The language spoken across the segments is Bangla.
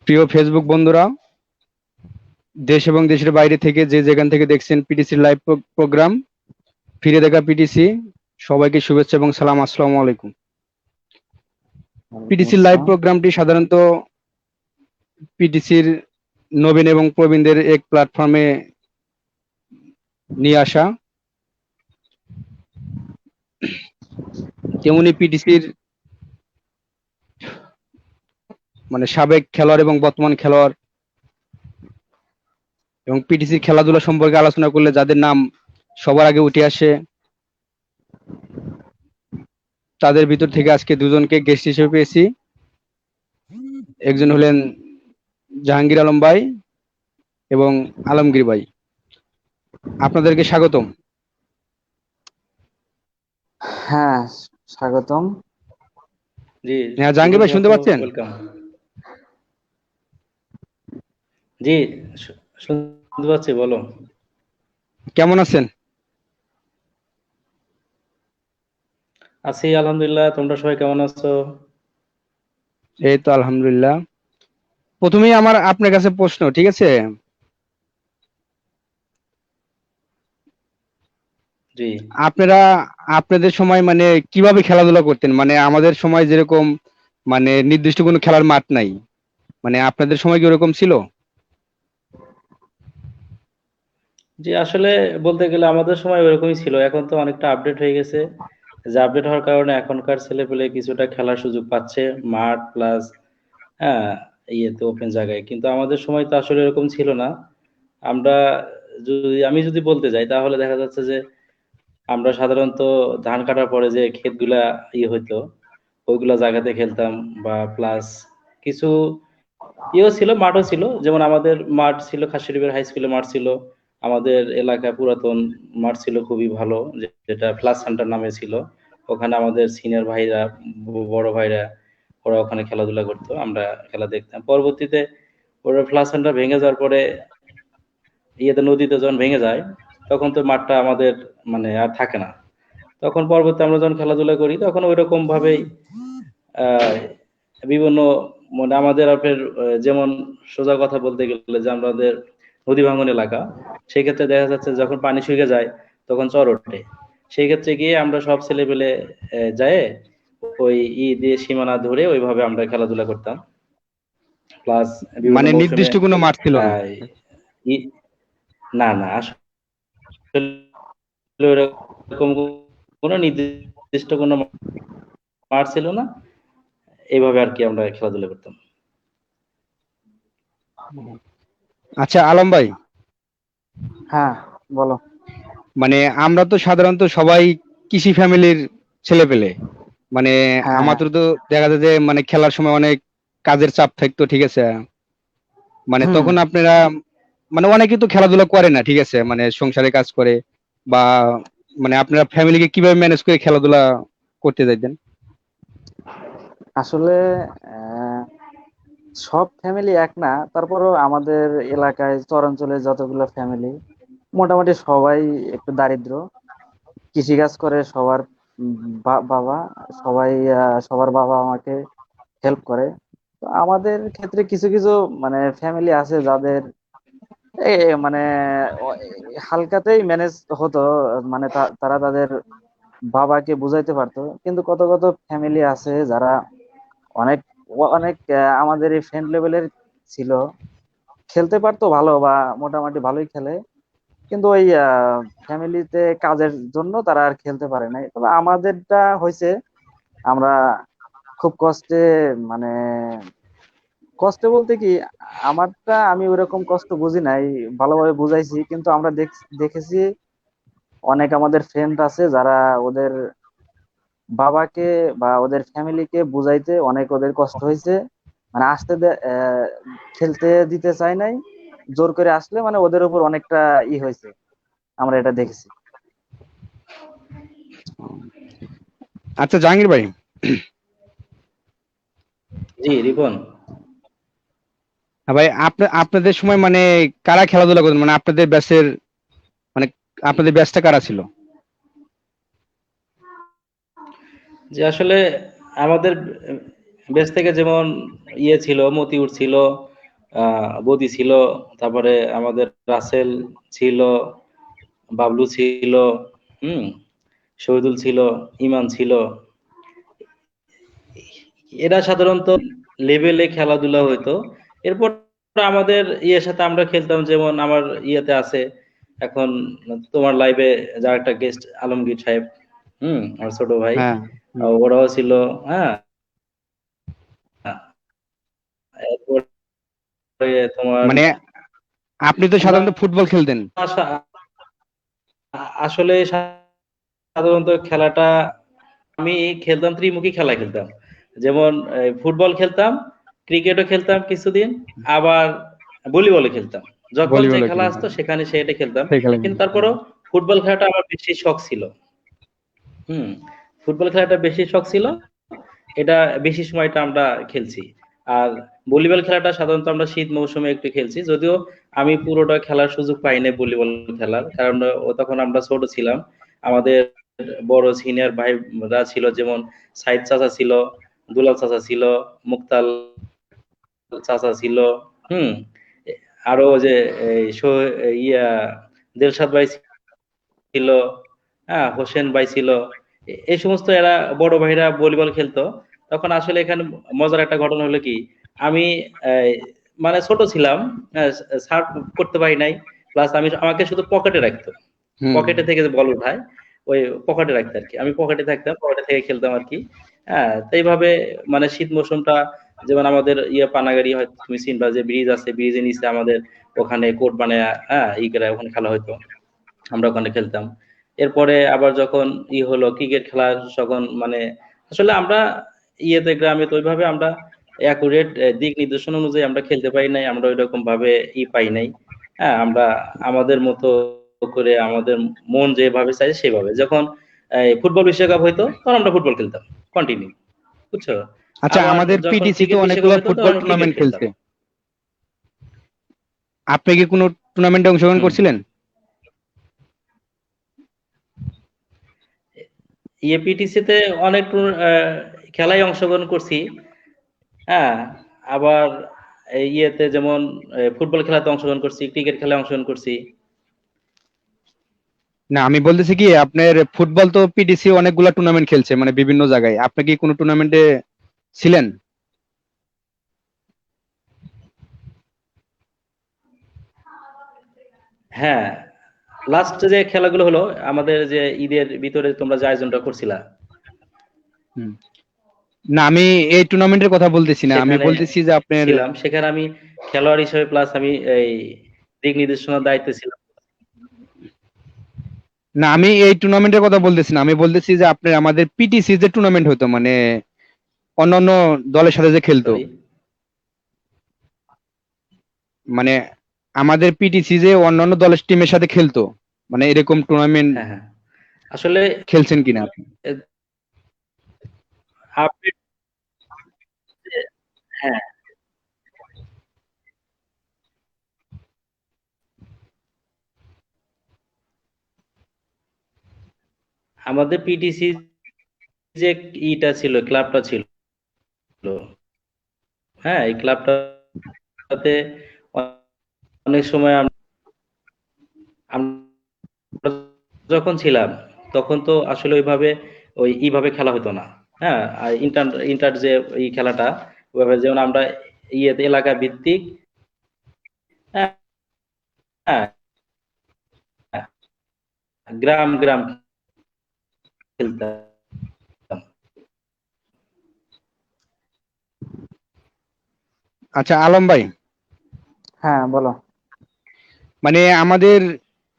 প্রিয় ফেসবুক বন্ধুরা, দেশ এবং দেশের বাইরে থেকে যে যেখান থেকে দেখছেন পিটিসির লাইভ প্রোগ্রাম ফিরে দেখা পিটিসি, সবাইকে শুভেচ্ছা এবং সালাম। আসসালামু আলাইকুম। ওয়ালাইকুম পিটিসির লাইভ আসসালাম। প্রোগ্রামটি সাধারণত পিটিসির নবীন এবং প্রবীণদের এক প্ল্যাটফর্মে নিয়ে আসা। তেমনি পিটিসির সাবেক খেলোয়াড় এবং বর্তমান খেলোয়াড় এবং পিটিসির খেলাধুলা সম্পর্কে আলোচনা করলে যাদের নাম সবার আগে উঠে আসে, তাদের ভিতর থেকে আজকে দুজনকে গেস্ট হিসেবে পেয়েছি। একজন হলেন জাহাঙ্গীর আলম ভাই এবং আলমগীর ভাই। আপনাদেরকে স্বাগতম। হ্যাঁ, স্বাগতম। জি, হ্যাঁ, জাহাঙ্গীর রিপন ভাই শুনতে তোমাকেও পাচ্ছেন? ওয়েলকাম। জি, শুনতে পাচ্ছি, বলো। কেমন আছেন? আছি আলহামদুলিল্লাহ, তোমরা সবাই কেমন আছো? এই তো আলহামদুলিল্লাহ। প্রথমেই আমার আপনার কাছে প্রশ্ন, ঠিক আছে? জি আপনারা আপনাদের সময় কিভাবে খেলাধুলা করতেন? আমাদের সময় যেরকম নির্দিষ্ট কোনো খেলার মাঠ নাই, আপনাদের সময় কি ওরকম ছিল? জি, আসলে বলতে গেলে আমাদের সময় ওরকমই ছিল। এখন তো অনেকটা আপডেট হয়ে গেছে। যে আপডেট হওয়ার কারণে এখনকার ছেলেপেলে কিছুটা খেলার সুযোগ পাচ্ছে, মাঠ প্লাস হ্যাঁ ইয়েতে ওপেন জায়গায়। কিন্তু আমাদের সময় তো আসলে এরকম ছিল না। আমরা আমি যদি বলতে যাই তাহলে দেখা যাচ্ছে যে আমরা সাধারণত ধান কাটার পরে যে ক্ষেতগুলা হইতো, ওইগুলা জায়গাতে খেলতাম। বা প্লাস কিছু ছিল, মাঠও ছিল। যেমন আমাদের মাঠ ছিল, খাসিরবের হাই স্কুলে মাঠ ছিল। আমাদের এলাকায় পুরাতন মাঠ ছিল খুবই ভালো, যেটা প্লাস সেন্টার নামে ছিল। ওখানে আমাদের সিনিয়র ভাইরা, বড় ভাইরা, ওরা ওখানে খেলাধুলা করতো, আমরা খেলা দেখতাম। পরবর্তীতে ওরা প্লাস সেন্টার ভেঙে যাওয়ার পরে নদীতে যখন ভেঙে যায়, তখন তো মাঠটা আমাদের আর থাকে না। তখন পরবর্তী আমরা যখন খেলাধুলা করি তখন ওইরকম ভাবেই আহ বিভিন্ন আমাদের আপনার যেমন সোজা কথা বলতে গেলে যে আমাদের নদী ভাঙ্গন এলাকা, সেই ক্ষেত্রে দেখা যাচ্ছে যখন পানি শুকিয়ে যায় তখন চর ওঠে। সেই ক্ষেত্রে গিয়ে আমরা সব ছেলে পেলে যায় ওই দিয়ে সীমানা ধরে ওইভাবে আমরা খেলাধুলা করতাম। প্লাস বিভিন্ন মৌসুমে নির্দিষ্ট কোনো মাঠ ছিল না? আহ ই- না না, আসলে এরকম কোনো নির্দিষ্ট কোনো মাঠ ছিল না। এইভাবে আর কি আমরা খেলাধুলা করতাম। আচ্ছা আলম ভাই, হ্যাঁ, বলো। আমরা তো সাধারণত সবাই কৃষি ফ্যামিলির ছেলে পেলে। মানে হ্যাঁ, হ্যাঁ। আমাদের তো দেখা যায় যে খেলার সময় অনেক কাজের চাপ থাকতো, ঠিক আছে? হুম। তখন আপনারা অনেকে তো খেলাধুলা করে না, ঠিক আছে, সংসারে কাজ করে বা আপনারা ফ্যামিলিকে কিভাবে ম্যানেজ করে খেলাধুলা করতে যাইতেন? আসলে সব ফ্যামিলি এক না, তারপরও আমাদের এলাকায় চরাঞ্চলে যতগুলো ফ্যামিলি মোটামুটি সবাই একটু দারিদ্র। কৃষিকাজ করে সবার বাবা, সবাই সবার বাবা আমাকে হেল্প করে। তো আমাদের ক্ষেত্রে কিছু কিছু ফ্যামিলি আছে যাদের এ মানে হালকাতেই ম্যানেজ হতো। তারা তাদের বাবাকে বুঝাইতে পারতো। কিন্তু কত কত ফ্যামিলি আছে যারা অনেক অনেক আমাদের এই ফ্রেন্ড লেভেলের ছিল, খেলতে পারতো ভালো বা মোটামুটি ভালোই খেলে, কিন্তু ওই ফ্যামিলিতে কাজের জন্য তারা আর খেলতে পারে নাই। তবে আমাদেরটা হয়েছে, আমরা খুব কষ্টে, মানে কষ্টে বলতে কি, আমারটা আমি ওইরকম কষ্ট বুঝি নাই, ভালোভাবে বুঝাইছি। কিন্তু আমরা দেখেছি অনেক আমাদের ফ্রেন্ড আছে যারা ওদের বাবাকে বা ওদের ফ্যামিলিকে বুঝাইতে অনেক ওদের কষ্ট হয়েছে। আসতে খেলতে দিতে চায় নাই, জোর করে আসলে ওদের উপর অনেকটা হয়েছে, আমরা এটা দেখেছি। আচ্ছা জাহাঙ্গীর ভাই, জি রিপন। হ্যাঁ ভাই, আপনাদের সময় কারা খেলাধুলা করতেন? আপনাদের ব্যাচের, মানে আপনাদের ব্যাচটা কারা ছিল? যে আসলে আমাদের বেশ থেকে যেমন ছিল, মতিউর ছিল, বদি ছিল, তারপরে আমাদের রাসেল ছিল, বাবলু ছিল, হুম, শহীদুল ছিল, ইমান ছিল। এরা সাধারণত লেভেলে খেলাধুলা হইতো। এরপর আমাদের ইয়ের সাথে আমরা খেলতাম, যেমন আমার ইয়েতে আছে এখন তোমার লাইভে যার একটা গেস্ট আলমগীর সাহেব, আমার ছোট ভাই, হ্যাঁ। হুম। ওরাও ছিল। হ্যাঁ, এরপরে তোমার মানে আপনি তো আমরা সাধারণত ফুটবল খেলতেন। আসলে সাধারণত খেলাটা আমি খেলতাম, ত্রিমুখী খেলা খেলতাম। যেমন ফুটবল খেলতাম, ক্রিকেটও খেলতাম কিছুদিন, আবার ভলিবলও খেলতাম। যখন যে ভলিবলও খেলা খেলতেন। আসতো সেখানে সেটা খেলতাম। সেই খেলা কিন্তু খেলতেন। তারপরেও ফুটবল খেলাটা আমার বেশি শখ ছিল। হুম, ফুটবল খেলাটা বেশি শখ ছিল, এটা বেশি সময়টা আমরা খেলছি। আর ভলিবল খেলাটা সাধারণত আমরা শীত মৌসুমে একটু খেলছি, যদিও আমি পুরোটা খেলার সুযোগ পাইনি ভলিবল খেলার, কারণ তখন আমরা ছোট ছিলাম। আমাদের বড় সিনিয়র ভাইরা ছিল, যেমন সাইদ চাচা ছিল, দুলাল চাচা ছিল, মুক্তাল চাচা ছিল, হুম, আরো যে এই ইয়া দেলশাদ ভাই ছিল, হ্যাঁ, হোসেন ভাই ছিল। এই সমস্ত এরা বড় ভাইরা ভলিবল খেলতো। তখন আসলে এখানে মজার একটা ঘটনা হলো কি, আমি এই, মানে ছোট ছিলাম, সার্ভ করতে পারি নাই, প্লাস আমাকে শুধু পকেটে রাখতো, হুম। পকেটে থেকে যে বল উঠায় ওই পকেটে রাখতো আর কি, আমি পকেটে থাকতাম, পকেটে থেকে খেলতাম আর কি। হ্যাঁ, তো এইভাবে মানে শীত মৌসুমটা, যেমন আমাদের পানাগাড়ি হয়, তুমি চিনবা যে ব্রিজ আছে, ব্রিজের নিচে আমাদের ওখানে কোর্ট বানায়, হ্যাঁ, করে ওখানে খেলা হতো, আমরা ওখানে খেলতাম। এরপরে আবার যখন হলো ক্রিকেট খেলা, যখন মানে আসলে আমরা গ্রামে তো ওইভাবে আমরা অ্যাকুরেট দিক নির্দেশনা অনুযায়ী আমরা খেলতে পারি নাই, আমরা ওইরকম ভাবে পাই নাই। হ্যাঁ, আমরা আমাদের মতো করে আমাদের মন যেভাবে চাই সেভাবে, যখন ফুটবল বিশ্বকাপ হইতো তখন আমরা ফুটবল খেলতাম কন্টিনিউ, বুঝছো? আচ্ছা, আবার আমাদের যখন পিটিসি তো ক্রিকেট বিশ্বকাপ অনেকগুলো হইতো তখন ফুটবল আমরা ক্রিকেট টুর্নামেন্ট খেলতাম। খেলছে। আপনি কি কোনো টুর্নামেন্টে অংশগ্রহণ হুম, করছিলেন? ইএপিটিসি তে অনেক খেলায় অংশগ্রহণ করছি। হ্যাঁ, আবার যেমন ফুটবল খেলাতে অংশগ্রহণ করছি, ক্রিকেট খেলায় অংশগ্রহণ করছি। না, আমি বলতেছি কি, আপনার ফুটবল তো পিটিসি অনেকগুলা টুর্নামেন্ট খেলছে মানে বিভিন্ন জায়গায়, আপনি কি কোনো টুর্নামেন্টে ছিলেন? হ্যাঁ, লাস্ট যে খেলাগুলো হলো আমাদের যে ঈদের ভিতরে তোমরা যে আয়োজনটা করছিলা, হুম। না, আমি এই টুর্নামেন্টের কথা বলতেছি না, আমি সেখানে বলতেছি যে আপনার। ছিলাম, সেখানে আমি খেলোয়াড় হিসেবে, প্লাস আমি এই দিক নির্দেশনার দায়িত্বে ছিলাম। না, আমি এই টুর্নামেন্টের কথা বলতেছি না, আমি বলতেছি যে আপনার আমাদের পিটিসি যে টুর্নামেন্ট হতো মানে অন্যান্য দলের সাথে যে খেলতো, সরি। মানে আমাদের পিটিসি যে অন্যান্য দলের টিমের সাথে খেলতো, মানে এরকম টুর্নামেন্ট হ্যাঁ, হ্যাঁ, আসলে খেলছেন কিনা আপনি? আপডেট, হ্যাঁ, আমাদের পিটিসি যে ছিল, ক্লাবটা ছিল, হ্যাঁ, এই ক্লাবটাতে অনেক সময় আমরা যখন ছিলাম তখন তো আসলে ওইভাবে এইভাবে খেলা হতো না। হ্যাঁ, আর ইন্টার ইন্টার যে এই খেলাটা, ওইভাবে যেমন আমরা এলাকা ভিত্তিক, হ্যাঁ, হ্যাঁ, গ্রাম গ্রাম খেলতাম। আচ্ছা আলম ভাই, হ্যাঁ, বলো। মানে আমাদের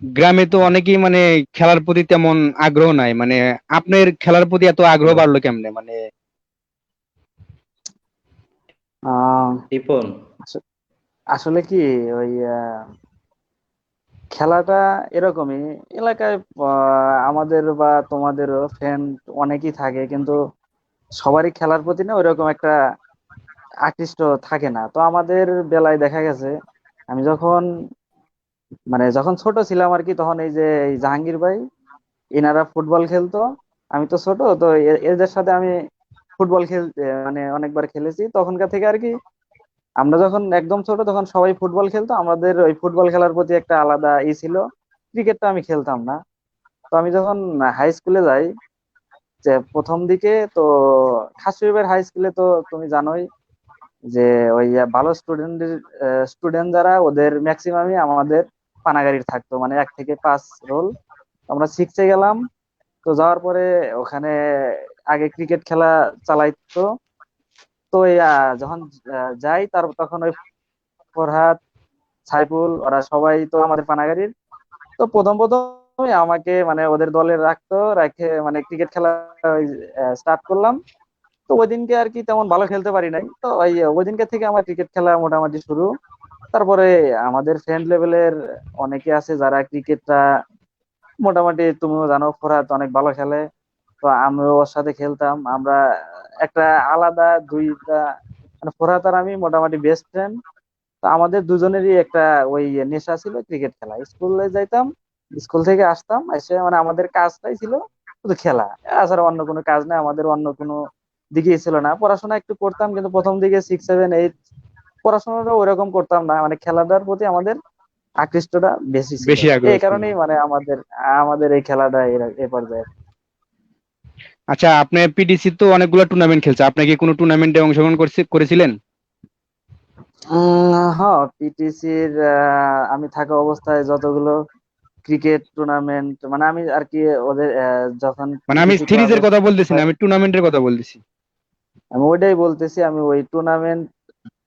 গ্রামে তো অনেকেই মানে খেলার প্রতি তেমন আগ্রহ নাই, মানে আপনার খেলার প্রতি এত আগ্রহ হ্যালো, বাড়লো কেমনে মানে? আহ রিপন। আস- আসলে কি, ওই খেলাটা এরকমই এলাকায়, আমাদের বা তোমাদেরও ফ্রেন্ড অনেকেই থাকে, কিন্তু সবারই খেলার প্রতি না ওইরকম একটা আকৃষ্ট থাকে না। তো আমাদের বেলায় দেখা গেছে, আমি যখন মানে যখন ছোট ছিলাম আর কি, তখন এই যে এই জাহাঙ্গীর ভাই, এনারা ফুটবল খেলতো, আমি তো ছোট, তো এদের সাথে আমি ফুটবল খেলতে মানে অনেকবার খেলেছি তখনকার থেকে আর কি। আমরা যখন একদম ছোট তখন সবাই ফুটবল খেলতো, আমাদের ওই ফুটবল খেলার প্রতি একটা আলাদা ছিল। ক্রিকেটটা আমি খেলতাম না। তো আমি যখন হাই স্কুলে যাই, যে প্রথম দিকে তো খাসুইবের হাই স্কুলে তো তুমি জানোই যে ওই ভালো স্টুডেন্ট যারা ওদের ম্যাক্সিমামই আমাদের পানাগাড়ির থাকতো, মানে 1 থেকে 5 রোল। আমরা 6-এ গেলাম। তো যাওয়ার পরে ওখানে আগে ক্রিকেট খেলা চালাইতো। তো যখন যাই তখন ওই ফরহাদ, সাইফুল ওরা সবাই তো আমাদের পানাগাড়ির। তো প্রথম প্রথম আমাকে মানে ওদের দলে রাখতো, রেখে মানে ক্রিকেট খেলা স্টার্ট করলাম। তো ওই দিনকে আর কি তেমন ভালো খেলতে পারি নাই, তো ওই দিনকে থেকে আমার ক্রিকেট খেলা মোটামুটি শুরু। তারপরে আমাদের ফ্রেন্ড লেভেলের অনেকে আছে যারা ক্রিকেটটা মোটামুটি, তুমিও জানো ফরহাদ অনেক ভালো খেলে। তো আমিও ওর সাথে খেলতাম। আমরা একটা আলাদা দুইটা, মানে ফরহাদ আর আমি মোটামুটি বেস্ট ফ্রেন্ড। তো আমাদের দুজনেরই একটা ওই নেশা ছিল ক্রিকেট খেলা। স্কুলে যাইতাম, স্কুল থেকে আসতাম, এসে মানে আমাদের কাজটাই ছিল শুধু খেলা। এছাড়া অন্য কোনো কাজ নেই আমাদের, অন্য কোনো দিকেই ছিল না। পড়াশোনা একটু করতাম, কিন্তু প্রথম দিকে 6, 7, 8 পড়াশোনাটা ওইরকম করতাম না, মানে খেলাটার প্রতি আমাদের আকৃষ্টটা বেশি ছিল। বেশি আগ্রহ এই ছিল। কারণেই মানে আমাদের আমাদের এই খেলাটা এ পর্যায়ে। আচ্ছা, আপনি পিটিসি তো অনেকগুলো টুর্নামেন্ট খেলছে, আপনি কি কোনো টুর্নামেন্টে অংশগ্রহণ করেছিলেন? হ্যাঁ, পিটিসির আমি থাকা অবস্থায় যতগুলো ক্রিকেট টুর্নামেন্ট, মানে আমি আর কি ওদের যখন মানে আমি পিটিসি সিরিজের ক্লাবের কথা বলতেছি না, হয়, আমি টুর্নামেন্টের কথা বলতেছি। আমি ওইটাই বলতেছি। আমি ওই টুর্নামেন্ট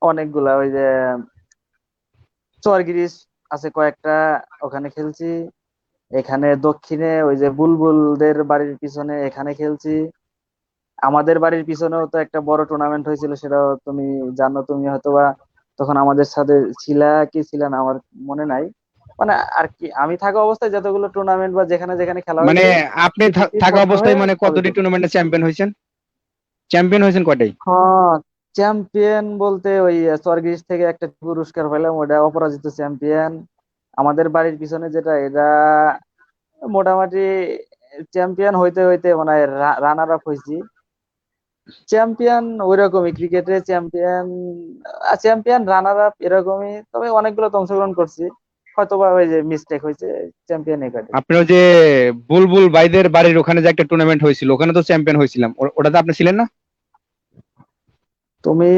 অনেকগুলা, ওই যে চরগিরিস আছে কয়েকটা, ওখানে খেলছি। এখানে দক্ষিণে ওই যে বুলবুলদের বাড়ির পিছনে এখানে খেলছি। আমাদের বাড়ির পিছনেও তো একটা বড় টুর্নামেন্ট হয়েছিল, সেটাও তুমি জানো। তুমি হয়তোবা তখন আমাদের সাথে ছিলা কি ছিলা না আমার মনে নাই। মানে আর কি আমি থাকা অবস্থায় যতগুলো টুর্নামেন্ট বা যেখানে যেখানে খেলা মানে হয়েছে, আপনি পিটিসি থাকা সবসময় অবস্থায় মানে সবই কতটি করছে। টুর্নামেন্টে চ্যাম্পিয়ন হয়েছেন? চ্যাম্পিয়ন হয়েছেন কয়টাই? হ্যাঁ, চ্যাম্পিয়ন বলতে ওই স্বর্গিস থেকে একটা পুরস্কার পেলাম, ওটা অপরাজিত চ্যাম্পিয়ন। আমাদের বাড়ির পিছনে যেটা, এটা মোটামুটি চ্যাম্পিয়ন হইতে হইতে মানে রানার আপ হয়েছি। চ্যাম্পিয়ন ওইরকমই, ক্রিকেটে চ্যাম্পিয়ন চ্যাম্পিয়ন রানার আপ এরকমই, তবে অনেকগুলো তো অংশগ্রহণ করছি। হয়তোবা ওই যে মিস্টেক হয়েছে, চ্যাম্পিয়ন এই কাটে। আপনি ওই যে বুলবুল ভাইদের বাড়ির ওখানে যে একটা টুর্নামেন্ট হয়েছিল, ওখানে তো চ্যাম্পিয়ন হয়েছিলাম, ওটাতে আপনি ছিলেন না? তুমি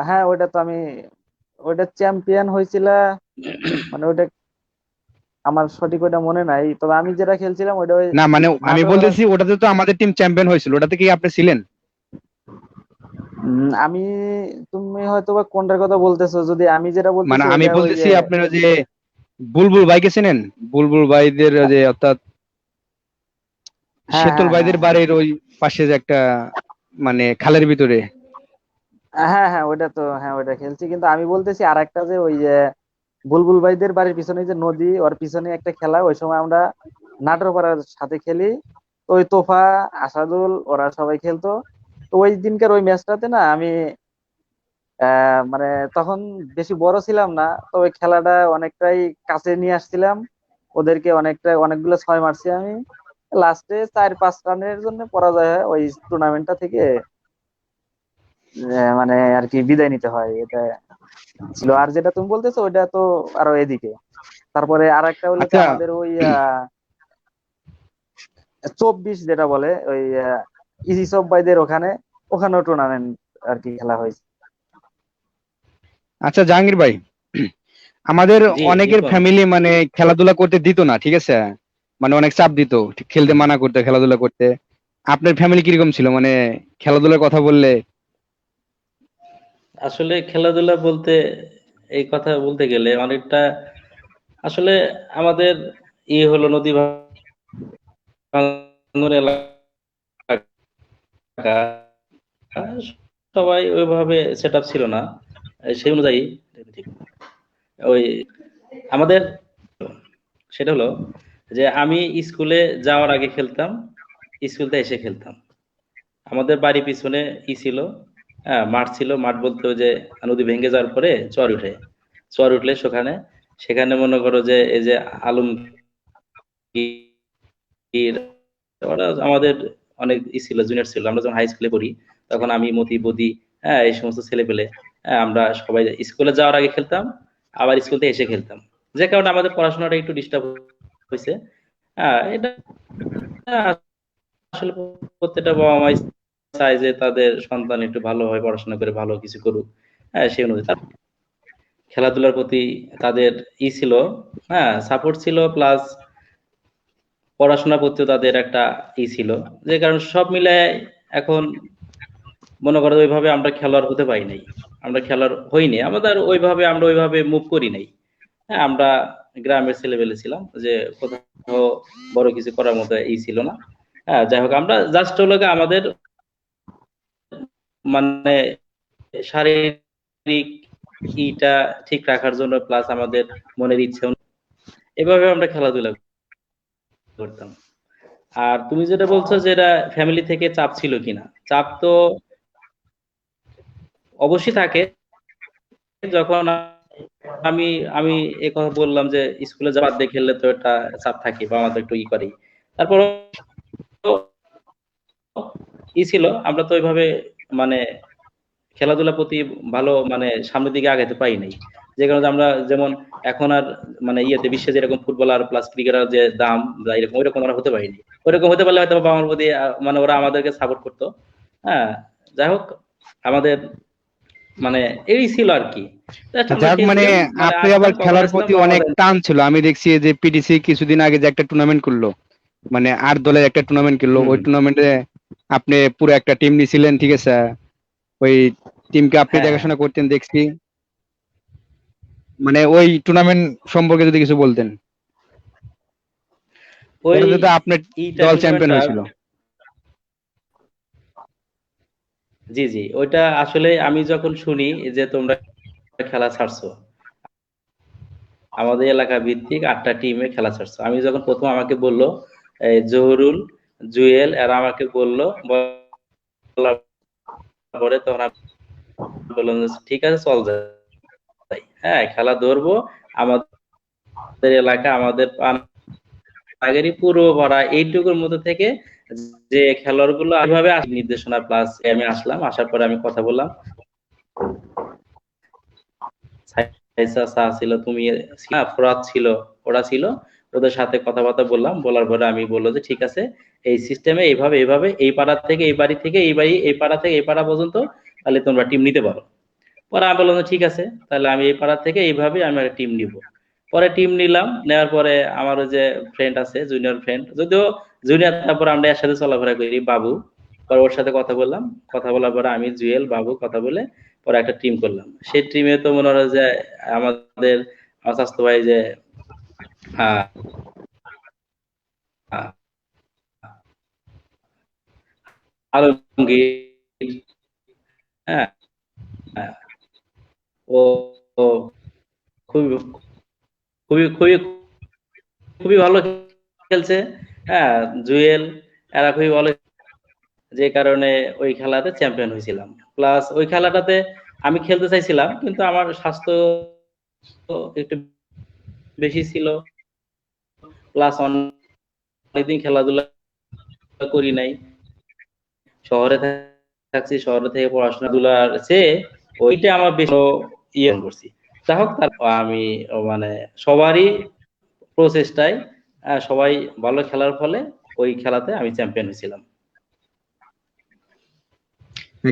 হ্যাঁ, ওইটা তো আমি, ওইটা চ্যাম্পিয়ন হয়েছিল। মানে ওইটা আমার সঠিক ওইটা মনে নাই, তবে আমি যেটা খেলছিলাম ওইটা ওই না মানে আমি নাটোর। বলতেছি ওটাতে তো আমাদের টিম চ্যাম্পিয়ন হয়েছিল, ওটাতে কি আপনি ছিলেন? আমি, তুমি হয়তো বা কোনটার কথা বলতেছো, যদি আমি যেটা মানে বলতেছি আমি ওইটা ওই বলতেছি যে আপনারা যে বুলবুল ভাইকে চেনেন, বুলবুল ভাইদের যে অর্থাৎ হ্যাঁ, শেতল হ্যাঁ, হ্যাঁ, ভাইদের হ্যাঁ, বাড়ির ওই পাশে যে একটা মানে খালের ভিতরে। হ্যাঁ, হ্যাঁ, ওইটা তো, হ্যাঁ ওইটা খেলছি। কিন্তু আমি বলতেছি আর একটা, যে ওই যে বুলবুল ভাইদের বাড়ির পিছনে যে নদী, ওর পিছনে একটা খেলা, ওই সময় আমরা নাটোরপাড়ার সাথে খেলি। তো ওই তোফা, আসাদুল ওরা সবাই খেলতো। তো ওই দিনকার ওই ম্যাচটাতে না আমি মানে তখন বেশি বড় ছিলাম না, তো ওই খেলাটা অনেকটাই কাছে নিয়ে আসছিলাম। ওদেরকে অনেকগুলো 6 মারছি আমি। লাস্টে 4-5 রানের জন্য পরাজয় হয় ওই টুর্নামেন্টটা থেকে। মানে আর কি বিদায় নিতে হয়, এটা ছিল। আর যেটা তুমি বলতেছো ওইটা তো আরো এদিকে। তারপরে আর একটা হলো যে আচ্ছা, আমাদের ওই 24 যেটা বলে ওই ইজি সব ভাইদের ওখানে, ওখানেও টুর্নামেন্ট আর কি খেলা হয়েছে। আচ্ছা জাহাঙ্গীর ভাই, আমাদের জি অনেকের রিপন। ফ্যামিলি মানে খেলাধুলা করতে দিত না, ঠিক আছে? মানে অনেক চাপ দিত, খেলতে মানা করতে, খেলাধুলা করতে। আপনার ফ্যামিলি কিরকম ছিল মানে খেলাধুলার কথা বললে? আসলে খেলাধুলা বলতে, এই কথা বলতে গেলে অনেকটা আসলে আমাদের হলো নদী ভাঙ্গন এলাকা, সবাই ওইভাবে সেট আপ ছিল না। সেই অনুযায়ী ঠিক ওই আমাদের সেটা হলো যে আমি স্কুলে যাওয়ার আগে খেলতাম, স্কুলতে এসে খেলতাম। আমাদের বাড়ির পিছনে ছিল, হ্যাঁ মাঠ ছিল। মাঠ বলতে ওই যে নদী ভেঙে যাওয়ার পরে চর উঠে, চর উঠলে সেখানে সেখানে মনে করো যে এই যে আলমগীর, ওরা আমাদের অনেক ছিল, জুনিয়র ছিল। আমরা যখন হাই স্কুলে পড়ি তখন আমি মতি বদি, হ্যাঁ এই সমস্ত ছেলে পেলে আমরা সবাই স্কুলে যাওয়ার আগে খেলতাম, আবার স্কুল থেকে এসে খেলতাম, যে কারণে আমাদের পড়াশোনাটা একটু ডিস্টার্ব হয়েছে। এটা আসলে প্রত্যেকটা বাবা মাই চায় যে তাদের সন্তান একটু ভালোভাবে পড়াশোনা করে ভালো কিছু করুক। সেই অনুযায়ী খেলাধুলার প্রতি তাদের ছিল, সাপোর্ট ছিল, প্লাস পড়াশোনার প্রতিও তাদের একটা ছিল, যে কারণে সব মিলে এখন মনে করো ওইভাবে আমরা খেলোয়াড় হতে পারি নাই, আমরা খেলোয়াড় হইনি, আমাদের ওইভাবে আমরা ওইভাবে মুভ করি নাই। আমরা গ্রামের ছেলেবেলে ছিলাম, যে কোথাও বড় কিছু করার মতো ছিল না। যাই হোক, আমরা জাস্ট হলো গিয়ে আমাদের মানে শারীরিক ইটা ঠিক রাখার জন্য, প্লাস আমাদের মনের ইচ্ছে এভাবে আমরা খেলাধুলা করতাম। আর তুমি যেটা বলছো যে এটা ফ্যামিলি থেকে চাপ ছিল কিনা, চাপ তো অবশ্যই থাকে। যখন আমি আমি এই কথা বললাম যে স্কুলে যাওয়ার দিয়ে খেললে তো একটা চাপ থাকে, বা আমাদের একটু করে, তারপর ছিল আমরা তো ওইভাবে মানে খেলাধুলার প্রতি ভালো সামনের দিকে আগাইতে পারি নাই, যে কারণে আমরা যেমন এখন আর ইয়েতে বিশ্বে যেরকম ফুটবলার প্লাস ক্রিকেটার যে দাম, বা এরকম ওইরকম আমরা হতে পারিনি। ওইরকম হতে পারলে হয়তো বাবা মার প্রতি ওরা আমাদেরকে সাপোর্ট করতো। হ্যাঁ, যাই হোক, আমাদের এই ছিল আর কি। আমরা যাক, খেলছিলাম, আপনি আবার আসতাম, কখন খেলার আসলাম প্রতি বাবা অনেক আমাদের। টান ছিল। আমি দেখছি যে পিটিসি কিছুদিন আগে যে একটা টুর্নামেন্ট করলো, 8 দলের একটা টুর্নামেন্ট করলো, হম ওই হম। টুর্নামেন্টে আপনি পুরো একটা টিম নিয়েছিলেন, ঠিক আছে? ওই টিমকে আপনি হ্যাঁ হ্যাঁ। দেখাশোনা করতেন দেখছি। ওই টুর্নামেন্ট সম্পর্কে যদি কিছু বলতেন। ওই ওটাতে তো আপনার ইটা দল চ্যাম্পিয়ন টুর্নামেন্টটা, হয়েছিল। জি জি, ওইটা আসলে আমি যখন শুনি যে তোমরা খেলা ছাড়ছো, আমাদের এলাকা ভিত্তিক 8টা টিমে খেলা ছাড়ছো, আমি যখন প্রথম আমাকে বললো জহুরুল, জুয়েল এরা আমাকে বললো, বলার পরে তখন আমি বললাম যে, ঠিক আছে চল যাই, খেলা ধরবো। আমাদের এলাকা, আমাদের পানাগেরি পুরো পাড়া এইটুকুর মধ্যে থেকে যে খেলোয়াড় গুলো এইভাবে নির্দেশনা প্লাস আমি আসলাম, আসার পরে আমি কথা বললাম, সাইসা ছিল, তুমি ফোরাত ছিল, ওরা ছিল, ওদের সাথে কথাবার্তা বললাম, বলার পরে আমি বললো যে ঠিক আছে, এই সিস্টেমে এইভাবে এইভাবে এই পাড়া থেকে এই বাড়ি থেকে এই বাড়ি, এই পাড়া থেকে এই পাড়া পর্যন্ত তাহলে তোমরা টিম নিতে পারো। পরে আমি বললাম যে ঠিক আছে, তাহলে আমি এই পাড়া থেকে এইভাবে আমি একটা টিম নিব। পরে টিম নিলাম, নেওয়ার পরে আমার ওই যে ফ্রেন্ড আছে, জুনিয়র ফ্রেন্ড, যদিও জুনিয়র, তারপর আমরা একসাথে চলাফেরা করি, বাবু। পরে ওর সাথে কথা বললাম, কথা বলার পরে আমি, জুয়েল, বাবু কথা বলে পরে একটা টিম করলাম। সেই টিমে তো মনে হয় যে আমাদের আমার স্বাস্থ্য ভাই যে আহ, আহ, আলমগীর, হ্যাঁ, হ্যাঁ, ও ও খুবই খুবই খুবই খুবই ভালো খেলছে। হ্যাঁ, জুয়েল এরা খুবই ভালো, যে কারণে ওই খেলাতে চ্যাম্পিয়ন হয়েছিলাম। প্লাস ওই খেলাটাতে আমি খেলতে চাইছিলাম, কিন্তু আমার স্বাস্থ্য একটু বেশি ছিল, প্লাস অনেকদিন খেলাধুলা করি নাই, শহরে থাকছি, শহরে থেকে পড়াশোনা দুলার চেয়ে ওইটা আমার বেশি ইয়ে করছি। যাই হোক, আমি সবারই প্রচেষ্টায় সবাই ভালো খেলার ফলে ওই খেলাতে আমি চ্যাম্পিয়ন হয়েছিলাম।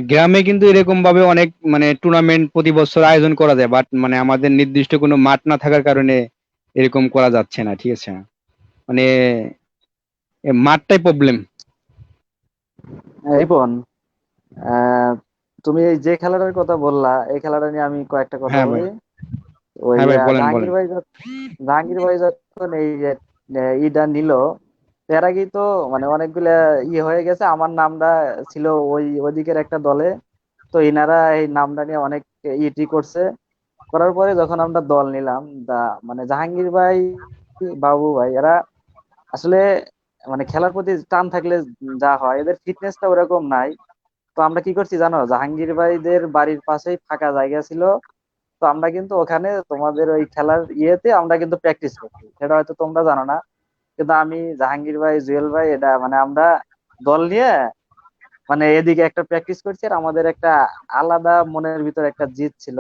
গ্রামে কিন্তু এরকম ভাবে অনেক টুর্নামেন্ট প্রতি বছর আয়োজন করা যায়, বাট আমাদের নির্দিষ্ট কোনো মাঠ না থাকার কারণে এরকম করা যাচ্ছে না, ঠিক আছে? মানে মাঠটাই প্রবলেম। রিপন, আহ, তুমি এই যে খেলাটার কথা বললা, এই খেলাটা নিয়ে আমি কয়েকটা কথা হ্যাঁ ভাই, বলি। ওই হ্যাঁ ভাই, বলেন বলেন। জাহাঙ্গীর ভাই যখন এই যে ইটা নিল, এর আগেই তো অনেকগুলা ইয়ে হয়ে গেছে, আমার নামটা ছিল ওই ওদিকের একটা দলে। তো ইনারা এই নামটা নিয়ে অনেক ইটি করছে, করার পরে যখন আমরা দল নিলাম, দা জাহাঙ্গীর ভাই, বাবু ভাই, এরা আসলে খেলার প্রতি টান থাকলে যা হয়, এদের ফিটনেসটা ওরকম নাই। তো আমরা কি করছি জানো, জাহাঙ্গীর ভাইদের বাড়ির পাশেই ফাঁকা জায়গা ছিল। তো আমরা কিন্তু ওখানে তোমাদের ওই খেলার ইয়েতে আমরা কিন্তু প্র্যাকটিস করছি, সেটা হয়তো তোমরা জানো না। কিন্তু আমি, জাহাঙ্গীর ভাই, জুয়েল ভাই, এটা আমরা দল নিয়ে মানে এদিকে একটা প্র্যাকটিস করছি আর আমাদের একটা আলাদা মনের ভিতর একটা জিদ ছিল।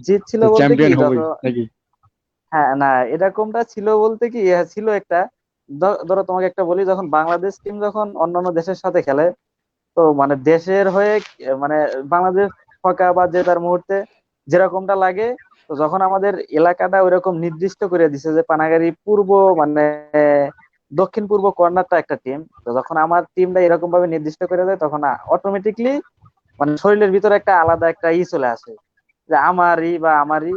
জিদ ছিল বলতে কি চ্যাম্পিয়ন হবই ধরো, নাকি? হ্যাঁ না এরকমটা ছিল বলতে কি ছিল একটা, ধরো তোমাকে একটা বলি, যখন বাংলাদেশ টিম যখন অন্যান্য দেশের সাথে খেলে, তো মানে দেশের হয়ে মানে বাংলাদেশ ফাঁকা বা জেতার মুহূর্তে যেরকমটা লাগে, তো যখন আমাদের এলাকাটা ওইরকম নির্দিষ্ট করে দিছে যে পানাগাড়ি পূর্ব মানে দক্ষিণ পূর্ব কর্নারটা একটা টিম, তো যখন আমার টিমটা এরকম ভাবে নির্দিষ্ট করে দেয় তখন অটোমেটিকলি মানে শরীরের ভিতরে একটা আলাদা একটা চলে আসে যে আমারই বা আমারই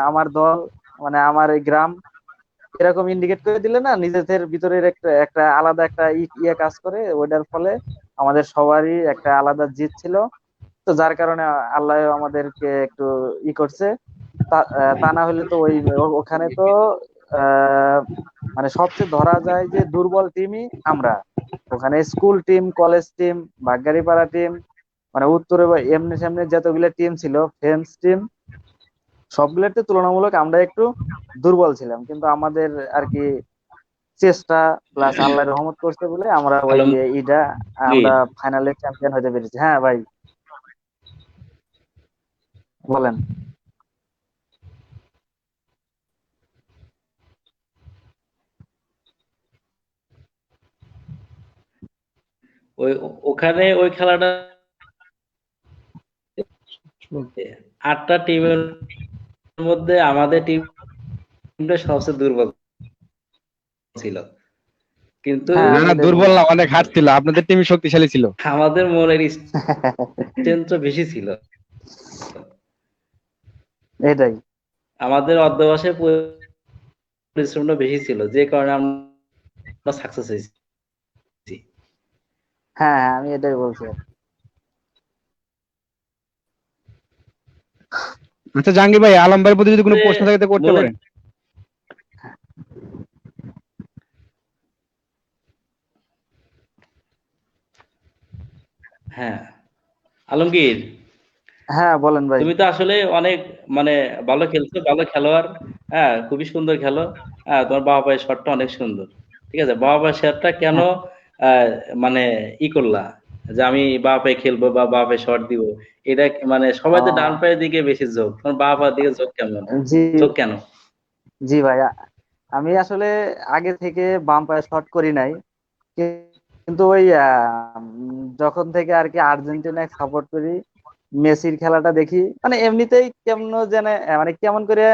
আমার দল, মানে আমার এই গ্রাম, এরকম ইন্ডিকেট করে দিলে না নিজেদের ভিতরের একটা একটা আলাদা একটা ইয়ে কাজ করে, ওইটার ফলে আমাদের সবারই একটা আলাদা জিত ছিল। তো যার কারণে আল্লাহ আমাদেরকে একটু করছে। তা না হলে তো ওই ওখানে তো আহ মানে সবচেয়ে ধরা যায় যে দুর্বল টিমই আমরা। ওখানে school team, college team, Bagaripara team, মানে উত্তরে বা এমনি সামনে যতগুলো টিম ছিল, ফ্রেন্ডস টিম, সবগুলোতে তুলনামূলক আমরা একটু দুর্বল ছিলাম, কিন্তু আমাদের আর কি চেষ্টা প্লাস আল্লাহ রহমত করছে বলে আমরা ওই ইটা আমরা আলমগীর, ফাইনালে চ্যাম্পিয়ন হতে পেরেছি। হ্যাঁ ভাই, বলেন। ওই ওখানে ওই খেলাটা 8টা টিমের মধ্যে আমাদের টিমটা সবচেয়ে দুর্বল ছিল, কিন্তু হ্যাঁ না আমি না, এটাই দুর্বল বলছি। না, অনেক হার ছিল, আপনাদের টিম শক্তিশালী ছিল। আমাদের মনের স্ট্রেংথটা বেশি ছিল। এটাই। আমাদের অধ্যবসায় পরিশ্রমটা বেশি ছিল, যে কারণে আমরা সাকসেস হয়েছি। হ্যাঁ হ্যাঁ, আমি এটাই বলছি। আচ্ছা জাহাঙ্গীর ভাই, আলম ভাইয়ের প্রতি যদি কোনো যে প্রশ্ন থাকে তো করতে মনে পারেন। হ্যাঁ, আলমগীর, হ্যাঁ বলেন ভাই। তুমি তো আসলে অনেক মানে ভালো খেলছো, ভালো খেলোয়াড়। হ্যাঁ, খুবই সুন্দর খেলো। হ্যাঁ, তোমার বাবা পায়ের শটটা অনেক সুন্দর। ঠিক আছে, বাবা পায়ের শটটা কেন হ্যাঁ, আহ, মানে করলা যে আমি বাবা পায়ে খেলবো বা বাবা পায়ে শট দিব? এটা মানে সবাই তো ডান ও, পায়ের দিকে বেশি ঝোঁক, তোমার বাবা পায়ের দিকে ঝোঁক কেমন? জি ঝোঁক কেন? জি ভাই, আমি আসলে আগে থেকে বাম পায়ে শট করি নাই, কিন্তু ওই যখন থেকে আর কি আর্জেন্টিনাকে সাপোর্ট করি, মেসির খেলাটা দেখি, মানে এমনিতেই কেমন যেন মানে কেমন করে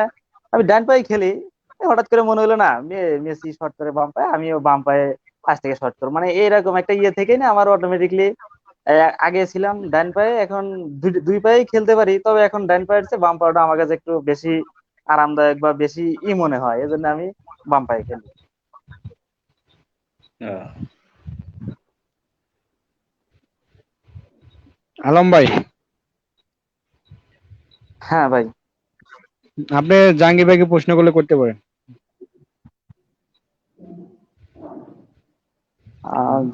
আমি ডান পায়ে খেলি, হঠাৎ করে মনে হলো না মেসি শট করে বাম পায়ে, আমিও বাম পায়ে পাশ থেকে শট করবো, মানে এরকম একটা থেকে না আমার অটোমেটিকলি। আগে ছিলাম ডান পায়ে, এখন দুই পায়ে খেলতে পারি, তবে এখন ডান পায়ের চেয়ে বাম পাটা আমার কাছে একটু বেশি আরামদায়ক বা বেশি মনে হয়, এজন্য আমি বাম পায়ে খেলি। আহ, আলম ভাই, হ্যাঁ ভাই। আপনি জাহাঙ্গীর ভাইকে প্রশ্ন করলে করতে পারেন।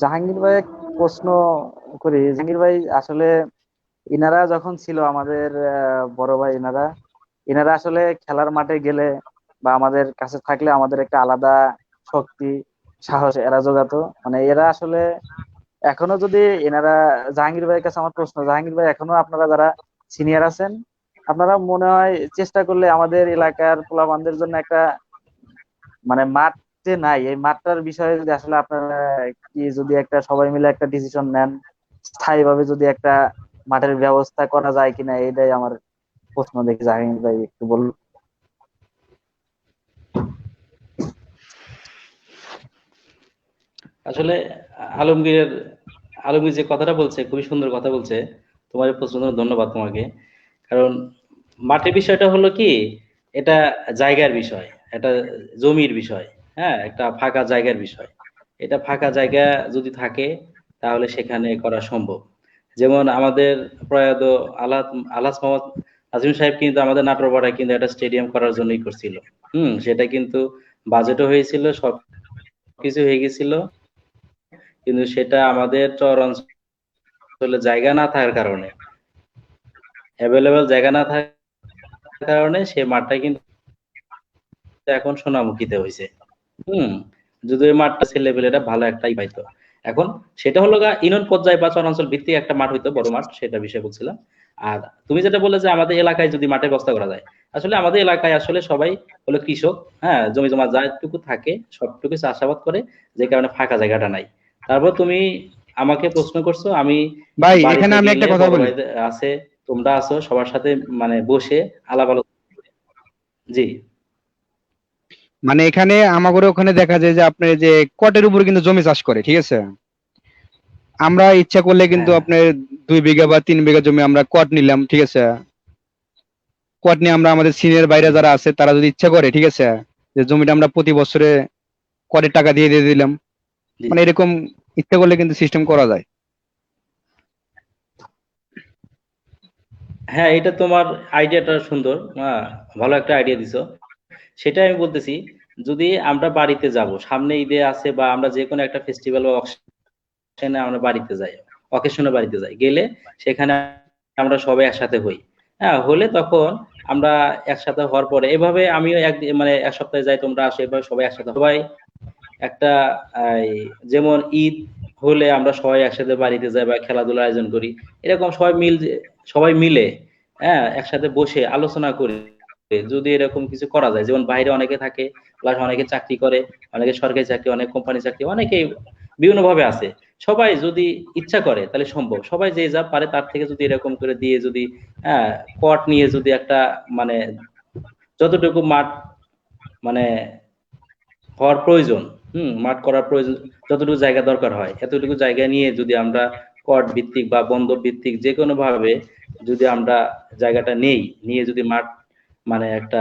জাহাঙ্গীর ভাই প্রশ্ন করি। জাহাঙ্গীর ভাই আসলে ইনারা যখন ছিল আমাদের বড় ভাই, ইনারা ইনারা আসলে খেলার মাঠে গেলে বা আমাদের কাছে থাকলে আমাদের একটা আলাদা শক্তি, সাহস এরা যোগাতো। মানে এরা আসলে এখনো যদি এনারা, জাহাঙ্গীর ভাইয়ের কাছে আমার প্রশ্ন, জাহাঙ্গীর ভাই এখনো আপনারা যারা সিনিয়র আছেন, আপনারা মনে হয় চেষ্টা করলে আমাদের এলাকার পোলাপানদের জন্য একটা মানে মাঠ যে নাই, এই মাঠটার বিষয়ে যদি আসলে আপনারা কি যদি একটা সবাই মিলে একটা ডিসিশন নেন, স্থায়ীভাবে যদি একটা মাঠের ব্যবস্থা করা যায় কিনা, এটাই আমার প্রশ্ন। দেখি জাহাঙ্গীর ভাই একটু বলুন। আসলে আলমগীরের আলমগীর যে কথাটা বলছে খুবই সুন্দর কথা বলছে। তোমার এই প্রশ্নের জন্য ধন্যবাদ তোমাকে। কারণ মাঠের বিষয়টা হলো কি, এটা জায়গার বিষয়, এটা জমির বিষয়। হ্যাঁ, একটা ফাঁকা জায়গার বিষয়। এটা ফাঁকা জায়গা যদি থাকে তাহলে সেখানে করা সম্ভব। যেমন আমাদের প্রয়াত আলহাজ আলহাজ মোহাম্মদ নাজিম সাহেব কিন্তু আমাদের নাটোরপাড়ায় কিন্তু একটা স্টেডিয়াম করার জন্যই করছিল। সেটা কিন্তু বাজেটও হয়েছিল, সব কিছু হয়ে গেছিল, কিন্তু সেটা আমাদের চর অঞ্চলে জায়গা না থাকার কারণে, অ্যাভেলেবেল জায়গা না থাকার কারণে সে মাঠটা কিন্তু এখন সোনামুখীতে হয়েছে। হুম যদি ওই মাঠটা ছেলেপেলেরা ভালো একটাই পাইতো। এখন সেটা হলো ইউনিয়ন পর্যায়ে বা চরাঞ্চল ভিত্তিক একটা মাঠ হইতো, বড় মাঠ, সেটা বিষয়ে বলছিলাম। আর তুমি যেটা বললে যে আমাদের এলাকায় যদি মাঠের ব্যবস্থা করা যায়, আসলে আমাদের এলাকায় আসলে সবাই হলো কৃষক। হ্যাঁ, জমি জমা যাটুকু থাকে সবটুকু চাষাবাদ করে, যে কারণে ফাঁকা জায়গাটা নাই। তারপর তুমি আমাকে প্রশ্ন করছো, আমি ভাই এখানে বাড়িতে আমি একটা গেলে কথা বড় বলি। ভাই আছে, তোমরা আছো, সবার সাথে মানে বসে আলাপ আলোচনা। জি। মানে এখানে আমাদের ওখানে দেখা যায় যে আপনার যে কটের উপর কিন্তু জমি চাষ করে, ঠিক আছে। আমরা ইচ্ছা করলে কিন্তু হ্যাঁ, আপনার 2 বিঘা বা 3 বিঘা জমি আমরা কট নিলাম, ঠিক আছে। কট নিয়ে আমরা আমাদের সিনিয়র বাইরে জি, যারা আছে তারা যদি ইচ্ছা করে, ঠিক আছে, যে জমিটা আমরা প্রতি বছরে কটের টাকা দিয়ে দিয়ে দিলাম, জি। মানে এরকম ইচ্ছা করলে কিন্তু সিস্টেম করা যায়। হ্যাঁ, এটা তোমার আইডিয়াটা সুন্দর। হ্যাঁ, ভালো একটা আইডিয়া দিছো। সেটাই আমি বলতেছি, যদি আমরা বাড়িতে যাব, সামনে ঈদে আছে, বা আমরা যে কোনো একটা ফেস্টিভ্যাল বা অকেশনে আমরা বাড়িতে যাই, অকেশনে বাড়িতে যাই, গেলে সেখানে আমরা সবাই একসাথে হই। হ্যাঁ, হলে তখন আমরা একসাথে হওয়ার পরে এভাবে আমিও মানে এক সপ্তাহে যাই, তোমরা আসো, এভাবে সবাই একসাথে সবাই একটা এই, যেমন ঈদ হলে আমরা সবাই একসাথে বাড়িতে যাই বা খেলাধুলার আয়োজন করি, এরকম সবাই মিলে, হ্যাঁ, একসাথে বসে আলোচনা করি। যদি এরকম কিছু করা যায়, যেমন বাইরে অনেকে থাকে, প্লাস অনেকে চাকরি করে, অনেকে সরকারি চাকরি, অনেক কোম্পানি চাকরি, অনেকেই বিভিন্ন ভাবে আছে। সবাই যদি ইচ্ছা করে তাহলে সম্ভব, সবাই যে যা পারে তার থেকে যদি এরকম করে দিয়ে যদি, হ্যাঁ, কট নিয়ে যদি একটা মানে যতটুকু মাঠ মানে হওয়ার প্রয়োজন, মাঠ করার প্রয়োজন, যতটুকু জায়গা দরকার হয় এতটুকু জায়গা নিয়ে যদি আমরা কট ভিত্তিক বা বন্ধক ভিত্তিক যে কোনো ভাবে যদি আমরা জায়গাটা নিয়ে যদি মাঠ মানে একটা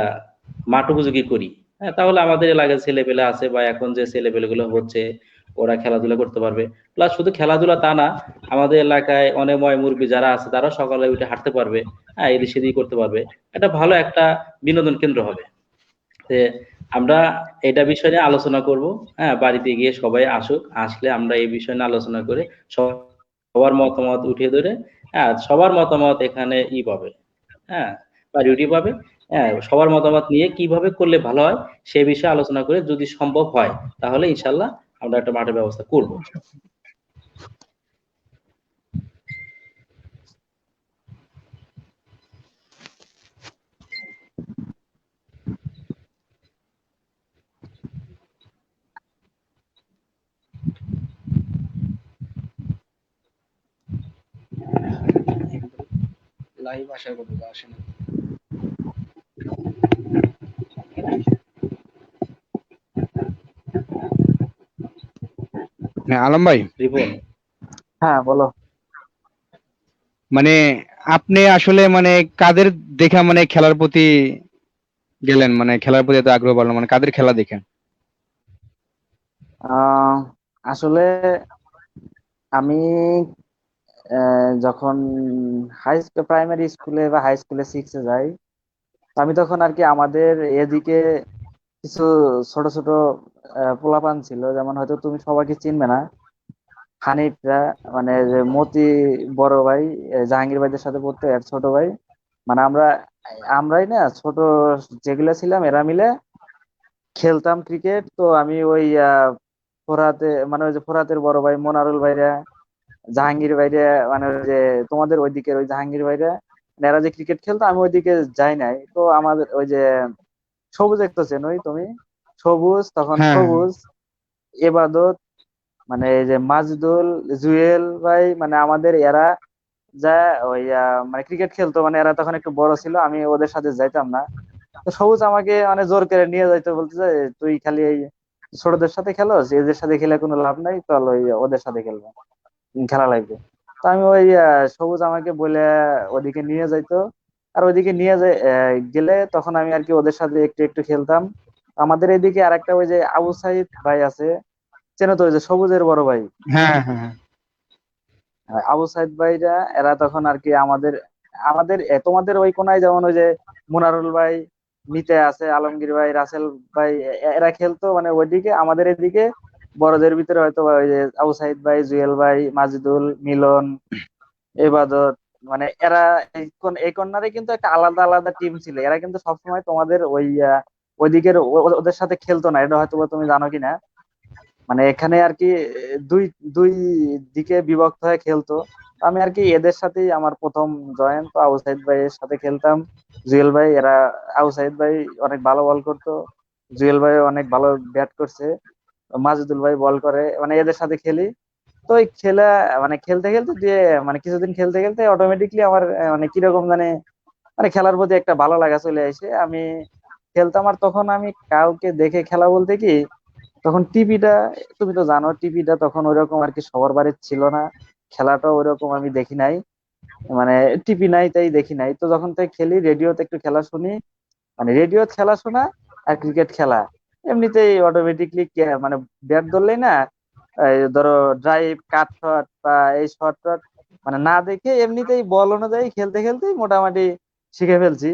মাঠ উপযোগী করি, হ্যাঁ, তাহলে আমাদের এলাকার ছেলেপেলে আছে বা এখন যে ছেলেপেলে গুলো হচ্ছে, ওরা খেলাধুলা করতে পারবে। প্লাস শুধু খেলাধুলা তা না, আমাদের এলাকায় অনেক ময় মুরব্বী যারা আছে তারাও সকালে উঠে হাঁটতে পারবে, হ্যাঁ, এদিক সেদিক করতে পারবে। এটা ভালো একটা বিনোদন কেন্দ্র হবে। যে আমরা এটা বিষয় নিয়ে আলোচনা করব। হ্যাঁ, বাড়িতে গিয়ে সবাই আসুক, আসলে আমরা এই বিষয় নিয়ে আলোচনা করে সবার মতামত উঠিয়ে ধরে, হ্যাঁ, সবার মতামত এখানে পাবে, হ্যাঁ, প্রায়োরিটি পাবে। হ্যাঁ, সবার মতামত নিয়ে কিভাবে করলে ভালো হয় সে বিষয়ে আলোচনা করে যদি সম্ভব হয় তাহলে ইনশাল্লাহ আমরা একটা মাঠের ব্যবস্থা করব। লাইভ আসার কথা আসে না। হ্যাঁ আলম ভাই, রিপন, হ্যাঁ বলো। মানে আপনি আসলে মানে কাদের দেখা মানে খেলার প্রতি গেলেন, মানে খেলার প্রতি এত আগ্রহ বাড়লো, মানে কাদের খেলা দেখেন? আহ আসলে আমি যখন প্রাইমারি স্কুলে বা হাই স্কুলে 6-এ যাই, তো আমি তখন আর কি আমাদের এদিকে কিছু ছোট ছোট পোলাপান ছিল, যেমন হয়তো তুমি সবাইকে চিনবে না, হানিফরা, মানে যে মতি বড় ভাই, জাহাঙ্গীর ভাইদের সাথে পড়তো, এর ছোট ভাই। মানে আমরাই না ছোট যেগুলা ছিলাম এরা মিলে খেলতাম ক্রিকেট। তো আমি ওই ফোরাতে, মানে ওই যে ফোরাতের বড় ভাই মনারুল ভাইরা, জাহাঙ্গীর ভাইরা, মানে ওই যে তোমাদের ওই দিকের ওই জাহাঙ্গীর ভাইরা, মানে এরা যে ক্রিকেট খেলতো, আমি ওইদিকে যাই নাই। তো আমাদের ওই যে সবুজ একটা চেনোই তুমি, সবুজ, তখন হ্যাঁ সবুজ, এবাদত, মানে এই যে মাজদুল, জুয়েল ভাই, মানে আমাদের এরা যা ওই মানে ক্রিকেট খেলতো, মানে এরা তখন একটু বড় ছিল, আমি ওদের সাথে যাইতাম না। তো সবুজ আমাকে মানে জোর করে নিয়ে যাইতো, বলতে যে তুই খালি এই ছোটদের সাথে খেলোস, এদের সাথে খেলে কোনো লাভ নাই, চল ওই ওদের সাথে খেলবো, খেলা লাগবে। তো আমি ওই সবুজ আমাকে বলে ওদিকে নিয়ে যাইতো। আর ওইদিকে নিয়ে গেলে তখন আমি আর কি ওদের সাথে একটু একটু খেলতাম। আমাদের এদিকে আর একটা ওই যে আবু সাইদ ভাই আছে, চেনো তো, ওই যে সবুজের বড় ভাই, হ্যাঁ হ্যাঁ হ্যাঁ। আবু সাইদ ভাইরা, এরা তখন আর কি আমাদের আমাদের তোমাদের ওই কোনায় যেমন ওই যে মুনারুল ভাই, মিতে আছে, আলমগীর ভাই, রাসেল ভাই, এরা খেলতো, মানে ওইদিকে আমাদের এদিকে বড়দের ভিতরে হয়তো বা ওই যে আবু সাইদ ভাই, জুয়েল ভাই, মাজিদুল, মিলন, এবাদত, মানে এরা এই কর্নারে কিন্তু একটা আলাদা আলাদা টিম ছিল। এরা কিন্তু সবসময় তোমাদের ওই ওইদিকের ওদের সাথে খেলতো না, এটা হয়তো বা তুমি জানো কিনা। মানে এখানে আর কি দুই দুই দিকে বিভক্ত হয়ে খেলতো। আমি আর কি এদের সাথেই আমার প্রথম জয়েন। তো আবু সাইদ ভাইয়ের সাথে খেলতাম, জুয়েল ভাই এরা। আবু সাইদ ভাই অনেক ভালো বল করতো, জুয়েল ভাই অনেক ভালো ব্যাট করছে, মাজেদুল ভাই বল করে, মানে এদের সাথে খেলি। তো এই খেলা মানে খেলতে খেলতে যে মানে কিছুদিন খেলতে খেলতে অটোমেটিকলি আমার মানে কিরকম মানে মানে খেলার প্রতি একটা ভালো লাগা চলে আসে। আমি খেলতাম। আর তখন আমি কাউকে দেখে খেলা বলতে কি, তখন টিভিটা, তুমি তো জানো টিভিটা তখন ওইরকম আর কি সবার বাড়ির ছিল না, খেলাটা ওইরকম আমি দেখি নাই, মানে টিভি নাই তাই দেখি নাই। তো যখন তাই খেলি রেডিওতে একটু খেলা শুনি, মানে রেডিও খেলা শোনা আর ক্রিকেট খেলা এমনিতেই অটোমেটিকলি মানে ব্যাট ধরলেই না, এই ধরো ড্রাইভ কাট শট বা এই শর্ট শট মানে না দেখে এমনিতেই বল অনুযায়ী খেলতে খেলতেই মোটামুটি শিখে ফেলছি।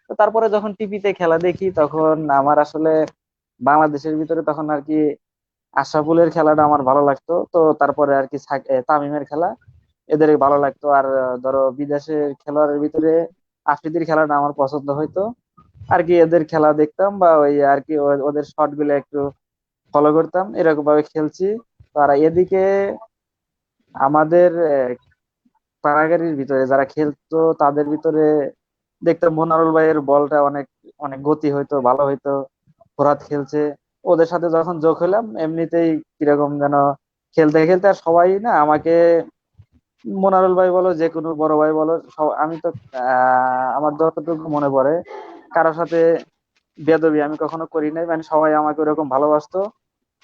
তো তারপরে যখন টিভিতে খেলা দেখি তখন আমার আসলে বাংলাদেশের ভিতরে তখন আর কি আশরাফুলের খেলাটা আমার ভালো লাগতো। তো তারপরে আর কি তামিমের খেলা এদের ভালো লাগতো। আর ধরো বিদেশের খেলোয়াড়ের ভিতরে আফ্রিদির খেলাটা আমার পছন্দ হইতো আর কি। এদের খেলা দেখতাম বা ওই আর কি ওদের শট গুলো একটু ফলো করতাম, এরকম ভাবে খেলছি। আর এদিকে আমাদের কারাগারির ভিতরে যারা খেলতো তাদের ভিতরে দেখতাম মনারুল ভাইয়ের বলটা অনেক অনেক গতি হইতো, ভালো হইতো। ফোরাত খেলছে, ওদের সাথে যখন যোগ হলাম এমনিতেই কিরকম যেন খেলতে খেলতে আর সবাই না আমাকে, মোনারুল ভাই বলো যে কোনো বড় ভাই বলো, আমি তো আমার যতটুকু মনে পড়ে কারোর সাথে বেয়াদবি আমি কখনো করি নাই, মানে সবাই আমাকে ওরকম ভালোবাসতো।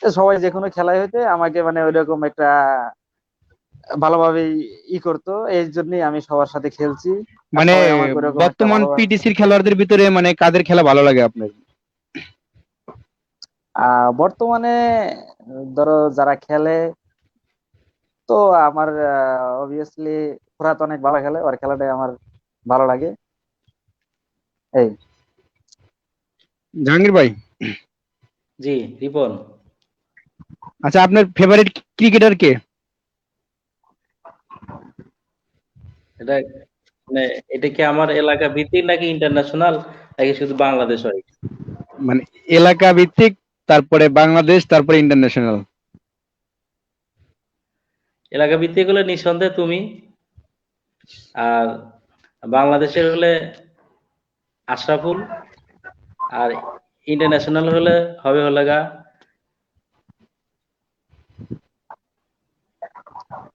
তো সবাই যে কোনো খেলায় হইতে আমাকে মানে ওইরকম একটা ভালোভাবেই করতো। এই জন্যই আমি সবার সাথে খেলছি আর মানে সবাই আমাকে ওইরকম একটা বর্তমান ভালোবাসে। পিটিসির খেলোয়াড়দের ভিতরে মানে কাদের খেলা ভালো লাগে আপনার? বর্তমানে ধরো যারা খেলে, তো আমার অবভিয়াসলি ফোরাত অনেক ভালো খেলে, ওর খেলাটাই আমার ভালো লাগে। এই জাহাঙ্গীর ভাই, জি রিপন। আচ্ছা আপনার ফেভারিট ক্রিকেটার কে? এটা মানে এটা কি আমার এলাকা ভিত্তিক নাকি ইন্টারন্যাশনাল নাকি শুধু বাংলাদেশ হয়? মানে এলাকা ভিত্তিক, তারপরে বাংলাদেশ, তারপরে ইন্টারন্যাশনাল। এলাকা ভিত্তিক হলে নিঃসন্দেহে তুমি, আর বাংলাদেশের হলে আশরাফুল, আর ইন্টারন্যাশনাল হলে হবে হলে গা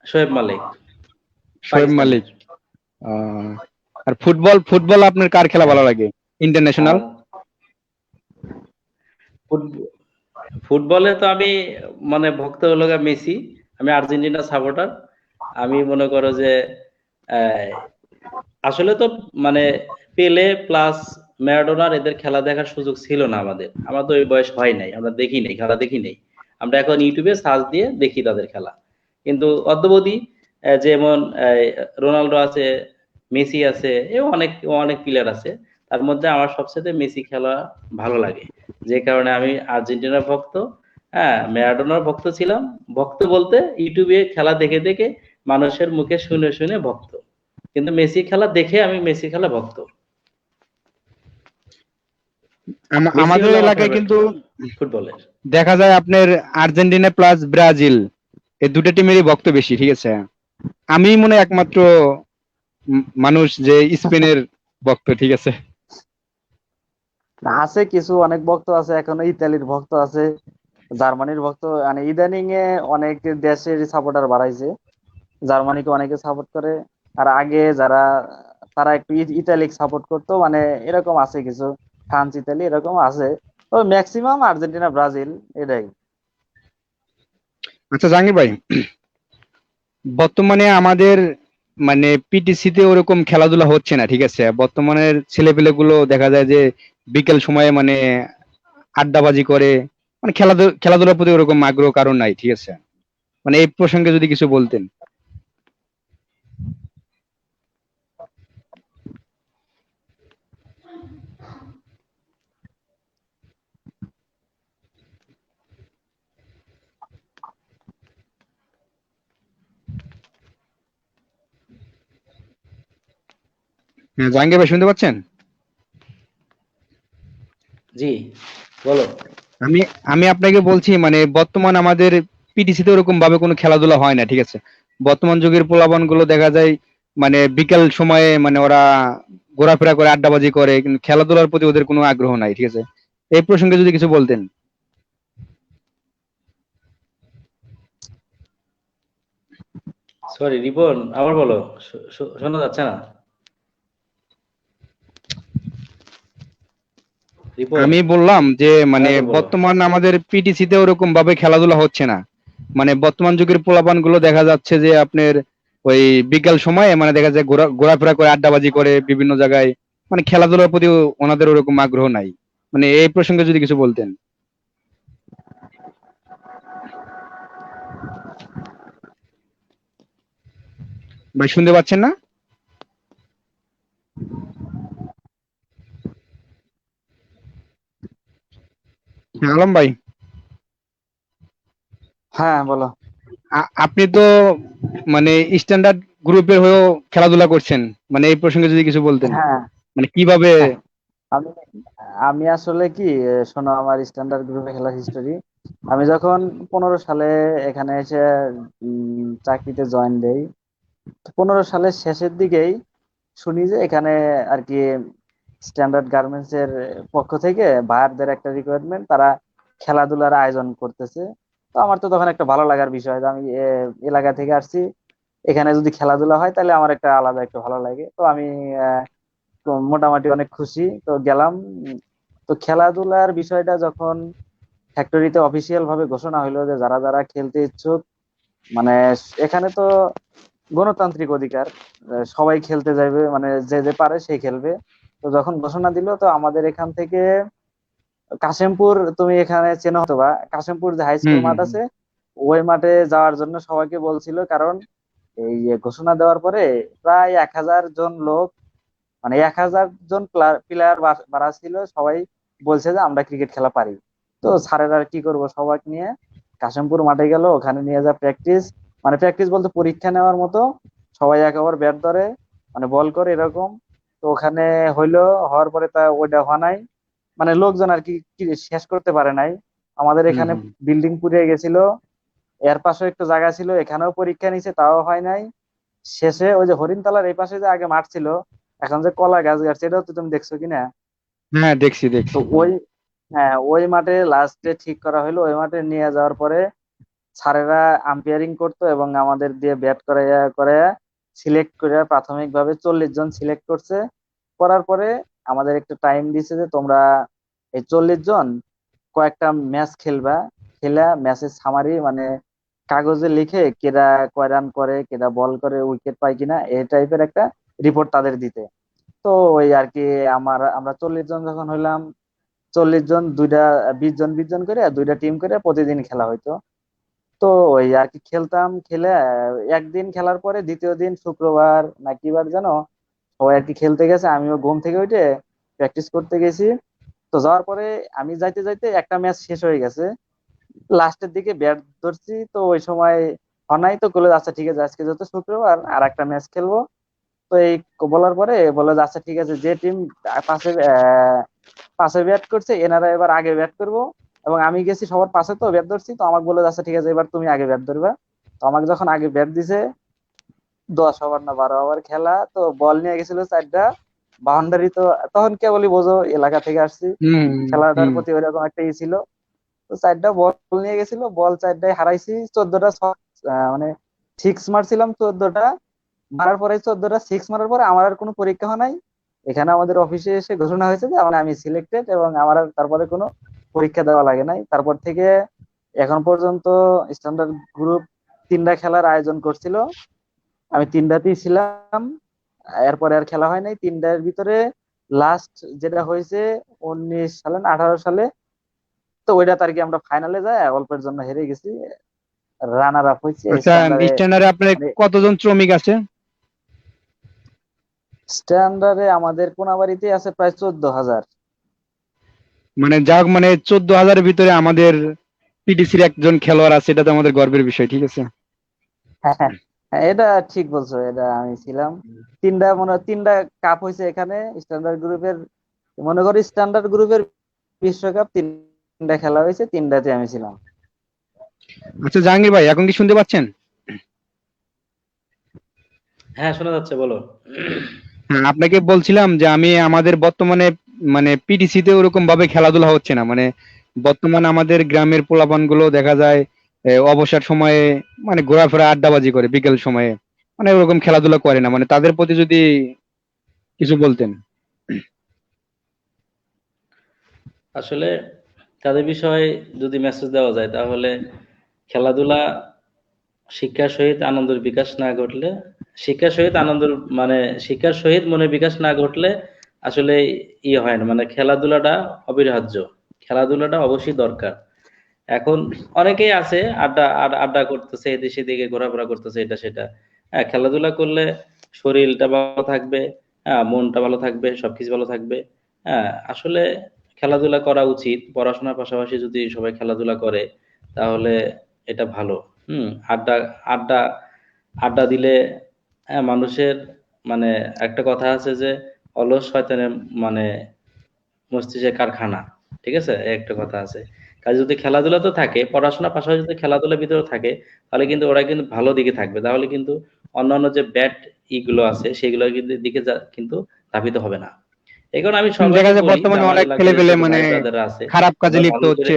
শোয়েব মালিক, শোয়েব পাকিস্তানের। মালিক। আহ, আর ফুটবল, ফুটবল আপনার কার খেলা হ্যাঁ। ভালো লাগে ইন্টারন্যাশনাল? আর ফুট- ফুটবলে তো আমি মানে ভক্ত হলো গা মেসি। আমি আর্জেন্টিনা সাপোর্টার। আমি মনে করো যে আহ, আসলে তো মানে পেলে প্লাস ম্যারাডোনার এদের খেলা দেখার সুযোগ ছিল না আমাদের। আমার তো ওই বয়স হয় নাই, আমরা দেখি নাই, খেলা দেখি নাই। আমরা এখন ইউটিউবে সার্চ দিয়ে দেখি তাদের খেলা। কিন্তু অদ্যাবধি যেমন রোনালদো আছে, মেসি আছে, এ অনেক অনেক প্লেয়ার আছে। তার মধ্যে আমার সবচেয়ে মেসি খেলা ভালো লাগে, যে কারণে আমি আর্জেন্টিনার ভক্ত। হ্যাঁ, ম্যারাডোনার ভক্ত ছিলাম। ভক্ত বলতে ইউটিউবে খেলা দেখে দেখে, মানুষের মুখে শুনে শুনে ভক্ত। কিন্তু মেসি খেলা দেখে আমি মেসি খেলা ভক্ত। মেসি আমাদের হলো আমার এলাকায় ফেভারিট কিন্তু খেলোয়াড় ফুটবলের। দেখা যায় আপনার আর্জেন্টিনা প্লাস ব্রাজিল, এই দুটো টিমেরই ভক্ত বেশি, ঠিক আছে। আমি মনে হয় একমাত্র মানুষ যে স্পেনের ভক্ত, ঠিক আছে। না, আছে কিছু অনেক ভক্ত আছে, এখনো ইতালির ভক্ত আছে, জার্মানির ভক্ত, মানে ইদানিং এ অনেক দেশের সাপোর্টার বাড়াইছে। জার্মানিকে অনেকে সাপোর্ট করে। আর আগে যারা তারা একটু ইতালিক সাপোর্ট করতো, মানে এরকম আছে কিছু, ফ্রান্স ইতালি এরকম আছে। তো ম্যাক্সিমাম আর্জেন্টিনা ব্রাজিল এটাই। আচ্ছা জাহাঙ্গীর ভাই, বর্তমানে আমাদের মানে পিটিসি তে ওরকম খেলাধুলা হচ্ছে না, ঠিক আছে। বর্তমানের ছেলেপেলে গুলো দেখা যায় যে বিকেল সময়ে মানে আড্ডাবাজি করে, মানে খেলাধুলার প্রতি ওরকম আগ্রহ কারণ নাই, ঠিক আছে। মানে এই প্রসঙ্গে যদি কিছু বলতেন। হ্যাঁ জাহাঙ্গীর ভাই, শুনতে পাচ্ছেন? জি বলো। আমি আমি আপনাকে বলছি মানে বর্তমান আমাদের পিটিসিতে ওরকম ভাবে কোনো খেলাধুলা হয় না, ঠিক আছে। বর্তমান যুগের পোলাপান গুলো দেখা যায় মানে বিকেল সময়ে মানে ওরা ঘোরাফেরা করে আড্ডাবাজি করে, কিন্তু খেলাধুলার প্রতি ওদের কোনো আগ্রহ নাই, ঠিক আছে। এই প্রসঙ্গে যদি কিছু বলতেন। সরি রিপন, আবার বলো। শোনা যাচ্ছে না রিপন। আমি বললাম যে হ্যাঁ মানে এবার বলো। বর্তমান আমাদের পিটিসিতে ওরকম ভাবে খেলাধুলা হচ্ছে না। মানে বর্তমান যুগের পোলাপান গুলো দেখা যাচ্ছে যে আপনার ওই বিকাল সময়ে মানে দেখা যায় ঘোরাফেরা করে আড্ডাবাজি করে বিভিন্ন জায়গায়, মানে খেলাধুলার প্রতি ওনাদের ওরকম আগ্রহ নাই। মানে এই প্রসঙ্গে যদি কিছু বলতেন। ভাই শুনতে পাচ্ছেন না? হ্যাঁ, আলম ভাই, হ্যাঁ বলো। আপনি তো মানে স্ট্যান্ডার্ড গ্রুপের হয়েও খেলাধুলা করছেন, মানে এই প্রসঙ্গে যদি কিছু বলতেন, হ্যাঁ মানে কিভাবে। আমি আমি আসলে কি শোনো, আমার স্ট্যান্ডার্ড গ্রুপে খেলার হিস্টোরি। আমি যখন 15 সালে এখানে এসে চাকরিতে জয়েন দেই, 15 সালের শেষের দিকেই শুনি যে এখানে আর কি স্ট্যান্ডার্ড গার্মেন্টস এর পক্ষ থেকে বায়ারদের একটা রিকোয়ারমেন্ট, তারা খেলাধুলার আয়োজন করতেছে। তো আমার তো তখন একটা ভালো লাগার বিষয় যে আমি এলাকা থেকে আসছি, এখানে যদি খেলাধুলা হয় তাহলে আমার একটা আলাদা একটা ভালো লাগে। তো আমি তো মোটামুটি অনেক খুশি, তো গেলাম। তো খেলাধুলার বিষয়টা যখন ফ্যাক্টরিতে অফিসিয়াল ভাবে ঘোষণা হইলো যে যারা যারা খেলতে ইচ্ছুক, মানে এখানে তো গণতান্ত্রিক অধিকার, সবাই খেলতে যাবে, মানে যে যে পারে সেই খেলবে। তো যখন ঘোষণা দিল, তো আমাদের এখান থেকে কাশিমপুর, তুমি এখানে চেনো হতো বা, কাশিমপুর যে হাই হুম স্কুল মাঠ হুম হুম। আছে, ওই মাঠে যাওয়ার জন্য সবাইকে বলছিল। কারণ এই যে ঘোষণা দেওয়ার পরে প্রায় 1000 জন লোক, মানে 1000 জন প্লেয়ার বাড়া ছিল, সবাই বলছে যে আমরা ক্রিকেট খেলা পারি। তো স্যারেরা আর কি করব, সবাইকে নিয়ে কাশিমপুর মাঠে গেল, ওখানে নিয়ে যা প্র্যাকটিস, মানে প্র্যাকটিস বলতে পরীক্ষা নেওয়ার মতো। সবাই একেবারে ব্যাট ধরে, মানে বল করে এরকম। তো ওখানে হইলো, হওয়ার পরে তা ওইটা হওয়া নাই, মানে লোকজন আর কি কি শেষ করতে পারে নাই। আমাদের হুম এখানে হুম। বিল্ডিং পুড়ে গেছিল, এর পাশে একটু জায়গা ছিল, এখানেও পরীক্ষা নিছে, তাও হয় নাই। শেষে ওই যে হরিণতলার এই পাশে যে আগে মাঠ ছিল, এখন যে কলা গাছ গাছ, এটাও তো তুমি দেখছো কিনা। হ্যাঁ, দেখছি তো দেখছি। ওই, হ্যাঁ ওই মাঠে লাস্টে ঠিক করা হলো, ওই মাঠে নিয়ে যাওয়ার পরে স্যারেরা আম্পায়ারিং করতো এবং আমাদের দিয়ে ব্যাট করাইয়া করাইয়া সিলেক্ট করে প্রাথমিকভাবে 40 জন সিলেক্ট করছে। করার পরে আমাদের একটা টাইম দিছে যে তোমরা এই 40 জন কয়েকটা ম্যাচ খেলবা, খেলা ম্যাচের সামারি, মানে কাগজে লিখে কেডা কয় রান করে, কেডা বল করে, উইকেট পায় কিনা, এই টাইপের একটা রিপোর্ট তাদের দিতে। তো ওই আর কি আমরা 40 জন যখন হইলাম, 40 জন দুইটা, 20 জন 20 জন করে দুইটা টিম করে প্রতিদিন খেলা হইতো। তো ওই আর কি খেলতাম, খেলে একদিন খেলার পরে দ্বিতীয় দিন শুক্রবার না কি বার জানো, সবাই আর কি খেলতে গেছে, আমিও ঘুম থেকে উঠে প্র্যাকটিস করতে গেছি। তো যাওয়ার পরে আমি যাইতে যাইতে একটা ম্যাচ শেষ হয়ে গেছে, লাস্টের দিকে ব্যাট ধরছি, তো ওই সময় নাই, তো বলে আচ্ছা ঠিক আছে, আজকে যত শুক্রবার আর একটা ম্যাচ খেলবো। তো এই বলার পরে বলে যে আচ্ছা ঠিক আছে, যে টিম পাশে পাশে ব্যাট করছে এনারা এবার আগে ব্যাট করবো। এবং আমি গেছি সবার পাশে, তো ব্যাট ধরছি, তো আমাকে বলে যে আচ্ছা ঠিক আছে, এবার তুমি আগে ব্যাট ধরবা। তো আমাকে যখন আগে ব্যাট দিছে, 10 ওভার না 12 ওভার খেলা, তো বল নিয়ে গেছিল 4টা, বাউন্ডারি তো তখন কেবলই বোঝো, এলাকা থেকে আসছি, হুম খেলাটার হুম। প্রতি ওইরকম একটা ই ছিল। তো 4টা বল নিয়ে গেছিল, বল 4টায় হারাইছি, 14টা মানে সিক্স মারছিলাম 14টা। মারার পরে 14টা সিক্স মারার পরে আমার আর কোনো পরীক্ষা হয় নাই। এখানে আমাদের অফিসে এসে ঘোষণা হয়েছে যে আমি সিলেক্টেড, এবং আমার আর তারপরে কোনো পরীক্ষা দেওয়া লাগে নাই। তারপর থেকে এখন পর্যন্ত স্ট্যান্ডার্ড গ্রুপ 3টা খেলার আয়োজন করছিল, আমি 3টাতেই ছিলাম। এরপরে আর খেলা হয় নাই 3টার ভিতরে। লাস্ট যেটা হয়েছে 19 সালে না 18 সালে, তো ওইটা আর কি আমরা ফাইনালে যাই অল্পের জন্য হেরে গেছি, রানার আপ হয়েছে আচ্ছা, স্ট্যান্ডার্ডে। স্ট্যান্ডার্ডে আপনার মানে কতজন শ্রমিক আছে? স্ট্যান্ডার্ডে আমাদের কোনাবাড়িতে আছে প্রায় 14,000। মানে যাক, মানে 14,000-এর ভিতরে আমাদের পিটিসির একজন খেলোয়াড় আছে, এটা তো আমাদের গর্বের বিষয়, ঠিক আছে। হ্যাঁ হ্যাঁ, হ্যাঁ, এটা ঠিক বলছো, এটা আমি ছিলাম। 3টা কাপ হয়েছে এখানে স্ট্যান্ডার্ড গ্রুপের, মনে করি স্ট্যান্ডার্ড গ্রুপের বিশ্বকাপ 3 তিনটা খেলা হয়েছে, তিনটাতে আমি ছিলাম। আচ্ছা জাহাঙ্গীর ভাই, এখন কি শুনতে পাচ্ছেন? হ্যাঁ, শোনা যাচ্ছে, বলো। হ্যাঁ, আপনাকে বলছিলাম যে আমি আমাদের বর্তমানে মানে পিটিসি তে ওরকম ভাবে খেলাধুলা হচ্ছে না। মানে বর্তমানে আমাদের গ্রামের পোলাপান গুলো দেখা যায় অবসর সময়ে মানে ঘোরাফেরা আড্ডাবাজি করে বিকেল সময়ে, মানে ওরকম খেলাধুলা করে না। মানে তাদের প্রতি যদি কিছু বলতেন। আসলে তাদের বিষয়ে যদি মেসেজ দেওয়া যায় তাহলে খেলাধুলা শিক্ষার সহিত আনন্দের বিকাশ না ঘটলে, শিক্ষার সহিত আনন্দের মানে শিক্ষার সহিত মনের বিকাশ না ঘটলে আসলে ইয়ে হয় না। মানে খেলাধুলাটা অপরিহার্য, খেলাধুলাটা অবশ্যই দরকার। এখন অনেকেই আছে আড্ডা করতেছে, এদিকে সেদিকে ঘোরাফেরা করতেছে, এটা সেটা। হ্যাঁ, খেলাধুলা করলে শরীরটা ভালো থাকবে, হ্যাঁ, মনটা ভালো থাকবে, সবকিছু ভালো থাকবে। হ্যাঁ, আসলে খেলাধুলা করা উচিত। পড়াশোনার পাশাপাশি যদি সবাই খেলাধুলা করে তাহলে এটা ভালো। আড্ডা আড্ডা আড্ডা দিলে মানুষের মানে একটা কথা আছে যে অলস শয়তানের মানে মস্তিষ্কের কারখানা। ঠিক আছে? এই একটা কথা আছে। কাজে যদি খেলাধুলা তো থাকে, পড়াশোনার পাশাপাশি যদি খেলাধুলার ভিতরে থাকে, তাহলে কিন্তু ওরা কিন্তু ভালো দিকে থাকবে। তাহলে কিন্তু অন্যান্য যে ব্যাড গুলো আছে সেগুলো কিন্তু দিকে কিন্তু ধাবিত হবে না। এই কারণে আমি দেখা সবাইকে যায় বলি যে বর্তমানে আমার অনেক ছেলে এলাকায় যে পেলে ছোট মানে ভাই ব্রাদাররা আছে, খারাপ কাজে তোমরা লিপ্ত ভালো করে। হচ্ছে।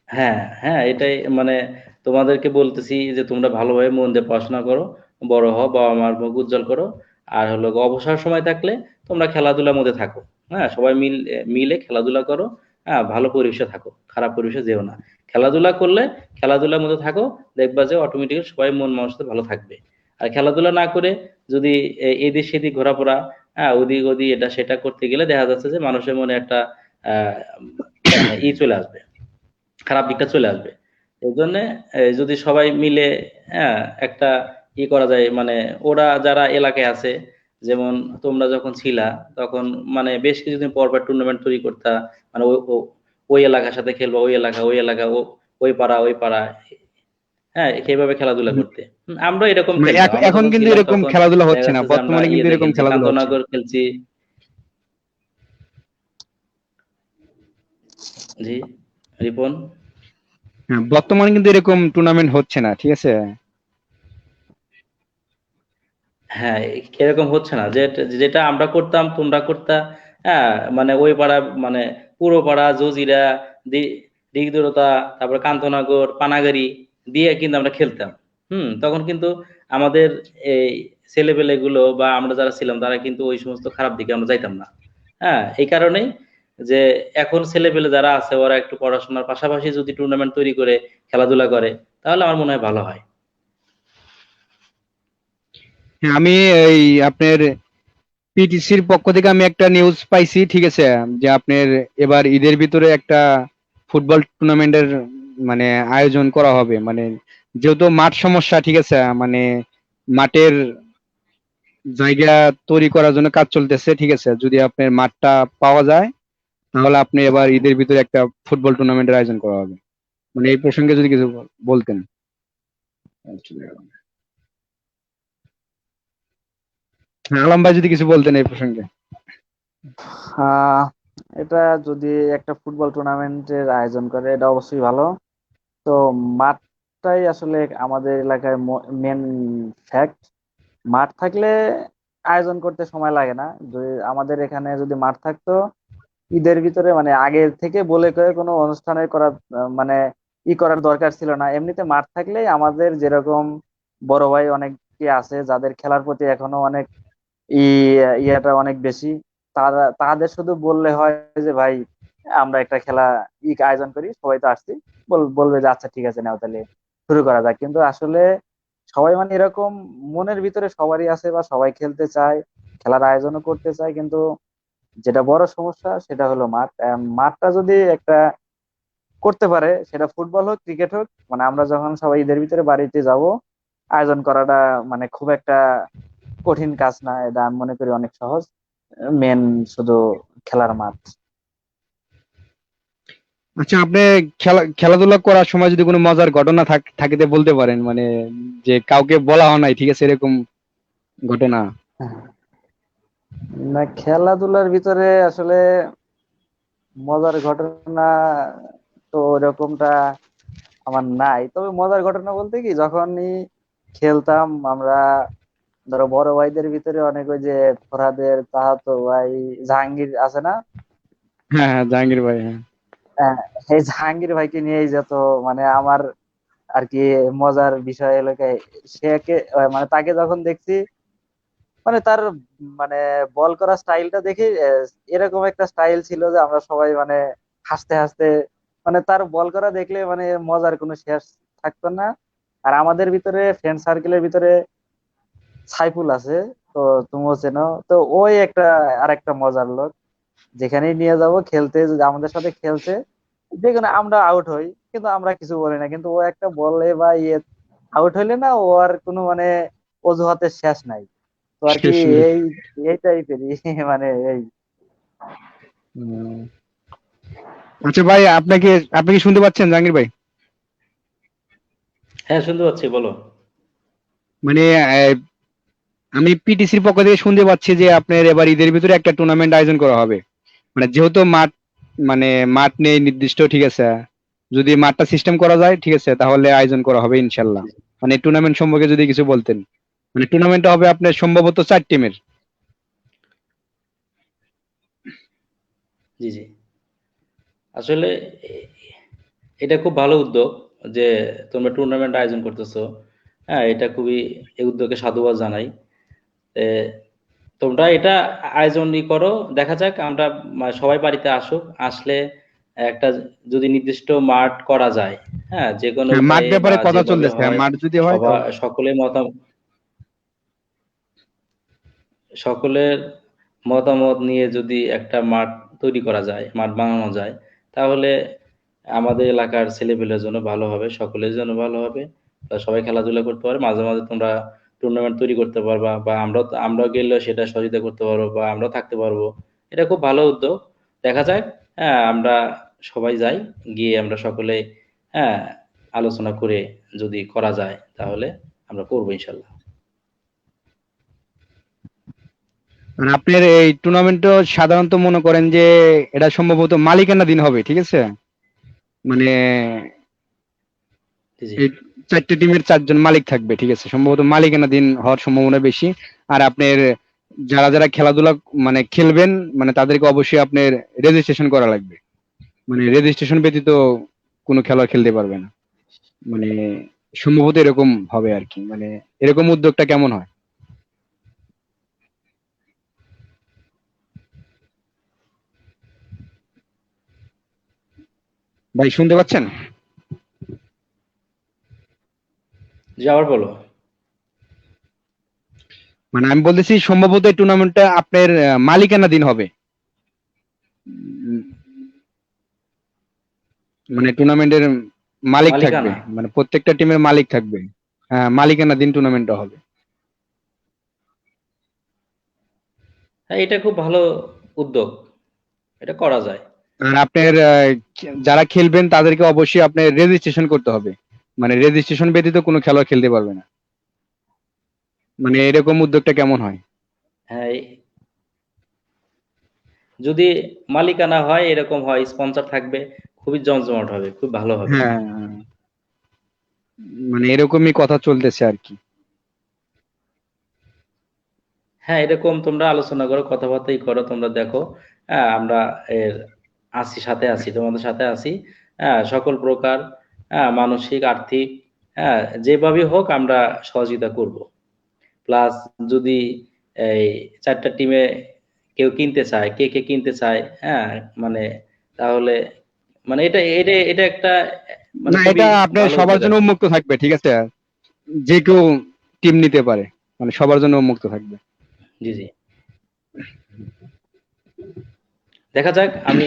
হ্যাঁ, হ্যাঁ, এটাই মানে তোমাদেরকে বলতেছি যে তোমরা ভালোভাবে মন দিয়ে পড়াশোনা করো, বড় হও, বাবা মার মুখ উজ্জ্বল করো। আর হলো গিয়ে অবসর সময় থাকলে তোমরা খেলাধুলার মধ্যে থাকো। হ্যাঁ, সবাই মিলে খেলাধুলা করো। হ্যাঁ, ভালো পরিবেশে থাকো, খারাপ পরিবেশে যেও না। খেলাধুলা করলে খেলাধুলার মধ্যে থাকো, দেখবা যে অটোমেটিক সবাই মন মানসিকতা ভালো থাকবে। আর খেলাধুলা না করে যদি এদিক সেদিক ঘোরাফেরা, হ্যাঁ, ওদিক ওদিক এটা সেটা করতে গেলে দেখা যাচ্ছে যে মানুষের মনে একটা আহ মানে চলে আসবে, খারাপ দিকটা চলে আসবে। এই জন্য যদি সবাই মিলে একটা করা যায়, মানে ওরা যারা এলাকায় আছে, যেমন তোমরা যখন ছিলা তখন মানে বেশ কিছুদিন পর পর টুর্নামেন্ট তৈরি করতা। মানে ওই এলাকার সাথে খেলবা, ওই এলাকা ওই পাড়া ওই পাড়া, হ্যাঁ, সেইভাবে খেলাধুলা করতে। আমরা এরকম মানে খেলতাম, আমরা এখন যখন কিন্তু ছিলাম এরকম তখন খেলাধুলা দেখা হচ্ছে না, যাচ্ছে যে আমরা বর্তমানে কিন্তু ইয়েতে এরকম খেলছি, খেলাধুলা হচ্ছে না। কান্তনগর খেলছি। জি, রিপন। হ্যাঁ, বর্তমানে কিন্তু এরকম টুর্নামেন্ট হচ্ছে না, ঠিক আছে। হ্যাঁ, এরকম হচ্ছে না। যেটা আমরা করতাম তোমরা করতা। হ্যাঁ, মানে ওই পাড়া মানে পুরো পাড়া জজিরা, দিগদুরতা, তারপর কান্তনগর, পানাগাড়ি দিয়ে কিন্তু আমরা খেলতাম। তখন কিন্তু আমাদের এই ছেলেপেলে গুলো বা আমরা যারা ছিলাম তারা কিন্তু ওই সমস্ত খারাপ দিকে আমরা যাইতাম না। হ্যাঁ, এই কারণেই যে এখন ছেলেপেলে যারা আছে ওরা একটু পড়াশোনার পাশাপাশি যদি টুর্নামেন্ট তৈরি করে খেলাধুলা করে তাহলে আমার মনে হয় ভালো হয়। হ্যাঁ, আমি এই আপনার পিটিসির পক্ষ থেকে আমি একটা নিউজ পাইছি, ঠিক আছে, যে আপনার এবার ঈদের ভিতরে একটা ফুটবল টুর্নামেন্টের মানে আয়োজন করা হবে। মানে যেহেতু মাঠ সমস্যা, ঠিক আছে, মানে মাঠের জায়গা তৈরি করার জন্য কাজ চলতেছে, ঠিক আছে। যদি আপনার মাঠটা পাওয়া যায় তাহলে আপনি এবার ঈদের ভিতরে একটা ফুটবল টুর্নামেন্টের আয়োজন করা হবে। মানে এই প্রসঙ্গে যদি কিছু বলতেন। হ্যাঁ, আলম ভাই যদি কিছু বলতেন এই প্রসঙ্গে। আহ এটা যদি একটা ফুটবল টুর্নামেন্টের আয়োজন করে এটা অবশ্যই ভালো। তো মাঠটাই আসলে আমাদের এলাকায় মেন ফ্যাক্ট। মাঠ থাকলে আয়োজন করতে সময় লাগে না। যদি আমাদের এখানে যদি মাঠ থাকতো, ঈদের ভিতরে মানে আগে থেকে বলে কয়ে কোনো অনুষ্ঠানের করার মানে করার দরকার ছিল না। এমনিতে মাঠ থাকলেই আমাদের যেরকম বড় ভাই অনেকে আছে যাদের খেলার প্রতি এখনো অনেক ই ইয়াটা অনেক বেশি, তাদের শুধু বললে হয় যে ভাই আমরা একটা খেলা আয়োজন করি, সবাই তো আসছি, বলবে যে আচ্ছা ঠিক আছে নাও তাহলে শুরু করা যাক। কিন্তু আসলে সবাই মানে এরকম মনের ভিতরে সবারই আছে, বা সবাই খেলতে চায়, খেলার আয়োজনও করতে চায়, কিন্তু যেটা বড় সমস্যা সেটা হলো মাঠ। মাঠটা যদি একটা করতে পারে, সেটা ফুটবল হোক ক্রিকেট হোক, মানে আমরা যখন সবাই ঈদের ভিতরে বাড়িতে যাব, আয়োজন করাটা মানে খুব একটা কঠিন কাজ না, এটা আমি মনে করি অনেক সহজ। মেন শুধু খেলার মাঠ। আচ্ছা, আপনি খেলাধুলা করার সময় যদি কোনো মজার ঘটনা থাকিতে বলতে পারেন, মানে যে কাউকে বলা হয় নাই, ঠিক আছে, এরকম ঘটনা। না, খেলাধুলার ভিতরে আসলে মজার ঘটনা তো ওরকমটা আমার নাই, তবে মজার ঘটনা বলতে কি, যখনই খেলতাম আমরা, ধরো বড় ভাইদের ভিতরে অনেক ওই যে ফরহাদের চাচাতো ভাই জাহাঙ্গীর আছে না, হ্যাঁ হ্যাঁ, জাহাঙ্গীর ভাই, হ্যাঁ। এই জাহাঙ্গীর ভাইকে নিয়েই যত মানে আমার আর কি মজার বিষয় হলো কি, মানে তাকে যখন দেখছি, মানে তার মানে বল করা স্টাইলটা দেখে এরকম একটা স্টাইল ছিল যে আমরা সবাই মানে হাসতে হাসতে, মানে তার বল করা দেখলে মানে মজার কোনো শেষ থাকতো না। আর আমাদের ভিতরে ফ্রেন্ড সার্কেলের ভিতরে সাইফুল আছে, তো তুমিও চেনো, তো ওই একটা আরেকটা মজার লোক, যেখানেই নিয়ে যাব খেলতে, যদি আমাদের সাথে খেলছে, যেখানে আমরা আউট হই কিন্তু আমরা কিছু বলি না, কিন্তু ও একটা বলে বা ইয়ে আউট হইলে না, ও আর কোনো মানে অজুহাতের শেষ নাই। তো আর কি শেষ নেই। এই এই টাইপেরই মানে এই। উম, আচ্ছা ভাই, আপনি কি শুনতে পাচ্ছেন জাহাঙ্গীর ভাই? হ্যাঁ, শুনতে পাচ্ছি, বলো। মানে আমি পিটিসির পক্ষ থেকে শুনতে পাচ্ছি যে আপনার এবার ঈদের ভিতরে একটা টুর্নামেন্ট আয়োজন করা হবে। মানে যেহেতু মানে মাঠ নেই নির্দিষ্ট, ঠিক আছে, যদি মাঠটা সিস্টেম করা যায়, ঠিক আছে, তাহলে আয়োজন করা হবে ইনশাল্লাহ। মানে টুর্নামেন্ট সম্পর্কে যদি কিছু বলতেন। মানে টুর্নামেন্টটা হবে আপনার সম্ভবত 4 টিমের। জি, জি। আসলে এ- এটা খুব ভালো উদ্যোগ যে তোমরা টুর্নামেন্ট আয়োজন করতেছো। হ্যাঁ, এটা খুবই, এই উদ্যোগে সাধুবাদ জানাই। এ, তোমরা এটা আয়োজনই করো, দেখা যাক। আমরা সবাই বাড়িতে আসুক, আসলে একটা যদি নির্দিষ্ট মাঠ করা যায়, হ্যাঁ, যে কোনো হ্যাঁ, মাঠ উপায়ে বা ব্যাপারে কথা যেভাবে চলতেছে, হয়, মাঠ যদি হয় তাহলে। সকলে সকলের মতামত নিয়ে যদি একটা মাঠ তৈরি করা যায়, মাঠ বানানো যায়, তাহলে আমাদের এলাকার ছেলেপেলের জন্য ভালো হবে, সকলের জন্য ভালো হবে। তা সবাই খেলাধুলা করতে পারে, মাঝে মাঝে তোমরা টুর্নামেন্ট তৈরি করতে পারবা, বা আমরাও গেলে সেটা সহযোগিতা করতে পারবো, বা আমরাও থাকতে পারবো। এটা খুব ভালো উদ্যোগ। দেখা যাক। হ্যাঁ, আমরা সবাই যাই, গিয়ে আমরা সকলে, হ্যাঁ, আলোচনা করে যদি করা যায় তাহলে আমরা করবো ইনশাল্লাহ। মানে আপনার এই টুর্নামেন্ট সাধারণত মনে করেন যে এটা সম্ভবত মালিকানা দিন হবে, ঠিক আছে। মানে জি, জি। এই 4টে টিমের 4জন মালিক থাকবে, ঠিক আছে, সম্ভবত মালিকানা দিন হওয়ার সম্ভাবনা বেশি। আর আপনার যারা যারা খেলাধুলা মানে খেলবেন, মানে তাদেরকে অবশ্যই আপনার রেজিস্ট্রেশন করা লাগবে। মানে রেজিস্ট্রেশন ব্যতীত কোনো খেলা খেলতে পারবে না। মানে সম্ভবত এরকম হবে আর কি। মানে এরকম উদ্যোগটা কেমন হয় ভাই, শুনতে পাচ্ছেন? জি, আবার বলো। মানে আমি বলতেছি সম্ভবত এই টুর্নামেন্টটা আপনার মালিকানা দিন হবে। উম, মানে টুর্নামেন্টের মালিক থাকবে, মালিকানা। মানে প্রত্যেকটা টিমের মালিক থাকবে। হ্যাঁ, মালিকানা দিন টুর্নামেন্টটা হবে। হ্যাঁ, এটা খুব ভালো উদ্যোগ, এটা করা যায়। আর আপনার যারা খেলবেন তাদেরকে অবশ্যই আপনার রেজিস্ট্রেশন করতে হবে। মানে রেজিস্ট্রেশন ব্যতীত কোনো খেলা খেলতে পারবে না। মানে এরকম উদ্যোগটা কেমন হয়? হ্যাঁ, যদি মালিকানা হয়, এরকম হয়, স্পন্সর থাকবে, খুবই জমজমাট হবে, খুব ভালো হবে। হ্যাঁ, মানে এরকমই কথা চলতেছে আর কি। হ্যাঁ, এরকম তোমরা আলোচনা করো, কথাবার্তাই করো, তোমরা দেখো। হ্যাঁ, আমরা এর সাথে আছি, তোমাদের সাথে আছি। হ্যাঁ, সকল প্রকার, হ্যাঁ, মানসিক, আর্থিক, হ্যাঁ, যেভাবে হোক আমরা সহযোগিতা করব। প্লাস যদি এই 4টা টিমে কেউ কিনতে চায়, কে কে কিনতে চায়, হ্যাঁ, মানে তাহলে, মানে এটা একটা, মানে না, খুবই এটা আপনার ভালো সবার উদ্যোগ আর জন্য কি। উন্মুক্ত থাকবে, ঠিক আছে। যে কেউ টিম নিতে পারে, মানে সবার জন্য উন্মুক্ত থাকবে। জি, জি। দেখা যাক, আমি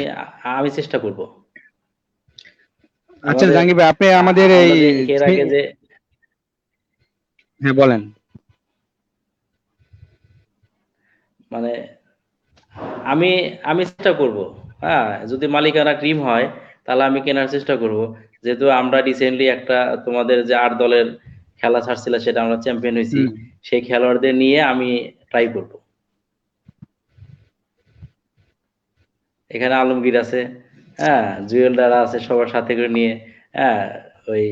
আমি চেষ্টা করব। আচ্ছা আমাদের জাহাঙ্গীর ভাই, আপনি আমাদের এই আমরা যে এর আগে যে, হ্যাঁ বলেন। মানে আমি আমি চেষ্টা করব। হ্যাঁ, যদি মালিকানা টিম হয় তাহলে আমি কেনার চেষ্টা করব। যেহেতু আমরা রিসেন্টলি একটা, তোমাদের যে 8 দলের খেলা ছাড়ছিল সেটা আমরা চ্যাম্পিয়ন হয়েছি, হুম। সেই খেলোয়াড়দের নিয়ে আমি ট্রাই করব। এখানে আলমগীর আছে, হ্যাঁ, জুয়েল দ্বারা আছে, সবার সাথে করে নিয়ে, হ্যাঁ, ওই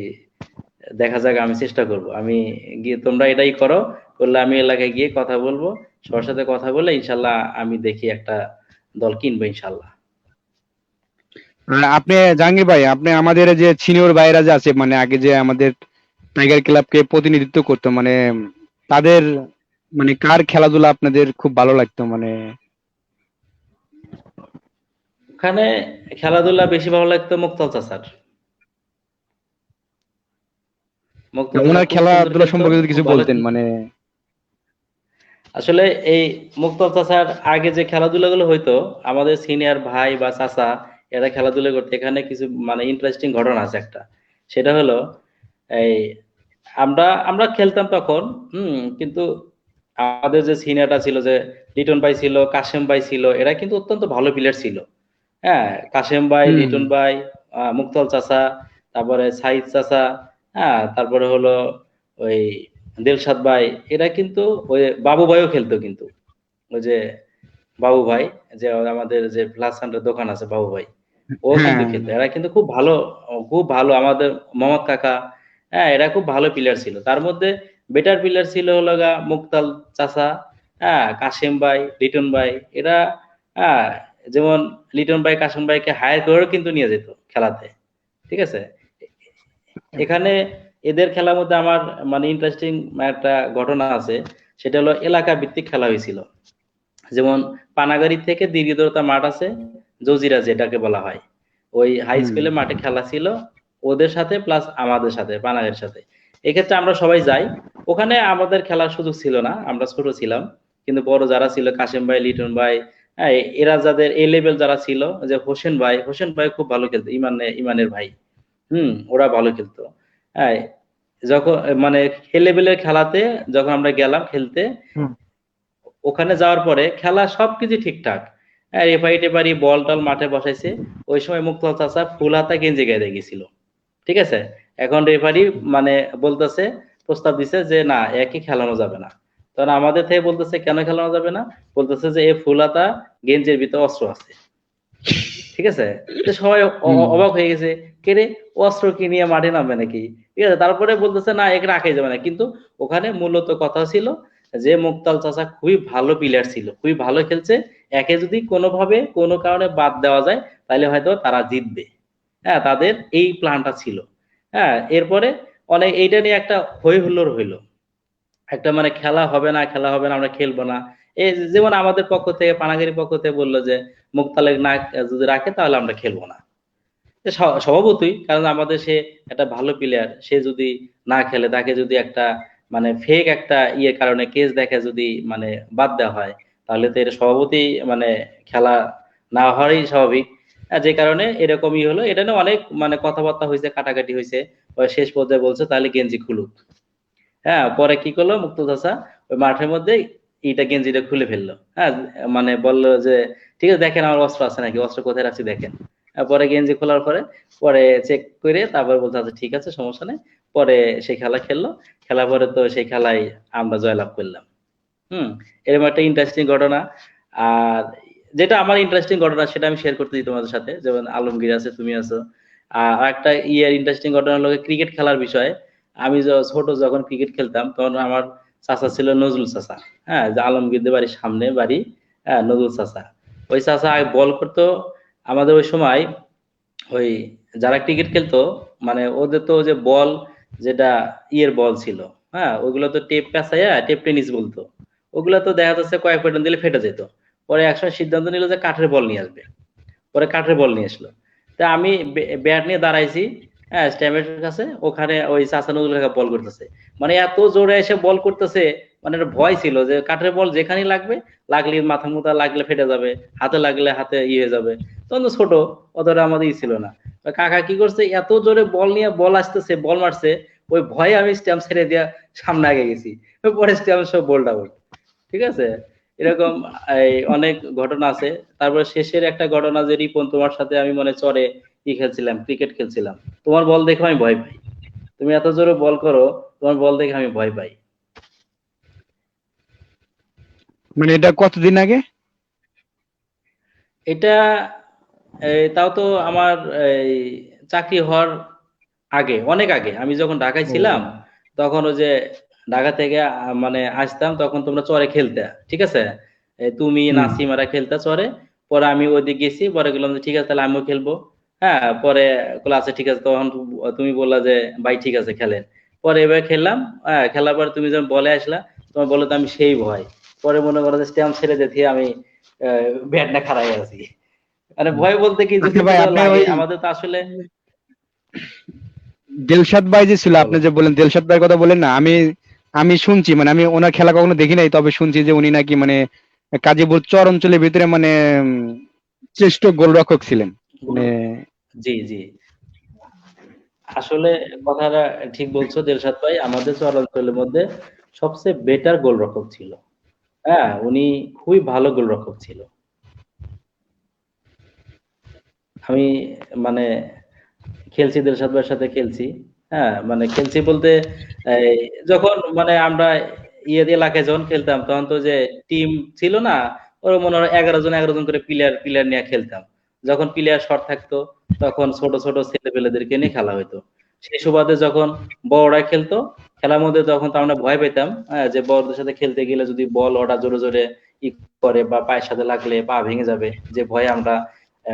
দেখা যাক, আমি চেষ্টা করব, আমি গিয়ে, তোমরা এটাই করো, করলে আমি এলাকায় গিয়ে কথা বলবো, সবার সাথে কথা বলে ইনশাল্লাহ আমি দেখি একটা দল কিনবো ইনশাল্লাহ। আপনি জাহাঙ্গীর ভাই, আপনি আমাদের যে সিনিয়র ভাইরা যে আছে, মানে আগে যে আমাদের টাইগার ক্লাবকে প্রতিনিধিত্ব করতো, মানে তাদের মানে কার খেলাধুলা আপনাদের খুব ভালো লাগতো মানে? ওখানে খেলাধুলা বেশি ভালো লাগতো মুক্তাল চাচার। মুক্তাল চাচা ওনার খুব সুন্দর খেলাধুলা খেলতো, সম্পর্কে যদি খুব কিছু ভালো। বলতেন মানে। আসলে এই মুক্তাল চাচার আগে যে খেলাধুলাগুলো হইতো, আমাদের সিনিয়র ভাই বা চাচা এরা খেলাধুলা করতে, এখানে কিছু মানে ইন্টারেস্টিং ঘটনা আছে একটা। সেটা হলো, এই আমরা আমরা খেলতাম তখন, কিন্তু আমাদের যে সিনিয়রটা ছিল, যে লিটন ভাই ছিল, কাশেম ভাই ছিল, এরা কিন্তু অত্যন্ত ভালো প্লেয়ার ছিল। হ্যাঁ, কাশেম ভাই, হুম লিটন ভাই, মুক্তাল চাচা, তারপরে সাইদ চাচা, হ্যাঁ, তারপরে হলো ওই দিলশাদ ভাই, এরা কিন্তু, ওই বাবু ভাইও খেলতো কিন্তু, ওই যে বাবু ভাই, যে আমাদের যে প্লাস হান্ড্রেড দোকান আছে, বাবু ভাই, ও কিন্তু হ্যাঁ। খেলতো। এরা কিন্তু খুব ভালো, খুব ভালো আমাদের মোহাম্মদ কাকা, হ্যাঁ, এরা খুব ভালো প্লেয়ার ছিল। তার মধ্যে বেটার প্লেয়ার ছিল হলো গা মুক্তাল চাচা, হ্যাঁ, কাশেম ভাই, লিটন ভাই, এরা, হ্যাঁ, যেমন লিটন ভাই কাশেম ভাইকে হায়ার করেও কিন্তু নিয়ে যেত খেলাতে, ঠিক আছে। এখানে এদের খেলার মধ্যে আমার মানে ইন্টারেস্টিং একটা ঘটনা আছে। সেটা হলো এলাকা ভিত্তিক খেলা হয়েছিল। যেমন পানাগাড়ি থেকে দীর্ঘদূরতা মাঠ আছে, জজিরা যেটাকে বলা হয়, ওই হাই হুম স্কুলে মাঠে খেলা ছিল, ওদের সাথে প্লাস আমাদের সাথে, পানাগের সাথে। এক্ষেত্রে আমরা সবাই যাই। ওখানে আমাদের খেলার সুযোগ ছিল না, আমরা ছোট ছিলাম। কিন্তু বড় যারা ছিল, কাশেম ভাই, লিটন ভাই, হ্যাঁ, এরা যাদের এ লেভেল যারা ছিল, যে হোসেন ভাই খুব ভালো খেলতো, ইমানের ভাই, ওরা ভালো খেলতো। হ্যাঁ, যখন মানে এ লেভেলের খেলাতে যখন আমরা গেলাম খেলতে, হুম। ওখানে যাওয়ার পরে খেলা সবকিছু ঠিকঠাক, হ্যাঁ, রেফারি টেফারি বল টল মাঠে বসাইছে। ওই সময় মুক্তাল চাচা ফুল হাতা গেঞ্জি গায়ে দিয়ে গেছিল, ঠিক আছে। এখন রেফারি মানে বলতেছে, প্রস্তাব দিছে যে না, একই খেলানো যাবে না। তখন আমাদের থেকে বলতেছে কেন খেলানো যাবে না, বলতেছে যে এই ফুল হাতা গেঞ্জির ভিতরে অস্ত্র আছে, ঠিক আছে। তো সবাই হুম। অবাক হয়ে গেছে, কে রে, অস্ত্র কি নিয়ে মাঠে নামবে নাকি, ঠিক আছে। তারপরে বলতেছে না, একে রাখাই যাবে না। কিন্তু ওখানে মূলত কথা ছিল যে মুক্তাল চাচা খুবই ভালো প্লেয়ার ছিল, খুবই ভালো খেলছে, একে যদি কোনোভাবে কোনো কারণে বাদ দেওয়া যায় তাহলে হয়তো তারা জিতবে। হ্যাঁ, তাদের এই প্ল্যানটা ছিল। হ্যাঁ, এরপরে অনেক এইটা নিয়ে একটা হই হুল্লোড় হইলো, একটা মানে খেলা হবে না, খেলা হবে না, আমরা খেলবো না। এই যেমন আমাদের পক্ষ থেকে, পানাগিরির পক্ষ থেকে বললো যে মুক্তালেক না যদি রাখে তাহলে আমরা খেলবো না। তো স্বভাবতই, কারণ আমাদের সে একটা ভালো প্লেয়ার, সে যদি না খেলে, তাকে যদি একটা মানে ফেক একটা ইয়ে কারণে কেস দেখে যদি মানে বাদ দেওয়া হয়, তাহলে তো এটা স্বভাবতই মানে খেলা না হওয়ারই স্বাভাবিক। যে কারণে এরকমই হলো, এটা নিয়ে অনেক মানে কথাবার্তা হয়েছে, কাটাকাটি হয়েছে। পরে শেষ পর্যায়ে বলছে তাহলে গেঞ্জি খুলুক। হ্যাঁ, পরে কি করলো মুক্তো চাচা, ওই মাঠের মধ্যে ইটা গেঞ্জিটা খুলে ফেললো। হ্যাঁ, মানে বললো যে ঠিক আছে, দেখেন আমার অস্ত্র আছে নাকি, অস্ত্র কোথায় রাখছি দেখেন। পরে গেঞ্জি খোলার পরে, পরে চেক করে তারপর বলতে আচ্ছা ঠিক আছে, সমস্যা নেই। পরে সেই খেলা খেললো। খেলার পরে তো সেই খেলায় আমরা জয়লাভ করলাম। হুম এরকম একটা ইন্টারেস্টিং ঘটনা। আর যেটা আমার ইন্টারেস্টিং ঘটনা, সেটা আমি শেয়ার করতে দিই তোমাদের সাথে, যেমন আলমগীর আছে, তুমি আছো। আর একটা ইয়ার ইন্টারেস্টিং ঘটনা হলো ক্রিকেট খেলার বিষয়ে। আমি ছোট যখন ক্রিকেট খেলতাম, তখন আমার চাচা ছিল নজরুল চাচা। হ্যাঁ, যে আলমগীরদের বাড়ির সামনে বাড়ি, হ্যাঁ, নজরুল চাচা। ওই চাচা আগে বল করতো। আমাদের ওই সময় ওই যারা ক্রিকেট খেলতো, মানে ওদের তো যে বল, যেটা ইয়ের বল ছিল, হ্যাঁ, ওগুলো তো টেপ পেঁচাইয়া টেপ টেনিস বলতো। ওগুলো তো দেখা যাচ্ছে কয়েক প্যাটার্ন দিলে ফেটে যেত। পরে একসময় সিদ্ধান্ত নিল যে কাঠের বল নিয়ে আসবে। পরে কাঠের বল নিয়ে আসলো। তা আমি ব্যাট নিয়ে দাঁড়াইছি, হ্যাঁ, স্ট্যাম্পের কাছে, ওখানে ওই চাচা নজরুল কাকা বল করতেছে। মানে এত জোরে এসে বল করতেছে, মানে একটা ভয় ছিল যে কাঠের বল যেখানেই লাগবে, লাগলে মাথা মুথা লাগলে ফেটে যাবে, হাতে লাগলে হাতে ইয়ে হয়ে যাবে। তখন তো ছোট, অতটা আমাদের ই ছিল না। কাকা কি করছে, এত জোরে বল নিয়ে বল আসতেছে, বল মারছে, ওই ভয়ে আমি স্ট্যাম্প ছেড়ে দিয়া সামনে আগে গেছি। পরে স্ট্যাম্প সব বলটা আউট, ঠিক আছে। এরকম এই অনেক ঘটনা আছে। তারপরে শেষের একটা ঘটনা, যে রিপন তোমার সাথে আমি মনে চরে ই খেলছিলাম, ক্রিকেট খেলছিলাম। তোমার বল দেখে আমি ভয় পাই, তুমি এত জোরে বল করো, তোমার বল দেখে আমি ভয় পাই। মানে এটা কতদিন আগে? এটা তাও তো আমার এই চাকরি হওয়ার আগে, অনেক আগে, আমি যখন ঢাকায় ও ছিলাম তখন ওই যে ঢাকা থেকে মানে আসতাম, তখন তোমরা চরে খেলতে, ঠিক আছে? তুমি হুম। নাসিমারা খেলতে চরে। পরে আমি ওইদিকে গেছি, পরে গেলাম যে ঠিক আছে তাহলে আমিও খেলবো। হ্যাঁ, পরে ক্লাসে ঠিক আছে, তখন তুমি বললা যে ভাই ঠিক আছে খেলেন। পরে এবার খেললাম। হ্যাঁ, খেলার পর তুমি যখন বলে আসলা, তোমার বলে তো আমি সেই ভয়। পরে মনে করো যে স্ট্যাম্প ছেড়ে দিতে আমি ব্যাট না খাড়াই আছি। মানে হুম। ভয় বলতে কি, যদি আচ্ছা ভাই, তো আপনি লাগে ওই আমাদের তো আসলে। দিলশাদ ভাই যে ছিল, আপনি বলো। যে বলেন দিলশাদ ভাইয়ের কথা বলেন না, আমি আমি শুনছি, মানে আমি ওনার খেলা কখনো দেখি নাই, তবে শুনছি যে উনি নাকি মানে গাজীপুর চর অঞ্চলের ভিতরে মানে শ্রেষ্ঠ গোলরক্ষক ছিলেন মানে। জি, জি, আসলে কথাটা ঠিক বলছো দিলশাদ ভাই, আমাদের চরাঞ্চলের মধ্যে সবচেয়ে বেটার গোলরক্ষক ছিল। হ্যাঁ, উনি খুবই ভালো গোলরক্ষক ছিল। আমি মানে খেলছি, দিলশাদ ভাইয়ের সাথে খেলছি। হ্যাঁ, মানে খেলছি বলতে এই যখন মানে আমরা এলাকায় যখন খেলতাম, তখন তো যে টিম ছিল না, ওর মনে হয় 11 জন করে প্লেয়ার প্লেয়ার নিয়ে খেলতাম। যখন প্লেয়ার শর্ট থাকতো, তখন ছোট ছোট ছেলে পেলেদেরকে নিয়ে খেলা হতো। সেই সুবাদে যখন বড়রা খেলতো, খেলার মধ্যে তখন তো আমরা ভয় পেতাম, যে বড়দের সাথে খেলতে গেলে যদি বল ওটা জোরে জোরে ই করে বা পায়ের সাথে লাগলে পা ভেঙে যাবে, যে ভয়ে আমরা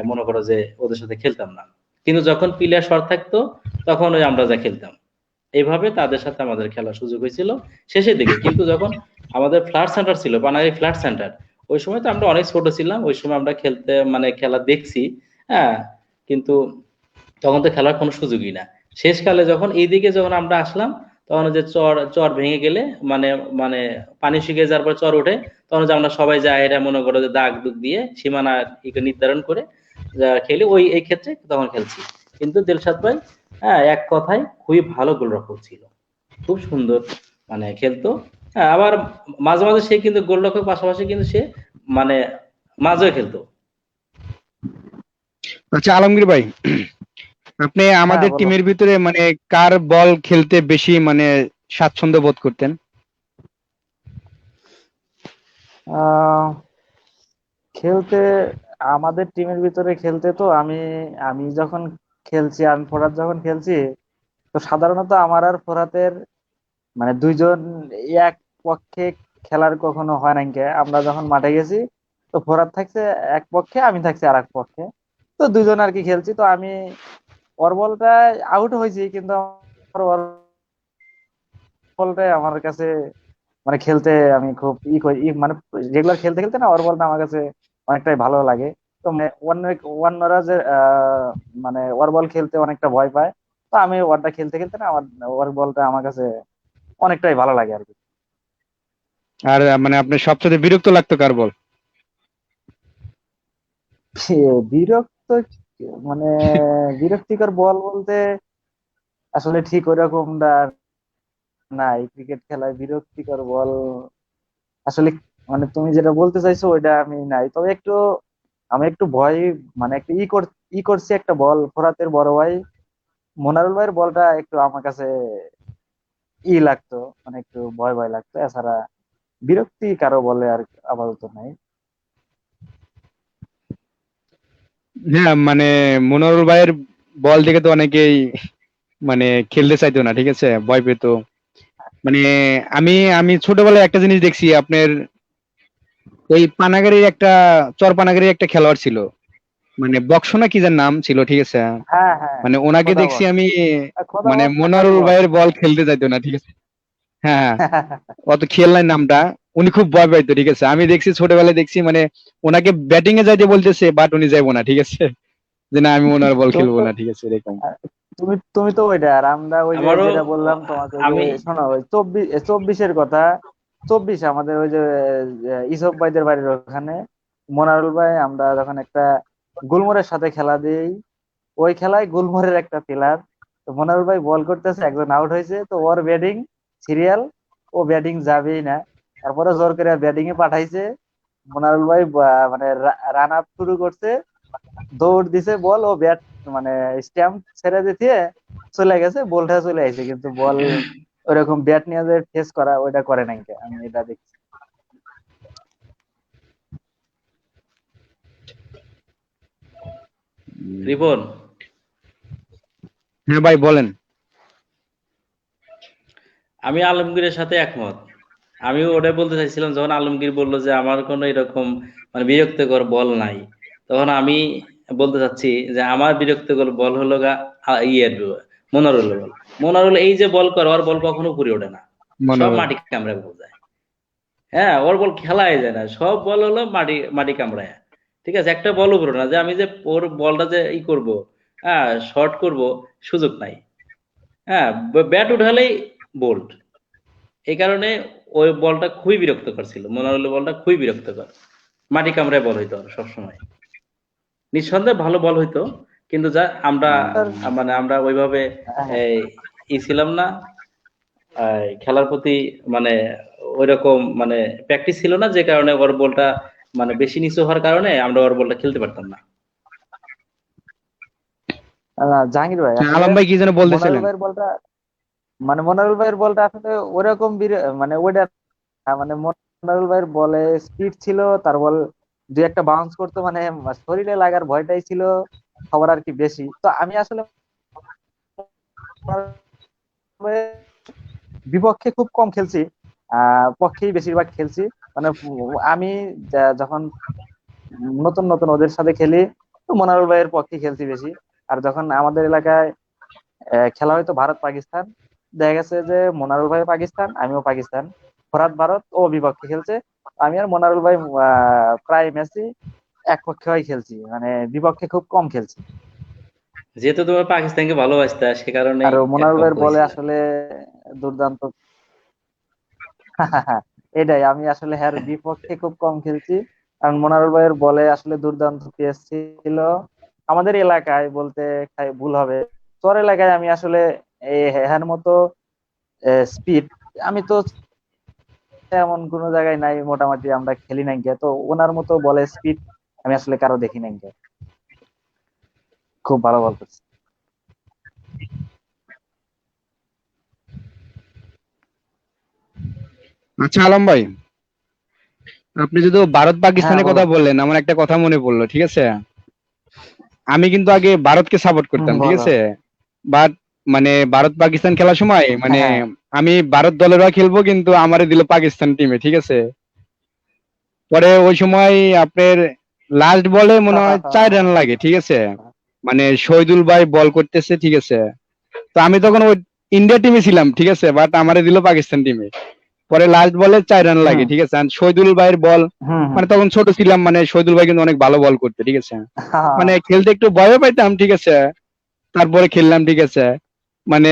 মনে করো যে ওদের সাথে খেলতাম না। কিন্তু যখন প্লেয়ার শর্ট থাকতো, তখন ওই আমরা যা খেলতাম। এইভাবে তাদের সাথে আমাদের খেলার সুযোগ হয়েছিল শেষের দিকে। কিন্তু যখন আমাদের ফ্ল্যাট সেন্টার ছিল, পানাগড়ি ফ্ল্যাট সেন্টার, ওই সময় তো আমরা অনেক ছোট ছিলাম, ওই সময় আমরা খেলতে মানে খেলা দেখছি। হ্যাঁ, কিন্তু তখন তো খেলার কোনো সুযোগই না। শেষকালে যখন এইদিকে যখন আমরা আসলাম, তখন ওই যে চর চর ভেঙে গেলে মানে মানে পানি শুকিয়ে যাওয়ার পর চর ওঠে, তখন যে আমরা সবাই যাই, এটা মনে করো যে দাগ দুগ দিয়ে সীমানা নির্ধারণ করে খেলি, ওই এই ক্ষেত্রে তখন খেলছি। কিন্তু দিলশাদ ভাই, হ্যাঁ, এক কথায় খুবই ভালো গোলরক্ষক ছিল, খুব সুন্দর মানে খেলতো। হ্যাঁ, আবার মাঝে মাঝে সে কিন্তু গোলরক্ষক পাশাপাশি কিন্তু সে মানে মাঝেও খেলতো। আচ্ছা আলমগীর ভাই, আপনি হ্যাঁ আমাদের বলো। টিমের ভিতরে মানে কার বল খেলতে বেশি মানে স্বাচ্ছন্দ্য বোধ করতেন? আহ খেলতে আমাদের টিমের ভিতরে খেলতে তো আমি আমি যখন খেলছি, আমি ফোরাত যখন খেলছি, তো সাধারণত আমার আর ফোরাতের মানে দুইজন এক পক্ষে খেলার কখনো হয় নাই কে। আমরা যখন মাঠে গেছি, তো ফোরাত থাকছে এক পক্ষে, আমি থাকছি আর এক পক্ষে। তো দুইজন আর কি খেলছি। তো আমি ওর বলটা আউট হয়েছি, কিন্তু আমার ওর বলটাই আমার কাছে মানে খেলতে আমি খুব মানে রেগুলার খেলতে খেলতে না, ওর বলটা আমার কাছে অনেকটাই ভালো লাগে। তো মানে অন্যরা যে মানে ওর বল খেলতে অনেকটা ভয় পায়, তো আমি ওরটা খেলতে খেলতে না, আমার ওর বলটা আমার কাছে অনেকটাই ভালো লাগে আর কি। আর মানে আপনার সবচেয়ে বিরক্ত লাগতো কার বল? বিরক্ত মানে বিরক্তিকর বল বলতে আসলে ঠিক ওইরকম নাই। ক্রিকেট খেলায় বিরক্তিকর বল আসলে মানে তুমি যেটা বলতে চাইছো ওইটা আমি নাই, তবে একটু আমি একটু ভয় মানে একটু করছি একটা বল, ফোরাতের বড় ভাই মোনারুল ভাইয়ের বলটা একটু আমার কাছে লাগতো, মানে একটু ভয় ভয় লাগতো। এছাড়া বিরক্তি কারো বলে আর আপাতত নাই। হ্যাঁ মানে মনোহর ভাইয়ের বল দেখে তো অনেকেই মানে খেলতে চাইতো না, ঠিক আছে, ভয় পেত। মানে আমি আমি ছোটবেলায় একটা জিনিস দেখছি আপনার, ওই পানাগাড়ির একটা চর পানাগাড়ির একটা খেলোয়াড় ছিল, মানে বক্সনা কি যার নাম ছিল, ঠিক আছে, হ্যাঁ হ্যাঁ, মানে ওনাকে খোদা দেখছি বল, আমি, খোদা মানে বল মনোহর আকাশ বল। ভাইয়ের বল খেলতে চাইতো না, ঠিক আছে। হ্যাঁ হ্যাঁ, অত খেয়াল নাই নামটা। উনি খুব ভয় পাইতো, ঠিক আছে, আমি দেখছি ছোটবেলায় দেখছি মানে ওনাকে ব্যাটিং এ যাইতে বলতেছে, বাট উনি যাইবো না, ঠিক আছে, যে না আমি ওনার বল তুমি খেলবো তো না, ঠিক আছে, এরকম। তুমি তুমি তো ওইটা, আর আমরা ওই যে আমারও যেটা বললাম তোমাকে, ওই যে আমি শোনো ওই 24 কথা, 24 আমাদের ওই যে ইসব ভাইদের বাড়ির ওখানে মোনারুল ভাই, আমরা যখন একটা গুলমরের সাথে খেলা দিই, ওই খেলায় গুলমরের একটা প্লেয়ার, তো মনারুল ভাই বল করতেছে, একজন আউট হয়েছে, তো ওর ব্যাটিং সিরিয়াল, ও ব্যাটিং যাবেই না, তারপরে জোর করে ব্যাটিং এ পাঠাইছে। মনারুল ভাই মানে রান আপ শুরু করছে, দৌড় দিছে, বল ও ব্যাট মানে স্ট্যাম্প ছেড়ে দিতে চলে গেছে, বলটা চলে আসছে, কিন্তু বল ওইরকম ব্যাট নিয়ে যে ফেস করা ওইটা করে নাই কে, আমি এটা দেখছি। রিপন, হ্যাঁ ভাই বলেন। আমি আলমগীরের সাথে একমত। আমিও ওটাই বলতে চাইছিলাম, যখন আলমগীর বললো যে আমার কোনো এরকম মানে বিরক্তিকর বল নাই, তখন আমি বলতে চাচ্ছি যে আমার বিরক্তিকর বল হলো ইয়ের মনোরুল বল। মনোরুল এই যে বল করে, ওর বল কখনো উপরে ওঠে না, সব মনোরল। মাটি কামড়ে বল যায়। হ্যাঁ, ওর বল খেলাই যায় না, সব বল হলো মাটি মাটি কামড়ায়। ঠিক আছে, একটা বল উপরে না যে আমি যে ওর বলটা যে ই করব, হ্যাঁ শর্ট করব, সুযোগ নাই। হ্যাঁ, ব্যাট উঠালেই বোল্ড। এই কারণে ওই বলটা খুবই বিরক্তকর ছিল, মনোরলের বলটা খুবই বিরক্তকর। মাটি কামড়ায় বল হইতো আর সবসময়। নিঃসন্দেহে ভালো বল হইতো, কিন্তু যা আমরা আর মানে আমরা ওইভাবে হ্যাঁ, এই ছিল না, খেলার প্রতি মানে ওইরকম মানে প্র্যাকটিস ছিল না, যে কারণে ওর বলটা মানে বেশি নিচু হওয়ার কারণে আমরা ওর বলটা খেলতে পারতাম না। জাহাঙ্গীর ভাই হ্যাঁ, আসলে আলম ভাই কি যেন মনোয়ারুল বলতেছিলেন? ভাইয়ের বলটা, মানে মনোয়ারুল ভাইয়ের বলটা আসলে ওরকম মানে ওইটা না, মানে মনোয়ারুল ভাইয়ের বলে স্পিড ছিল, তার বল দুই একটা বাউন্স করতো, মানে শরীরে লাগার ভয়টাই ছিল সবার আর কি বেশি। তো আমি আসলে মনোয়ারুল ভাইয়ের বিপক্ষে খুব কম খেলছি, পক্ষেই বেশিরভাগ খেলছি। মানে আমি যখন নতুন নতুন ওদের সাথে খেলি, তো মনোয়ারুল ভাইয়ের পক্ষে খেলছি বেশি। আর যখন আমাদের এলাকায় খেলা হয়তো ভারত পাকিস্তান, দেখা গেছে যে মোনারুল ভাই পাকিস্তান, আমিও পাকিস্তান, ফরহাদ ভারত ও বিপক্ষে খেলছে, আমি আর মোনারুল ভাই প্রায় ম্যাচই এক পক্ষে হয়ে খেলছি, মানে বিপক্ষে খুব কম খেলছি। যেহেতু তুমি পাকিস্তানকে ভালোবাসতা, সে আর কারণেই এক মোনারুল পক্ষ ভাইয়ের বলে হয়েছিল। আসলে দুর্দান্ত। এটাই, আমি আসলে হ্যার বিপক্ষে খুব কম খেলছি, কারণ মোনারুল ভাইয়ের বলে আসলে দুর্দান্ত পেস ছিল। আমাদের এলাকায় বলতে ভুল হবে, তোর এলাকায় আমি আসলে এই হ্যার মতো স্পিড আমি তো এমন কোন জায়গায় নাই, মোটামুটি আমরা খেলি নাই গিয়া, তো ওনার মতো বলে স্পিড আমি আসলে কারো দেখি নাই গিয়া। খুব ভালো বল করছে। আচ্ছা আলম ভাই, আপনি যদি ভারত হ্যাঁ পাকিস্তানের বলো। কথা বললেন, আমার একটা কথা মনে পড়লো, ঠিক আছে? আমি কিন্তু আগে ভারতকে সাপোর্ট করতাম, ঠিক বলো। আছে? বাট মানে ভারত পাকিস্তান খেলার সময় মানে হ্যাঁ আমি ভারত দলের হয়ে খেলবো, কিন্তু আমারে দিল পাকিস্তান টিমে, ঠিক আছে? পরে ওই সময় আপনার লাস্ট বলে মনে হয় 4 রান লাগে, ঠিক আছে? মানে শহীদুল ভাই বল করতেছে, ঠিক আছে? তো আমি তখন ওই ইন্ডিয়া টিমে ছিলাম, ঠিক আছে, বাট আমারে দিল পাকিস্তান টিমে। পরে লাস্ট বলে 4 রান লাগে, হুম ঠিক আছে? আর শহীদুল ভাইয়ের বল, হুম হুম। মানে তখন ছোট ছিলাম, মানে শহীদুল ভাই কিন্তু অনেক ভালো বল করতে, ঠিক আছে? মানে খেলতে একটু ভয়ও পাইতাম, ঠিক আছে? তারপরে খেললাম, ঠিক আছে? মানে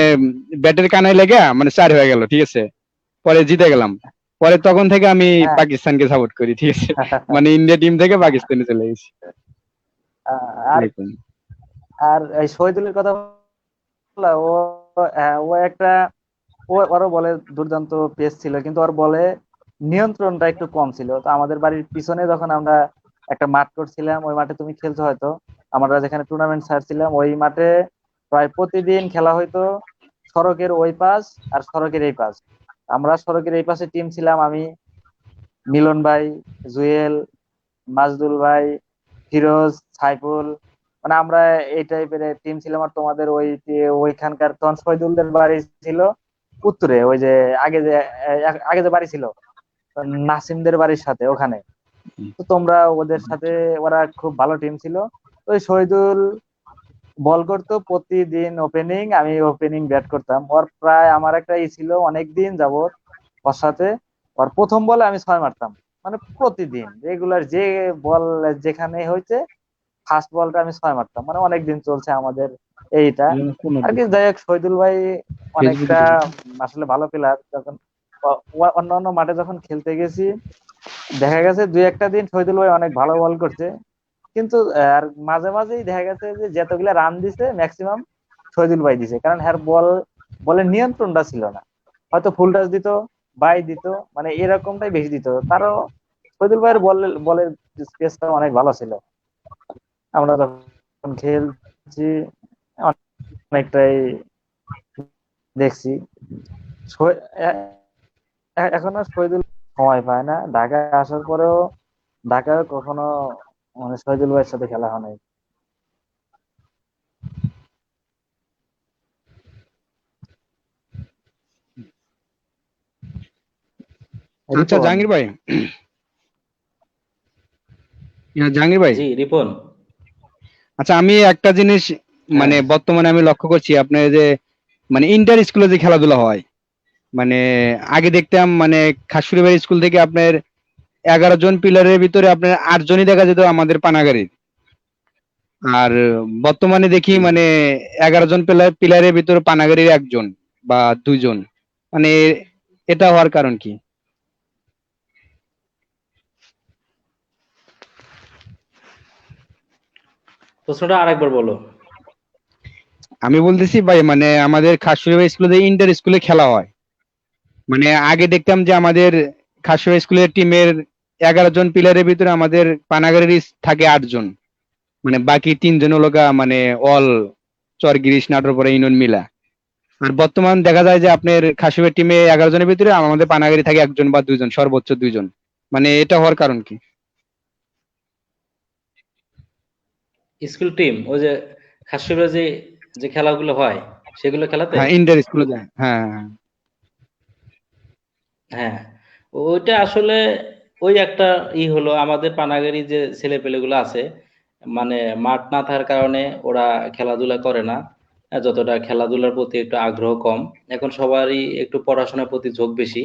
ব্যাটের কানায় লেগে মানে 4 হয়ে গেল, ঠিক আছে? পরে জিতে গেলাম। পরে তখন থেকে আমি হ্যাঁ। পাকিস্তানকে সাপোর্ট করি, ঠিক আছে? মানে ইন্ডিয়া টিম থেকে পাকিস্তানে চলে গেছি। আর এরকম। আর এই শহীদুলের কথা বললা, ও ও একটা, ওরও বলে দুর্দান্ত পেস ছিল, কিন্তু ওর বলে নিয়ন্ত্রণটা একটু কম ছিল। তো আমাদের বাড়ির পিছনে যখন আমরা একটা মাঠ করছিলাম, ওই মাঠে তুমি খেলছো হয়তো, আমরা যেখানে টুর্নামেন্ট ছাড়ছিলাম ওই মাঠে প্রায় প্রতিদিন খেলা হইতো। সড়কের ওই পাশ আর সড়কের এই পাশ, আমরা সড়কের এই পাশে টিম ছিলাম, আমি, মিলন ভাই, জুয়েল, মাজদুল ভাই, ফিরোজ, সাইফুল, মানে আমরা এই টাইপের টিম ছিলাম। আর তোমাদের ওই ওইখানকার তখন শহীদুলদের বাড়ি ছিল উত্তরে, ওই যে আগে যে বাড়ি ছিল নাসিমদের বাড়ির সাথে ওখানে। তো তোমরা ওদের সাথে, ওরা খুব ভালো টিম ছিল। তো ওই শহীদুল বল করতো প্রতিদিন ওপেনিং, আমি ওপেনিং ব্যাট করতাম। ওর প্রায় আমার একটা ছিল অনেক দিন যাবত ওর সাথে, ওর প্রথম বলে আমি 6 মারতাম, মানে প্রতিদিন রেগুলার যে বল যেখানে হয়েছে ফার্স্ট বলটা আমি 6 মারতাম, মানে অনেকদিন চলছে আমাদের এইটা আর কি। যাই হোক, শহীদুল ভাই অনেকটা ফেসবুকে। আসলে ভালো প্লেয়ার। যখন অন্য অন্য মাঠে যখন খেলতে গেছি, দেখা গেছে দুই একটা দিন শহীদুল ভাই অনেক ভালো বল করছে, কিন্তু আর মাঝে মাঝেই দেখা গেছে যে যতগুলা রান দিছে ম্যাক্সিমাম শহীদুল ভাই দিছে, কারণ হ্যার বলের নিয়ন্ত্রণটা ছিল না। হয়তো ফুল টাচ দিত, বাই দিত, মানে এরকমটাই বেশি দিত তারও। শহীদুল ভাইয়ের বলের স্পেসটা অনেক ভালো ছিল। আমরা যখন খেলছি অনেকটাই দেখছি। শহী- এ- এখন আর শহীদুল সময় পায় না, ঢাকায় আসার পরেও ঢাকায় কখনো মানে শহীদুল ভাইয়ের সাথে খেলা হয় নাই। আচ্ছা রিপন। জাহাঙ্গীর ভাই, জাহাঙ্গীর ভাই, জি রিপন। আচ্ছা আমি একটা জিনিস হ্যাঁ। মানে বর্তমানে আমি লক্ষ্য করছি আপনার যে মানে ইন্টার স্কুলে যে খেলাধুলা হয়, মানে আগে দেখতাম মানে খাসুরিবাড়ি স্কুল থেকে আপনার 11 জন প্লেয়ারের ভিতরে আপনার 8 জনই দেখা যেত আমাদের পানাগাড়ির। আর বর্তমানে দেখি জি। মানে 11 জন প্লেয়ারের ভিতরে পানাগাড়ির 1 জন বা 2 জন, মানে এটা হওয়ার কারণ কি? প্রশ্নটা আরেকবার বলো। আমি বলতেছি ভাই মানে আমাদের খাসুরিবাড়ি স্কুলে ইন্টার স্কুলে খেলা হয়, মানে আগে দেখতাম যে আমাদের খাসুরিবাড়ি স্কুলের টিমের 11 জন প্লেয়ারের ভিতরে আমাদের পানাগাড়ির থাকে 8 জন, মানে বাকি 3 জন হলো গা মানে অল চরগিরিশ নাটোরপাড়া ইউনিয়ন মিলা। আর বর্তমান দেখা যায় যে আপনার খাসিবের টিমে 11 জনের ভিতরে আমাদের পানাগাড়ি থাকে 1 বা 2 জন, সর্বোচ্চ 2 জন, মানে এটা হওয়ার কারণ কি? স্কুল টিম ওই যে খাসিরা যে যে খেলাগুলো হয় সেগুলো খেলাতে। হ্যাঁ ইন্টার স্কুলে যায়, হ্যাঁ হ্যাঁ হ্যাঁ, ওইটা আসলে ওই একটা হলো আমাদের পানাগেরি যে ছেলে পেলেগুলো আছে, মানে মাঠ না থাকার কারণে ওরা খেলাধুলা করে না। যতটা খেলাধুলার প্রতি একটু আগ্রহ কম। এখন সবারই একটু পড়াশোনার প্রতি ঝোঁক বেশি।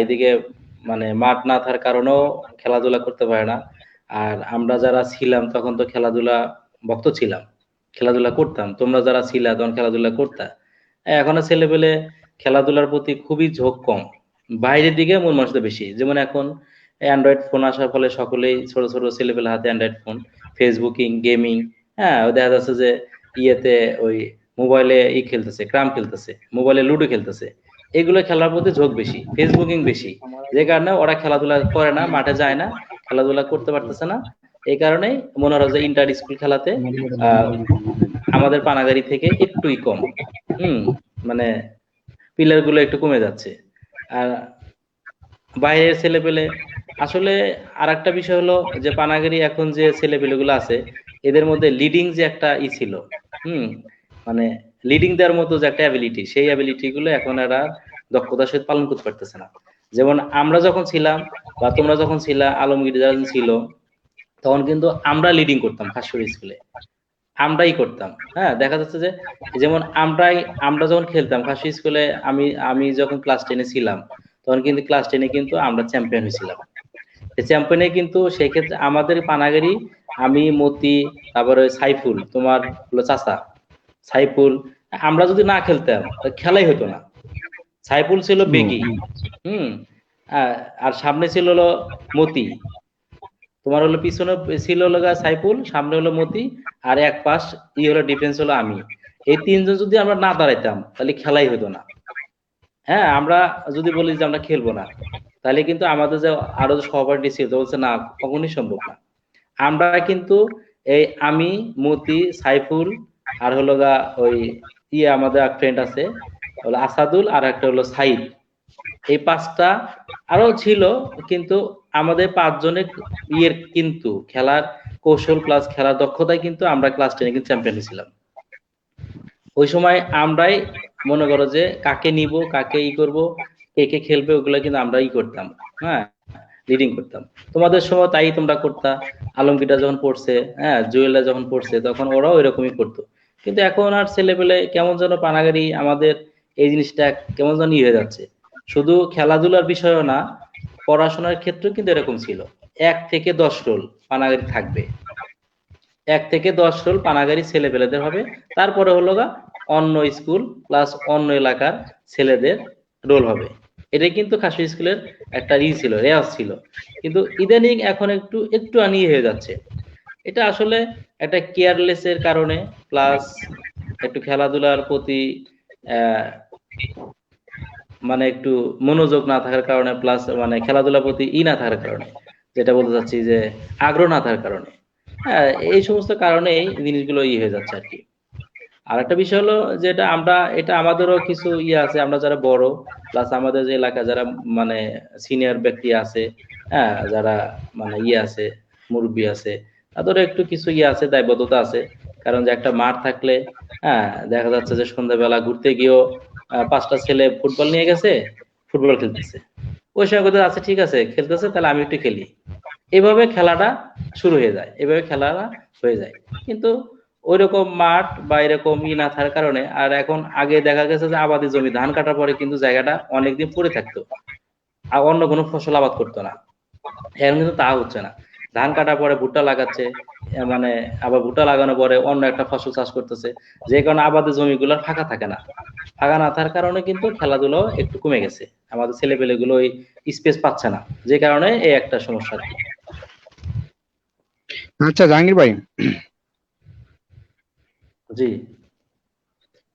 এদিকে মানে মাঠ না থাকার কারণেও খেলাধুলা করতে পারে না। আর আমরা যারা ছিলাম তখন তো খেলাধুলা ভক্ত ছিলাম, খেলাধুলা করতাম। তোমরা যারা ছিলা তখন খেলাধুলা করতা। এখনো ছেলেপেলে খেলাধুলার প্রতি খুবই ঝোঁক কম, বাইরের দিকে মন মানসিকতা বেশি। যেমন এখন অ্যান্ড্রয়েড ফোন আসার ফলে সকলেই ছোট ছোট ছেলেপেলে হাতে অ্যান্ড্রয়েড ফোন, ফেসবুকিং, গেমিং। হ্যাঁ, ওই দেখা যাচ্ছে যে ইয়েতে ওই মোবাইলে খেলতেছে, ক্রাম খেলতেছে, মোবাইলে লুডো খেলতেছে। এগুলো খেলার প্রতি ঝোঁক বেশি, ফেসবুকিং বেশি। যে কারণে ওরা খেলাধুলা করে না, মাঠে যায় না, খেলাধুলা করতে পারতেছে না। এই কারণেই মনে হয় যে ইন্টার স্কুল খেলাতে আহ আমাদের পানাগারি থেকে একটুই কম। হুম, মানে পিলার গুলো একটু কমে যাচ্ছে। আর বাইরের ছেলেপেলে আসলে আর একটা বিষয় হলো যে পানাগিরি এখন যে ছেলেপেলে গুলো আছে এদের মধ্যে লিডিং যে একটা ছিল, হুম, মানে লিডিং দেওয়ার মতো যে একটা অ্যাবিলিটি, সেই অ্যাবিলিটি গুলো এখন এরা দক্ষতার সহিত পালন করতে পারতেছে না। যেমন আমরা যখন ছিলাম বা তোমরা যখন ছিলা, আলমগীর যারা ছিল, তখন কিন্তু আমরা লিডিং করতাম খাসুরি স্কুলে, আমরাই করতাম। হ্যাঁ, দেখা যাচ্ছে যে যেমন আমরা যখন খেলতাম খাসি স্কুলে, আমি আমি যখন ক্লাস 10-এ ছিলাম তখন কিন্তু ক্লাস 10-এ কিন্তু আমরা চ্যাম্পিয়ন হয়েছিলাম। চ্যাম্পিয়নে কিন্তু সেই ক্ষেত্রে আমাদের পানাগেরি, আমি, মতি, তারপরে সাইফুল, তোমার হলো চাচা সাইফুল, আমরা যদি না খেলতাম তাহলে খেলাই হতো না। সাইফুল ছিল বেগি, হুম, আহ, আর সামনে ছিল হলো মতি, তোমার হলো পিছনে ছিল হলো সাইফুল, সামনে হলো মতি, আর এক পাশ হলো ডিফেন্স হলো আমি। এই তিনজন যদি আমরা না দাঁড়াইতাম তাহলে খেলাই হতো না। হ্যাঁ, আমরা যদি বলি যে আমরা খেলবো না, তাহলে কিন্তু আমাদের যে আরো যে সহপাঠী ছিল তো বলছে না, কখনোই সম্ভব না। আমরা কিন্তু এই আমি, মতি, সাইফুল, আর হলো ওই আমাদের এক ফ্রেন্ড আছে হলো আসাদুল, আর একটা হলো সাইদ, এই পাঁচটা আরো ছিল। কিন্তু আমাদের পাঁচজনের কিন্তু খেলার কৌশল প্লাস খেলার দক্ষতায় কিন্তু আমরা ক্লাস 10-এ কিন্তু চ্যাম্পিয়ন ছিলাম। ওই সময় আমরাই মনে করো যে কাকে নিব, কাকে করব, কে কে খেলবে, ওগুলো কিন্তু আমরা করতাম। হ্যাঁ, লিডিং করতাম। তোমাদের সময় তাই তোমরা করতা। আলমগীরটা যখন পড়ছে, হ্যাঁ, জুয়েলরা যখন পড়ছে তখন ওরাও এরকমই করতো। কিন্তু এখন আর ছেলে পেলে কেমন যেন পানাগারি, আমাদের এই জিনিসটা কেমন যেন হয়ে যাচ্ছে। শুধু খেলাধুলার বিষয়ও না, পড়াশোনার ক্ষেত্রেও কিন্তু এরকম ছিল। 1 থেকে 10 রোল পানাগারি থাকবে, 1 থেকে 10 রোল পানাগারি ছেলে পেলেদের হবে। তারপরে হলো অন্য স্কুল প্লাস অন্য এলাকার ছেলেদের রোল হবে। এটাই কিন্তু খাসি স্কুলের একটা ছিল, রেওয়াজ ছিল। কিন্তু ইদানিং এখন একটু একটু আনিয়ে হয়ে যাচ্ছে। এটা আসলে একটা কেয়ারলেস এর কারণে, প্লাস একটু খেলাধুলার প্রতি আহ মানে একটু মনোযোগ না থাকার কারণে, প্লাস মানে খেলাধুলার প্রতি না থাকার কারণে, যেটা বলতে চাচ্ছি যে আগ্রহ না থাকার কারণে। হ্যাঁ, এই সমস্ত কারণেই জিনিসগুলো হয়ে যাচ্ছে আর কি। আর একটা বিষয় হলো যেটা আমরা, এটা আমাদেরও কিছু আছে, আমরা যারা বড় প্লাস আমাদের যে এলাকা যারা মানে সিনিয়র ব্যক্তি আছে, হ্যাঁ, যারা মানে আছে, মুরব্বী আছে, তাদেরও একটু কিছু আছে, দায়বদ্ধতা আছে। কারণ যে একটা মাঠ থাকলে, হ্যাঁ, দেখা যাচ্ছে যে সন্ধ্যাবেলা ঘুরতে গিয়েও 5টা ছেলে ফুটবল নিয়ে গেছে, ফুটবল খেলতেছে। ওই সময় করতে আচ্ছা ঠিক আছে খেলতেছে তাহলে আমি একটু খেলি, এভাবে খেলাটা শুরু হয়ে যায়, এভাবে খেলাটা হয়ে যায়। কিন্তু ওইরকম মাঠ বা এরকম না থাকার কারণে, আর এখন আগে দেখা গেছে যে আবাদি জমি ধান কাটার পরে কিন্তু জায়গাটা অনেকদিন পড়ে থাকতো, আর অন্য কোনো ফসল আবাদ করতো না। এখন কিন্তু তা হচ্ছে না, ধান কাটার পরে ভুট্টা লাগাচ্ছে, মানে আবার ভুট্টা লাগানোর পরে অন্য একটা ফসল চাষ করতেছে, যে কারণে আবাদি জমিগুলো ফাঁকা থাকে না। ফাঁকা না থাকার কারণে কিন্তু খেলাধুলাও একটু কমে গেছে, আমাদের ছেলেপেলে গুলো ওই স্পেস পাচ্ছে না, যে কারণে এই একটা সমস্যা আর কি। আচ্ছা জাহাঙ্গীর ভাই, জি।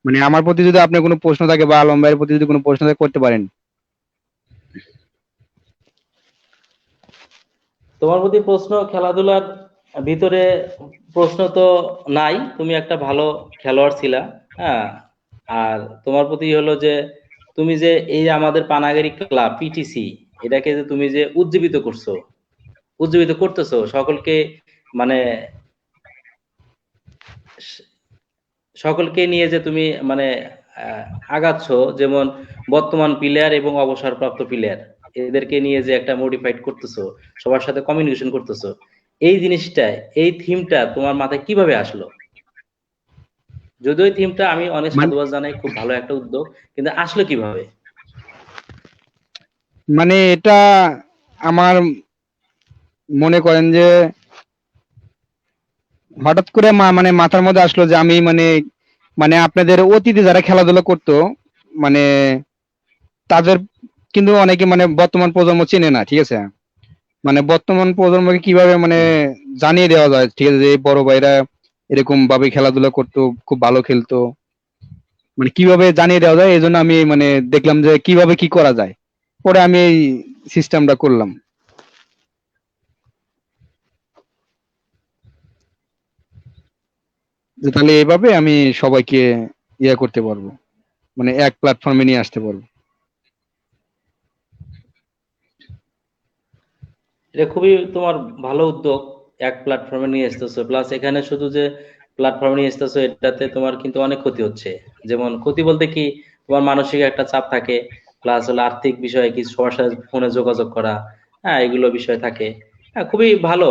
মানে আমার প্রতি যদি আপনার কোনো প্রশ্ন থাকে বা আলম ভাইয়ের প্রতি যদি কোনো প্রশ্ন থাকে করতে পারেন। তোমার প্রতি প্রশ্ন খেলাধুলার ভিতরে প্রশ্ন তো নাই, তুমি একটা ভালো খেলোয়াড় ছিলা। হ্যাঁ। আর তোমার প্রতি হলো যে তুমি যে এই যে আমাদের পানাগেরি ক্লাব পিটিসি, এটাকে যে তুমি যে উজ্জীবিত করছো, উজ্জীবিত করতেছো সকলকে, মানে স- সকলকে নিয়ে যে তুমি মানে আহ, আগাচ্ছ, যেমন বর্তমান প্লেয়ার এবং অবসরপ্রাপ্ত প্লেয়ার, এদেরকে নিয়ে যে একটা মডিফাইড করতেছো, সবার সাথে কমিউনিকেশন করতেছো, এই জিনিসটা, এই থিমটা তোমার মাথায় কিভাবে আসলো? যদিও এই থিমটা আমি অনেক মানে সাধুবাদ জানাই, খুব ভালো একটা উদ্যোগ, কিন্তু আসলে কিভাবে? মানে এটা আমার মনে করেন যে হঠাৎ করে মানে মাথার মধ্যে আসলো যে আমি মানে মানে আপনাদের অতীতে যারা খেলাধুলা করতো মানে তাদের কিন্তু অনেকে মানে বর্তমান প্রজন্ম চেনে না, ঠিক আছে? মানে বর্তমান প্রজন্মকে কিভাবে মানে হুম। জানিয়ে দেওয়া যায়, ঠিক আছে, যে এই বড় ভাইরা এরকম ভাবে খেলাধুলা করতো, খুব ভালো খেলতো, মানে কিভাবে জানিয়ে দেওয়া যায়, এই জন্য আমি মানে দেখলাম যে কিভাবে কি করা যায়, পরে আমি এই সিস্টেমটা করলাম যে তাহলে এইভাবে আমি সবাইকে ইয়ে করতে পারবো, মানে এক প্ল্যাটফর্মে নিয়ে আসতে পারবো। এটা খুবই তোমার ভালো উদ্যোগ, এক প্ল্যাটফর্মে নিয়ে আসতেছো, প্লাস এখানে শুধু যে প্ল্যাটফর্মে নিয়ে আসতেছো এটাতে তোমার কিন্তু অনেক ক্ষতি হচ্ছে। যেমন ক্ষতি বলতে কি, তোমার মানসিক একটা চাপ থাকে, প্লাস হলো আর্থিক বিষয়ে কি সবার সাথে ফোনে যোগাযোগ করা, হ্যাঁ এগুলো বিষয় থাকে। হ্যাঁ খুবই ভালো।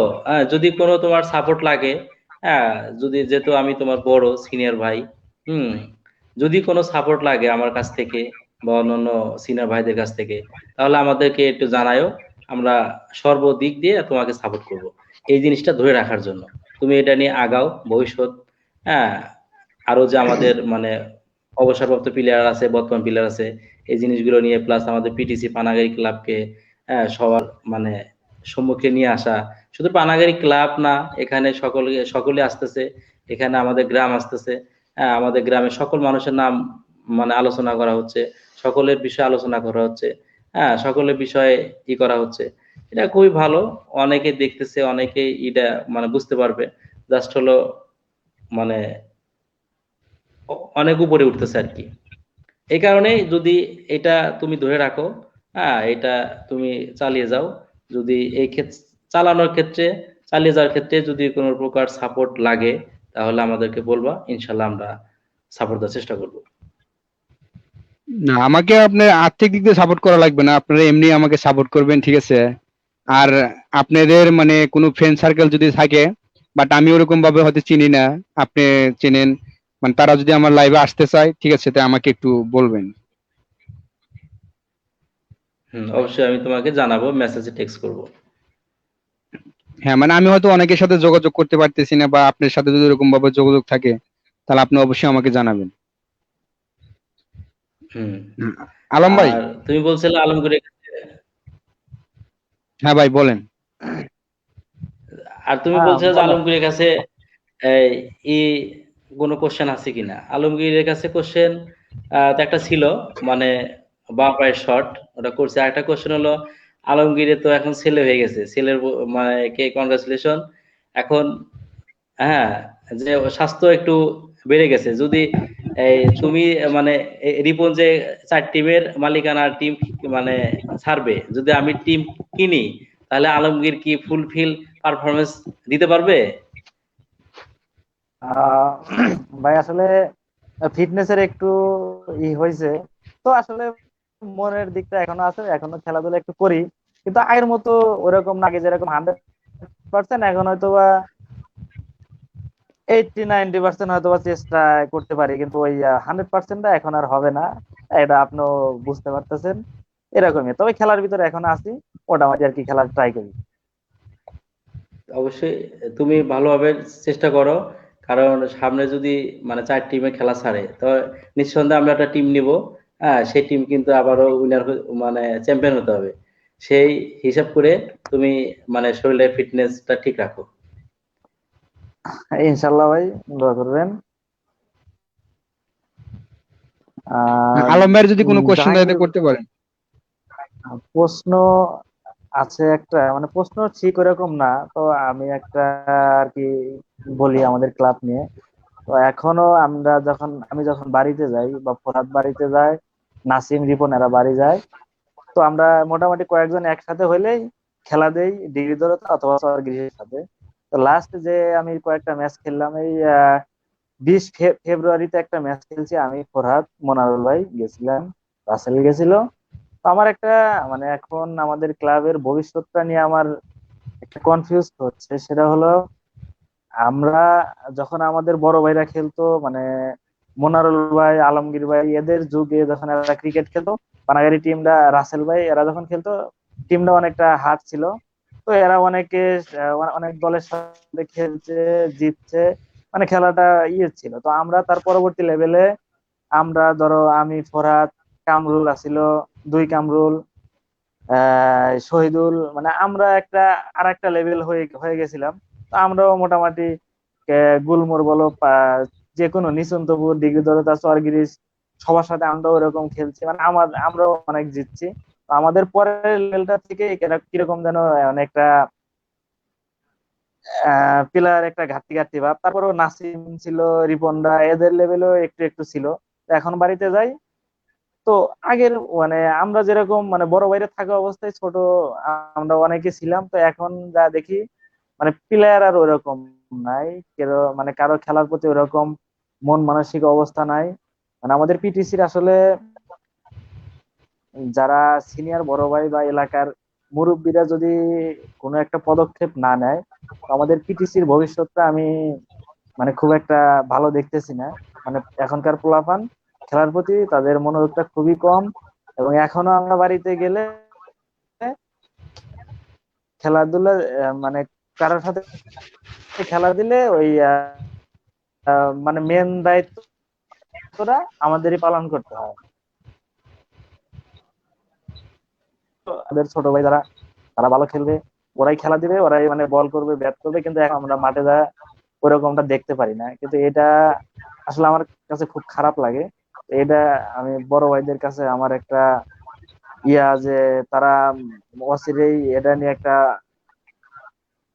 যদি কোনো তোমার সাপোর্ট লাগে, হ্যাঁ, যদি যেহেতু আমি তোমার বড় সিনিয়র ভাই, হুম, যদি কোনো সাপোর্ট লাগে আমার কাছ থেকে বা অন্যান্য সিনিয়র ভাইদের কাছ থেকে, তাহলে আমাদেরকে একটু জানায়ও, আমরা সর্বদিক দিয়ে তোমাকে সাপোর্ট করব এই জিনিসটা ধরে রাখার জন্য। তুমি এটা নিয়ে আগাও ভবিষ্যৎ। হ্যাঁ। আরো যে আমাদের মানে অবসরপ্রাপ্ত প্লেয়ার আছে, বর্তমান প্লেয়ার আছে, এই জিনিসগুলো নিয়ে, প্লাস আমাদের পিটিসি পানাগাড়ি ক্লাবকে সবার মানে সম্মুখে নিয়ে আসা। শুধু পানাগাড়ি ক্লাব না, এখানে সকলে আসতেছে, এখানে আমাদের গ্রাম আসতেছে। হ্যাঁ, আমাদের গ্রামের সকল মানুষের নাম মানে আলোচনা করা হচ্ছে, সকলের বিষয়ে আলোচনা করা হচ্ছে। হ্যাঁ, সকলের বিষয়ে করা হচ্ছে। এটা খুবই ভালো। অনেকে দেখতেছে, অনেকে এটা মানে বুঝতে পারবে, জাস্ট হলো মানে অনেক উপরে উঠতেছে আর কি। এই কারণে যদি এটা তুমি ধরে রাখো, হ্যাঁ এটা তুমি চালিয়ে যাও। যদি এই ক্ষেত্রে চালানোর ক্ষেত্রে, চালিয়ে যাওয়ার ক্ষেত্রে যদি কোনো প্রকার সাপোর্ট লাগে, তাহলে আমাদেরকে বলবা, ইনশাল্লাহ আমরা সাপোর্ট দেওয়ার চেষ্টা করব। না, আমাকে আপনার আর্থিক দিক দিয়ে সাপোর্ট করা লাগবে না, আপনারা এমনি আমাকে সাপোর্ট করবেন, ঠিক আছে? আর আপনাদের মানে কোনো ফ্রেন্ড সার্কেল যদি থাকে, বাট আমি ওরকম ভাবে হয়তো চিনি না, আপনি চেনেন, মানে তারা যদি আমার লাইভে আসতে চায়, ঠিক আছে, তাই আমাকে একটু বলবেন। হুম, অবশ্যই আমি তোমাকে জানাবো, মেসেজে টেক্সট করব। হ্যাঁ, মানে আমি হয়তো অনেকের সাথে যোগাযোগ করতে পারতেছি না, বা আপনার সাথে যদি এরকম ভাবে যোগাযোগ থাকে, তাহলে আপনি অবশ্যই আমাকে জানাবেন। হুম। হুম, আলম ভাই। আর তুমি বলছিলে আলমগীরের কাছে, হ্যাঁ ভাই বলেন। আর তুমি হ্যাঁ বলছিলে যে বলো। আলমগীরের কাছে এই ই কোনো কোশ্চেন আছে কিনা। আলমগীরের কাছে কোশ্চেন তো একটা ছিল, মানে বাঁ পায়ের শট ওটা করছে। আরেকটা কোশ্চেন হলো, আলমগীরের তো এখন ছেলে হয়ে গেছে, ছেলের মানে কে কনগ্রাচুলেশন। এখন হ্যাঁ, যে স্বাস্থ্য একটু বেড়ে গেছে, যদি এই তুমি মানে রিপন যে 4 টিমের মালিকানা টিম মানে ছাড়বে, যদি আমি টিম কিনি, তাহলে আলমগীর কি ফুলফিল পারফরমেন্স দিতে পারবে? আহ ভাই আসলে ফিটনেসের একটু হয়েছে, তো আসলে মনের দিকটা এখনো আছে, এখনো খেলাধুলা একটু করি, কিন্তু আগের মতো ওরকম না। আগে যেরকম 100%, এখন হয়তো বা 80-90% হয়তো বা চেষ্টা করতে পারি, কিন্তু ওই 100%টা এখন আর হবে না। এটা আপনিও বুঝতে পারতেছেন। এরকমই, তবে খেলার ভিতরে এখন আছি, মোটামুটি আর কি খেলার ট্রাই করি। অবশ্যই তুমি ভালোভাবে চেষ্টা করো, কারণ সামনে যদি মানে 4 টিমে খেলা ছাড়ে তো নিঃসন্দেহে আমরা একটা টিম নিব। হ্যাঁ, সেই টিম কিন্তু আবারও উইনার মানে চ্যাম্পিয়ন হতে হবে। সেই হিসাব করে তুমি মানে শরীরের ফিটনেসটা ঠিক রাখো। ইনশাল্লাহ ভাই, দোয়া করবেন। আর আলম ভাইয়ের যদি কোনো কোশ্চেন জাহাঙ্গীর, করতে পারেন। প্রশ্ন আছে একটা, মানে প্রশ্ন ঠিক ওরকম না, তো আমি একটা আর কি বলি আমাদের ক্লাব নিয়ে। তো এখনো আমরা যখন, আমি যখন বাড়িতে যাই বা ফোরাত বাড়িতে যায়, নাসিম রিপন এরা বাড়ি যায়, তো আমরা মোটামুটি কয়েকজন একসাথে হইলেই খেলা দেই, ডিগ্রি দৌড়াতে অথবা গ্রীষের সাথে। তো লাস্ট যে আমি কয়েকটা ম্যাচ খেললাম, এই 20 ফেব্রুয়ারিতে একটা ম্যাচ খেলছি আমি, ফরহাদ, মনারুল ভাই গেছিলাম, রাসেল গেছিল। তো আমার একটা, মানে এখন আমাদের ক্লাবের ভবিষ্যৎটা নিয়ে আমার একটা কনফিউজ হচ্ছে। সেটা হলো, আমরা যখন আমাদের বড় ভাইরা খেলতো, মানে মনারুল ভাই, আলমগীর ভাই এদের যুগে যখন এরা ক্রিকেট খেলতো, পানাগাড়ি টিমটা, রাসেল ভাই এরা যখন খেলতো, টিমটা অনেকটা হার্ড ছিল। তো এরা অনেকে অনেক দলের সাথে খেলছে, জিতছে, মানে খেলাটা ইয়ে ছিল। তো আমরা তার পরবর্তী লেভেলে, আমরা ধরো আমি, ফরহাদ, কামরুল আছিল, দুই কামরুল, শহীদুল, মানে আমরা একটা আর একটা লেভেল হয়ে হয়ে গেছিলাম। তো আমরাও মোটামুটি গুলমোর বলো, যে কোনো নিচন্তপুর, ডিগ্রিদরতা, চরগিরিশ, সবার সাথে আমরাও ওরকম খেলছি, মানে আমরাও অনেক জিতছি। তো আমাদের পরের লেভেলটা থেকে এরা কিরকম যেন অনেকটা প্লেয়ার একটা ঘাটতি ঘাটতি ভাব। তারপরেও নাসিম ছিল, রিপনরা এদের লেভেলও একটু একটু ছিল। তো এখন বাড়িতে যাই, তো আগের, মানে আমরা যেরকম মানে বড় বাইরে থাকা অবস্থায় ছোট আমরা অনেকে ছিলাম, তো এখন যা দেখি মানে প্লেয়ার আর ওরকম নাই। মানে কারো খেলার প্রতি ওরকম মন মানসিক অবস্থা নাই। মানে আমাদের পিটিসির আসলে যারা সিনিয়র বড় ভাই বা এলাকার মুরব্বীরা যদি কোনো একটা পদক্ষেপ না নেয়, তো আমাদের পিটিসির ভবিষ্যৎটা আমি মানে খুব একটা ভালো দেখতেছি না। মানে এখনকার পোলাপান খেলার প্রতি তাদের মনোযোগটা খুবই কম। এবং এখনো আমরা বাড়িতে গেলে খেলাধুলা, মানে কারোর সাথে খেলা দিলে ওই মানে মেন দায়িত্বটা আমাদেরই পালন করতে হয়। তো আমাদের ছোট ভাই যারা, তারা ভালো খেলবে, ওরাই খেলা দিবে, ওরাই মানে বল করবে, ব্যাট করবে, কিন্তু এখন আমরা মাঠে যা ওরকমটা দেখতে পারি না। কিন্তু এটা আসলে আমার কাছে খুব খারাপ লাগে। তো এটা আমি বড় ভাইদের কাছে আমার একটা যে তারা অচিরেই এটা নিয়ে একটা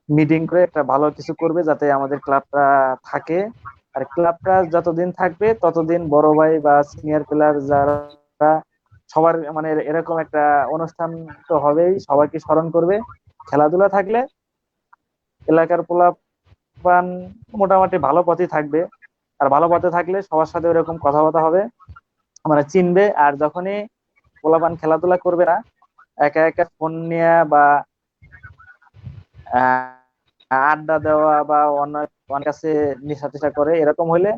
মিটিং করে একটা ভালো কিছু করবে, যাতে আমাদের ক্লাবটা থাকে। আর ক্লাবটা যতদিন থাকবে ততদিন বড় ভাই বা সিনিয়র প্লেয়ার যারা, সবার মানে এরকম একটা অনুষ্ঠান তো হবেই, সবাইকে স্মরণ করবে। খেলাধুলা থাকলে এলাকার পোলাপান মোটামুটি ভালো পথে থাকবে। আর ভালো পথে থাকলে সবার সাথে ওরকম কথাবার্তা হবে, মানে চিনবে। আর যখনই পোলাপান খেলাধুলা করবে না, একা একা ফোন নিয়ে বা আড্ডা দেওয়া বা অনেক অনেক কাছে নেশা টেশা করে, এরকম হইলে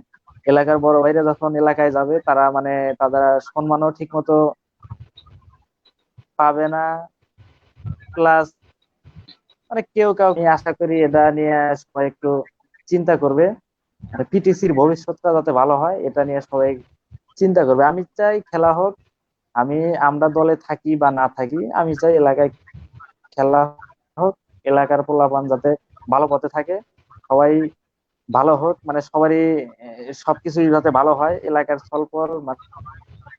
এলাকার বড় ভাইরা যখন এলাকায় যাবে, তারা মানে তাদের সম্মানও ঠিক মতো পাবে না। প্লাস মানে কেউ কাউকে, আশা করি এটা নিয়ে সবাই একটু চিন্তা করবে, মানে পিটিসির ভবিষ্যৎটা যাতে ভালো হয় এটা নিয়ে সবাই চিন্তা করবে। আমি চাই খেলা হোক, আমি, আমরা দলে থাকি বা না থাকি, আমি চাই এলাকায় খেলা হোক, এলাকার পোলাপান যাতে ভালো পথে থাকে, সবাই ভালো হোক, মানে সবারই সবকিছুই যাতে ভালো হয়। এলাকার স্বল্পর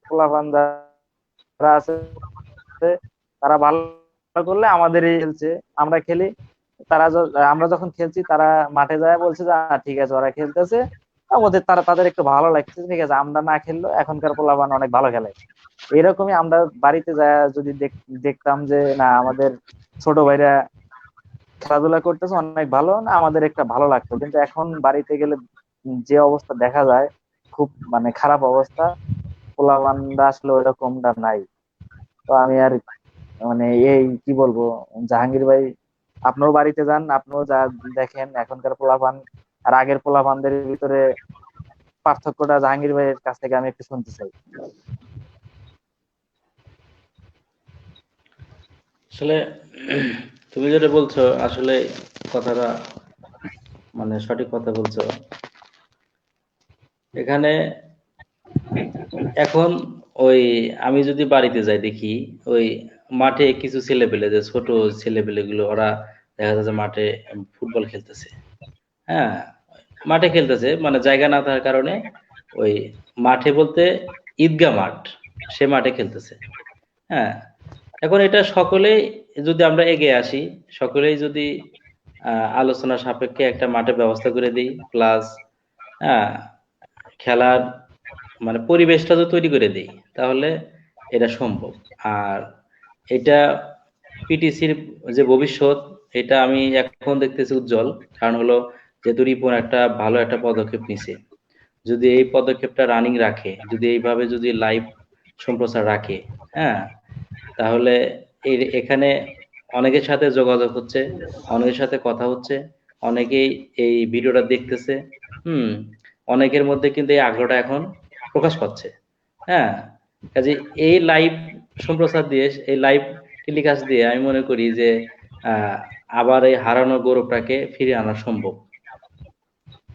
পোলাপান যারা আছে, তারা ভালো করলে আমাদেরই খেলছে, আমরা খেলি, আমরা যখন খেলছি তারা মাঠে যায় বলছে যে ঠিক আছে ওরা খেলতেছে, ওদের তাদের একটু ভালো লাগছে, ঠিক আছে আমরা না খেললো, এখনকার পোলাপান অনেক ভালো খেলে। এরকমই আমরা বাড়িতে যায় যদি দেখতাম যে না আমাদের ছোট ভাইরা খেলাধুলা করতেছে অনেক ভালো, না আমাদের একটা ভালো লাগতো। কিন্তু এখন বাড়িতে গেলে যে অবস্থা দেখা যায়, খুব মানে খারাপ অবস্থা, পোলাপানরা আসলে ওইরকমটা নাই। তো আমি আর মানে এই কি বলবো, জাহাঙ্গীর ভাই আপনার বাড়িতে যান, আপনিও যা দেখেন এখনকার পোলাপান আর আগের পোলাপানদের ভিতরে পার্থক্যটা জাহাঙ্গীর ভাইয়ের কাছ থেকে আমি একটু শুনতে চাই। আসলে তুমি যেটা বলছো আসলে কথাটা মানে সঠিক কথা বলছো। এখানে এখন ওই আমি যদি বাড়িতে যাই দেখি ওই মাঠে কিছু ছেলেপেলে, যে ছোট ছেলেপেলে গুলো, ওরা দেখা যাচ্ছে মাঠে ফুটবল খেলতেছে। হ্যাঁ, মাঠে খেলতেছে মানে জায়গা না থাকার কারণে ওই মাঠে বলতে ঈদগাহ মাঠ, সে মাঠে খেলতেছে। হ্যাঁ, এখন এটা সকলেই যদি আমরা এগিয়ে আসি, সকলেই যদি আলোচনা সাপেক্ষে একটা মাঠের ব্যবস্থা করে দিই, প্লাস হ্যাঁ খেলার মানে পরিবেশটা তো তৈরি করে দিই, তাহলে এটা সম্ভব। আর এটা পিটিসির যে ভবিষ্যৎ, এটা আমি এখন দেখতেছি উজ্জ্বল। কারণ হলো যেহেতু রিপন একটা ভালো একটা পদক্ষেপ নিছে, যদি এই পদক্ষেপটা রানিং রাখে, যদি এইভাবে যদি লাইভ সম্প্রচার রাখে, হ্যাঁ, তাহলে এখানে অনেকের সাথে যোগাযোগ হচ্ছে, অনেকের সাথে কথা হচ্ছে, অনেকেই এই ভিডিওটা দেখতেছে। হুম, অনেকের মধ্যে কিন্তু এই আগ্রহটা এখন প্রকাশ পাচ্ছে। হ্যাঁ, কাজে এই লাইভ সম্প্রচার দিয়ে, এই লাইভ টেলিকাস্ট দিয়ে আমি মনে করি যে আহ আবার এই হারানো গৌরবটাকে ফিরে আনা সম্ভব।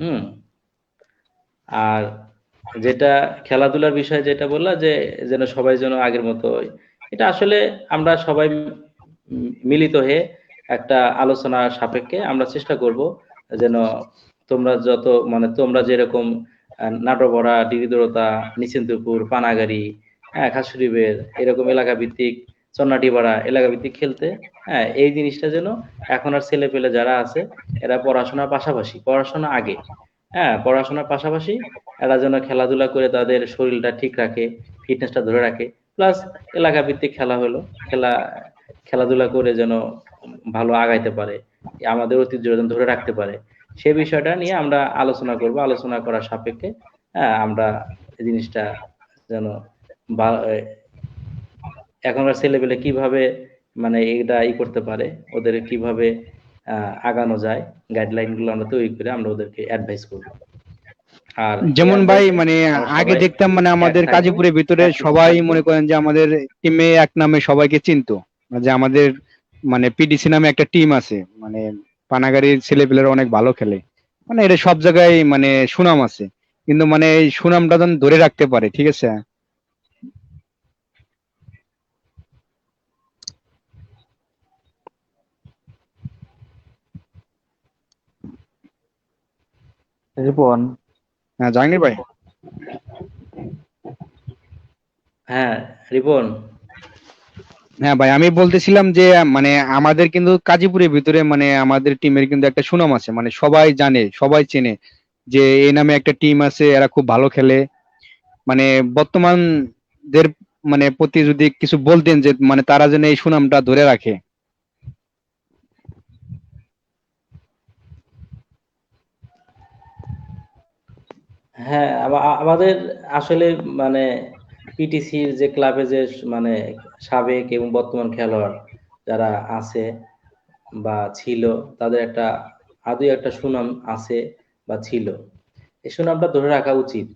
হুম। আর যেটা খেলাধুলার বিষয় যেটা বললা যে যেন সবাই যেন আগের মতো, এটা আসলে আমরা সবাই মিলিত হয়ে একটা আলোচনা সাপেক্ষে আমরা চেষ্টা করব যেন তোমরা যত মানে তোমরা যেরকম নাটোরপাড়া, ডিগ্রিদোড়তা, নিশ্চিন্তপুর, পানাগাড়ি, হ্যাঁ, খাসুরিবের এরকম এলাকা ভিত্তিক, চন্নাটিপাড়া এলাকা ভিত্তিক খেলতে, হ্যাঁ, এই জিনিসটা যেন এখন আর ছেলে পেলে যারা আছে এরা পড়াশোনার পাশাপাশি, পড়াশোনা আগে, হ্যাঁ, পড়াশোনার পাশাপাশি এরা যেন খেলাধুলা করে তাদের শরীরটা ঠিক রাখে, ফিটনেসটা ধরে রাখে, প্লাস এলাকা ভিত্তিক খেলা হলো, খেলা খেলাধুলা করে যেন ভালো আগাইতে পারে, আমাদের ঐতিহ্য যেন ধরে রাখতে পারে, সে বিষয়টা নিয়ে আমরা আলোচনা করব। আলোচনা করার সাপেক্ষে হ্যাঁ আমরা এই জিনিসটা যেন এখনকার ছেলেপেলে কিভাবে মানে এটা করতে পারে, ওদের কিভাবে আগানো যায়, গাইডলাইন গুলো আমরা তৈরি করে আমরা ওদেরকে অ্যাডভাইস করব। আর এই যেমন ভাই অ্যাডভাইসে মানে আমরা আগে সবাই দেখতাম মানে এক আমাদের থাকবো, কাজীপুরের ভিতরে এক পিছে সবাই থাকবো। মনে করেন যে আমাদের টিমে এক নামে সবাইকে চিনতো, যে আমাদের মানে পিডিসি নামে একটা টিম আছে, মানে পানাগাড়ির ছেলেপেলেরা অনেক ভালো খেলে, মানে এটা সব জায়গায় মানে সুনাম আছে। কিন্তু মানে এই সুনামটা যেন ধরে রাখতে পারে, ঠিক আছে। রিপন, হ্যাঁ জাহাঙ্গীর ভাই। হ্যাঁ রিপন। হ্যাঁ ভাই, আমি বলতেছিলাম যে মানে আমাদের কিন্তু কাজীপুরের ভিতরে মানে আমাদের টিমের কিন্তু একটা সুনাম আছে, মানে সবাই জানে, সবাই চেনে যে এই নামে একটা টিম আছে, এরা খুব ভালো খেলে। মানে বর্তমানদের মানে প্রতি যদি কিছু বলতেন যে মানে তারা যেন এই সুনামটা ধরে রাখে। হ্যাঁ, আমাদের আসলে মানে পিটিসির যে ক্লাবে যে মানে সাবেক এবং বর্তমান খেলোয়াড় যারা আছে বা ছিল, তাদের একটা আদৌ একটা সুনাম আছে বা ছিল, এই সুনামটা ধরে রাখা উচিত।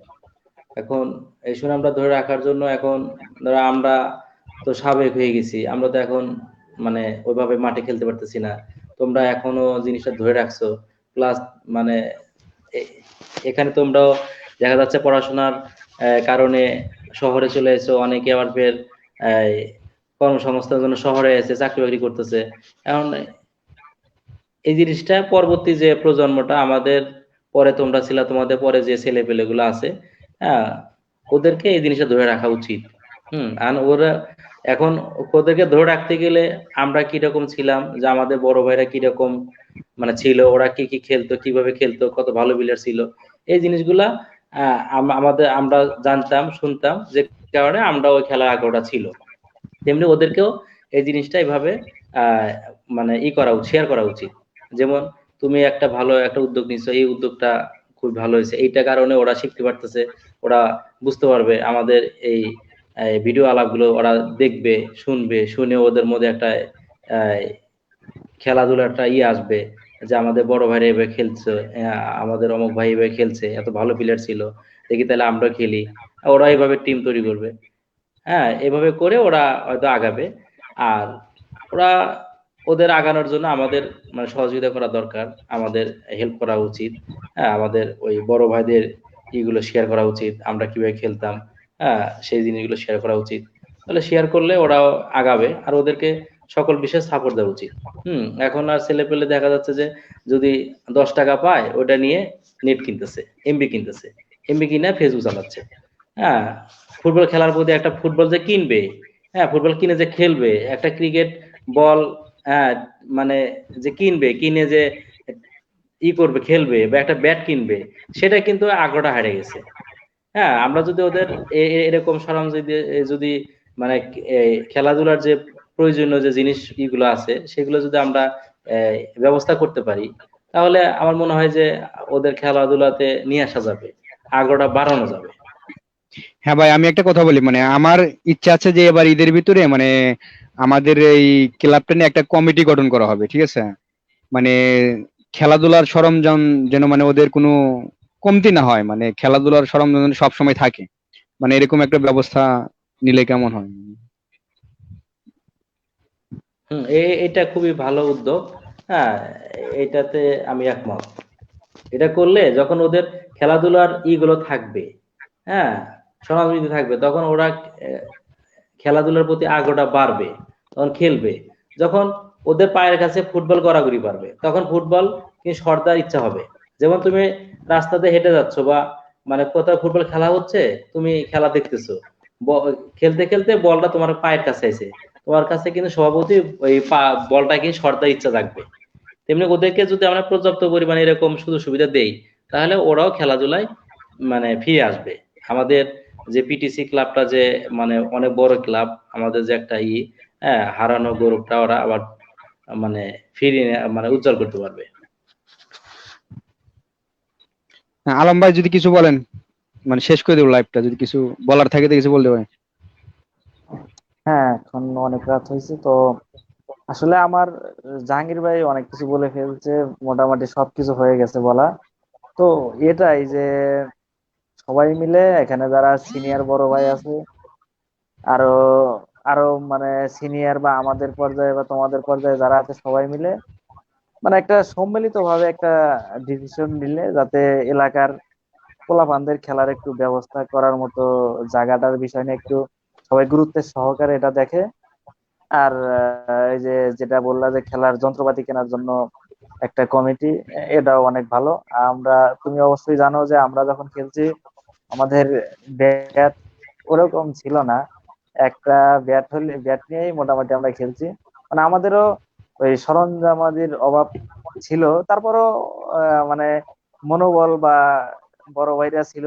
এখন এই সুনামটা ধরে রাখার জন্য এখন ধরো আমরা তো সাবেক হয়ে গেছি, আমরা তো এখন মানে ওইভাবে মাঠে খেলতে পারতেছি না, তোমরা এখনো জিনিসটা ধরে রাখছো, প্লাস মানে এ- এখানে তোমরাও দেখা যাচ্ছে পড়াশোনার কারণে শহরে চলে এসেছো, অনেকে আবার ফের আহ, কর্মসংস্থানের জন্য শহরে এসে চাকরি বাকরি করতেছে। এখন এই জিনিসটা পরবর্তী যে প্রজন্মটা আমাদের পরে তোমরা ছিল, তোমাদের পরে যে ছেলে পেলে গুলো আছে, হ্যাঁ, ওদেরকে এই জিনিসটা ধরে রাখা উচিত। আর ওরা এখন ওদেরকে ধরে রাখতে গেলে আমরা কিরকম ছিলাম, যে আমাদের বড় ভাইরা কিরকম মানে ছিল, ওরা কি কি খেলতো, কিভাবে খেলতো, কত ভালো প্লেয়ার ছিল, এই জিনিসগুলা আমাদের আমরা জানতাম, শুনতাম, যে কারণে আমরা ওই খেলার আগ্রহটা ছিল। তেমনি ওদেরকেও এই জিনিসটা এইভাবে আহ মানে করা উচিত, শেয়ার করা উচিত। যেমন তুমি একটা ভালো একটা উদ্যোগ নিচ্ছ, এই উদ্যোগটা খুব ভালো হয়েছে, এইটা কারণে ওরা শিখতে পারতেছে, ওরা বুঝতে পারবে আমাদের এই ভিডিও আলাপগুলো ওরা দেখবে, শুনবে, শুনে ওদের মধ্যে একটা আহ, খেলাধুলার একটা আসবে যে আমাদের বড় ভাইরা এভাবে খেলছে, আমাদের অমুক ভাই এভাবে খেলছে, এত ভালো প্লেয়ার ছিল, দেখি তাহলে আমরা খেলি। ওরা এইভাবে টিম তৈরি করবে। হ্যাঁ, এভাবে করে ওরা হয়তো আগাবে। আর ওরা ওদের আগানোর জন্য আমাদের মানে সহযোগিতা করা দরকার, আমাদের হেল্প করা উচিত। হ্যাঁ, আমাদের ওই বড় ভাইদের ইগুলো শেয়ার করা উচিত, আমরা কিভাবে খেলতাম, হ্যাঁ সেই জিনিসগুলো শেয়ার করা উচিত। তাহলে শেয়ার করলে ওরাও আগাবে, আর ওদেরকে সকল বিষয়ে সাপোর্ট দেওয়া উচিত। এখন আর ছেলে পেলে দেখা যাচ্ছে যে যদি 10 টাকা পায় ওটা নিয়ে নেট কিনতেছে, এমবি কিনতেছে, এমবি কিনে ফেসবুক চালাচ্ছে। হ্যাঁ, ফুটবল খেলার প্রতি একটা ফুটবল যে কিনবে, হ্যাঁ ফুটবল কিনে যে খেলবে, একটা ক্রিকেট বল, হ্যাঁ মানে যে কিনবে, কিনে যে করবে খেলবে, বা একটা ব্যাট কিনবে, সেটা কিন্তু আগ্রহটা হারিয়ে গেছে। হ্যাঁ, আমরা যদি ওদের এরকম সরঞ্জাম যদি যদি মানে খেলাধুলার যে প্রয়োজনীয় যে জিনিস গুলো আছে সেগুলো যদি আমরা ব্যবস্থা করতে পারি, তাহলে আমার মনে হয় যে ওদের খেলাধুলাতে নিয়ে আসা যাবে, আগ্রহটা বাড়ানো যাবে। হ্যাঁ ভাই, আমি একটা কথা বলি, মানে আমার ইচ্ছা আছে যে এবার ঈদের ভিতরে মানে আমাদের এই ক্লাবটা নিয়ে একটা কমিটি গঠন করা হবে, ঠিক আছে? মানে খেলাধুলার সরঞ্জাম যেন মানে ওদের কোনো কমতি না হয়, মানে খেলাধুলার সরঞ্জাম যেন সবসময় থাকে, মানে এরকম একটা ব্যবস্থা নিলে কেমন হয়? এটা খুবই ভালো উদ্যোগ। হ্যাঁ, এটাতে আমি একমত। এটা করলে যখন ওদের খেলাধুলার গুলো থাকবে, হ্যাঁ সমাজনীতি থাকবে, তখন ওরা আহ, খেলাধুলার প্রতি আগ্রহটা বাড়বে, তখন খেলবে। যখন ওদের পায়ের কাছে ফুটবল গড়াগড়ি পারবে, তখন ফুটবল কিন্তু সর্দার ইচ্ছা হবে। যেমন তুমি রাস্তাতে হেঁটে যাচ্ছ, বা মানে কোথাও ফুটবল খেলা হচ্ছে, তুমি খেলা দেখতেছো, খেলতে খেলতে বলটা তোমার পায়ের কাছে আছে, তোমার কাছে কিন্তু স্বভাবতই ওই বলটা কিন্তু সর্দার ইচ্ছা জাগবে। তেমনি ওদেরকে যদি আমরা পর্যাপ্ত পরিমাণে এরকম সুযোগ সুবিধা দেই, তাহলে ওরাও খেলাধুলায় মানে ফিরে আসবে। আমাদের যে পিটিসি ক্লাবটা যে মানে অনেক বড় ক্লাব, আমাদের যে একটা হ্যাঁ হারানো গৌরবটা ওরা আবার মানে ফিরিয়ে মানে উজ্জ্বল করতে পারবে। হ্যাঁ, আলম ভাই যদি কিছু বলেন, মানে শেষ করে দেবো লাইভটা, যদি কিছু বলার থাকে তো কিছু বলতে পারেন। হ্যাঁ, এখন অনেক রাত হয়েছে তো। আসলে আমার জাহাঙ্গীর ভাই অনেক কিছু বলে ফেলছে, মোটামুটি সবকিছু হয়ে গেছে বলা। তো এটাই যে সবাই মিলে এখানে যারা সিনিয়র বড় ভাই আছে, আরো আরো মানে সিনিয়র বা আমাদের পর্যায়ে বা তোমাদের পর্যায়ে যারা আছে, সবাই মিলে মানে একটা সম্মিলিত ভাবে একটা ডিসিশন নিলে যাতে এলাকার পোলাপানদের খেলার একটু ব্যবস্থা করার মতো জায়গাটার বিষয় নিয়ে একটু সবাই গুরুত্বের সহকারে এটা দেখে। আর এই যে যেটা বললা যে খেলার যন্ত্রপাতি কেনার জন্য একটা কমিটি, এটাও অনেক ভালো। আমরা, তুমি অবশ্যই জানো যে আমরা যখন খেলছি আমাদের ব্যাট ওরকম ছিল না। একটা ব্যাট নিয়েই মোটামুটি আমরা খেলছি। মানে আমাদেরও ওই সরঞ্জামাদির অভাব ছিল, তারপরও মানে মনোবল বা বড় ভাইরা ছিল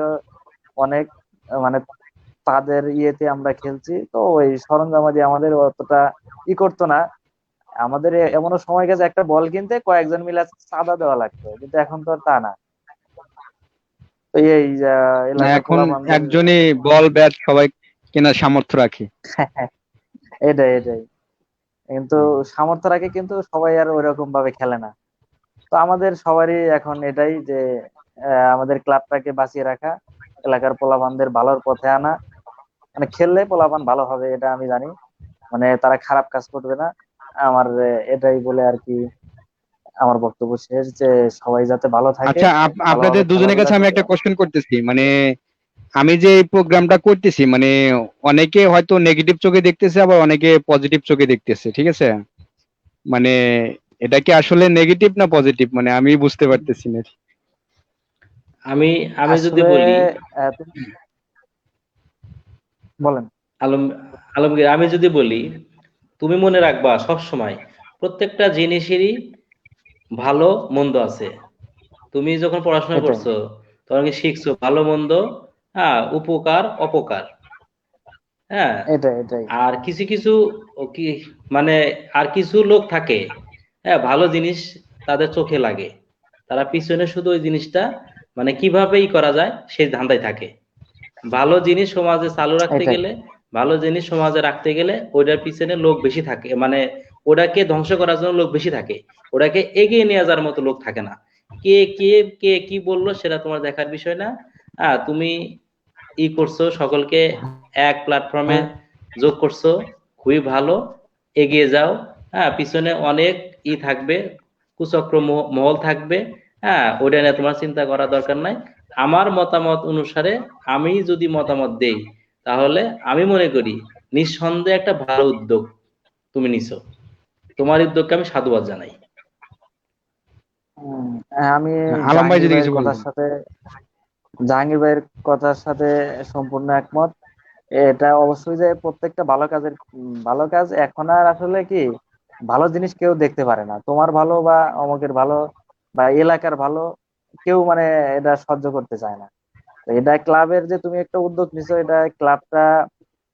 অনেক, মানে তাদের ইয়েতে আমরা খেলছি। তো ওই সরঞ্জামাদি আমাদের অতটা করতো না। আমাদের এমনও সময় গেছে একটা বল কিনতে কয়েকজন মিলে চাঁদা দেওয়া লাগতো, কিন্তু এখন তো আর তা না। তো এই না, এলাকার এখন পোলাপানদের একজনই বল ব্যাট সবাই কেনার সামর্থ্য রাখে। এটাই এটাই কিন্তু সামর্থ্য রাখে, কিন্তু সবাই আর ওইরকম ভাবে খেলে না। তো আমাদের সবারই এখন এটাই যে আমাদের ক্লাবটাকে বাঁচিয়ে রাখা, এলাকার পোলাপানদের ভালোর পথে আনা। মানে খেললে পোলাপান ভালো হবে এটা আমি জানি, মানে তারা খারাপ কাজ করবে না। আমার এটাই বলে আর কি আমার বক্তব্য শেষ, যে সবাই যাতে ভালো থাকে, আচ্ছা, আপনাদের ভালোভাবে দুজনের খেলাধুলা কাছে আমি করে। একটা কোশ্চেন করতেছি, মানে আমি যে এই প্রোগ্রামটা করতেছি, মানে অনেকে হয়তো নেগেটিভ চোখে দেখতেছে, আবার অনেকে পজিটিভ চোখে দেখতেছে, ঠিক আছে? মানে এটা কি আসলে নেগেটিভ না পজিটিভ, মানে আমি বুঝতে পারতেছি না। আমি আমি যদি আসলে বলি, তুমি বলেন। আলম আলমগীর, আমি যদি বলি, তুমি মনে রাখবা সব সময় প্রত্যেকটা জিনিসেরই ভালো মন্দ আছে। তুমি যখন পড়াশোনা এটাই করছো তখন কি শিখছো ভালো মন্দ, হ্যাঁ উপকার অপকার। হ্যাঁ, এটাই এটাই আর কিছু কিছু কি মানে আর কিছু লোক থাকে, হ্যাঁ ভালো জিনিস তাদের চোখে লাগে, তারা পিছনে শুধু ওই জিনিসটা মানে কিভাবে করা যায় সেই ধান্দায় থাকে। ভালো জিনিস সমাজে চালু রাখতে এটাই গেলে ভালো জিনিস সমাজে রাখতে গেলে ওটার পিছনে লোক বেশি থাকে, মানে ওটাকে ধ্বংস করার জন্য লোক বেশি থাকে, ওটাকে এগিয়ে নিয়ে যাওয়ার মতো লোক থাকে না। কে কে কে কি বললো সেটা তোমার দেখার বিষয় না। তুমি করছো, সকলকে এক প্ল্যাটফর্মে হ্যাঁ, যোগ করছো, খুবই ভালো, এগিয়ে যাও। পিছনে অনেক থাকবে, কুচক্র মহল থাকবে। ওটা নিয়ে তোমার চিন্তা করার দরকার নাই। আমার মতামত অনুসারে আমি যদি মতামত দেই, তাহলে আমি মনে করি নিঃসন্দেহে একটা ভালো উদ্যোগ তুমি নিছো। তোমার উদ্যোগকে আমি সাধুবাদ জানাই। আমি আলম ভাই জাহাঙ্গীর যদি ভাইয়ের কিছু কথার বলতেন। সাথে জাহাঙ্গীর ভাইয়ের কথার সাথে সম্পূর্ণ একমত। এটা অবশ্যই যে প্রত্যেকটা ভালো কাজের ভালো কাজ এখন আর আসলে কি ভালো জিনিস কেউ দেখতে পারে না, তোমার ভালো বা অমুকের ভালো বা এলাকার ভালো কেউ মানে এটা সহ্য করতে চায় না। তো এটা ক্লাবের যে তুমি একটা উদ্যোগ নিছো, এটা ক্লাবটা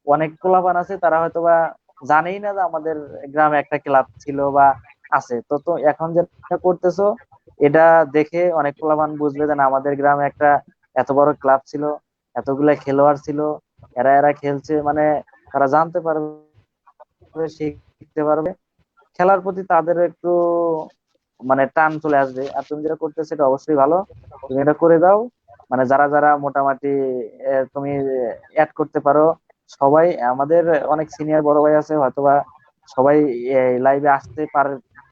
অনেক পোলাপান আছে তারা হয়তো বা জানেই না যে আমাদের গ্রামে একটা ক্লাব ছিল বা আছে। তো তো এখন যেটা করতেছো এটা দেখে অনেক পোলাপান বুঝবে যে না, আমাদের গ্রামে একটা এত বড় ক্লাব ছিল, এতগুলা খেলোয়াড় ছিল, এরা এরা খেলছে, মানে তারা জানতে পারবে, শিখতে পারবে, খেলার প্রতি তাদের একটু মানে টান চলে আসবে। আর তুমি যেটা করতেছো সেটা অবশ্যই ভালো, তুমি এটা করে দাও। মানে যারা যারা মোটামুটি তুমি অ্যাড করতে পারো সবাই, আমাদের অনেক সিনিয়র বড় ভাই আছে হয়তোবা সবাই লাইভে আসতে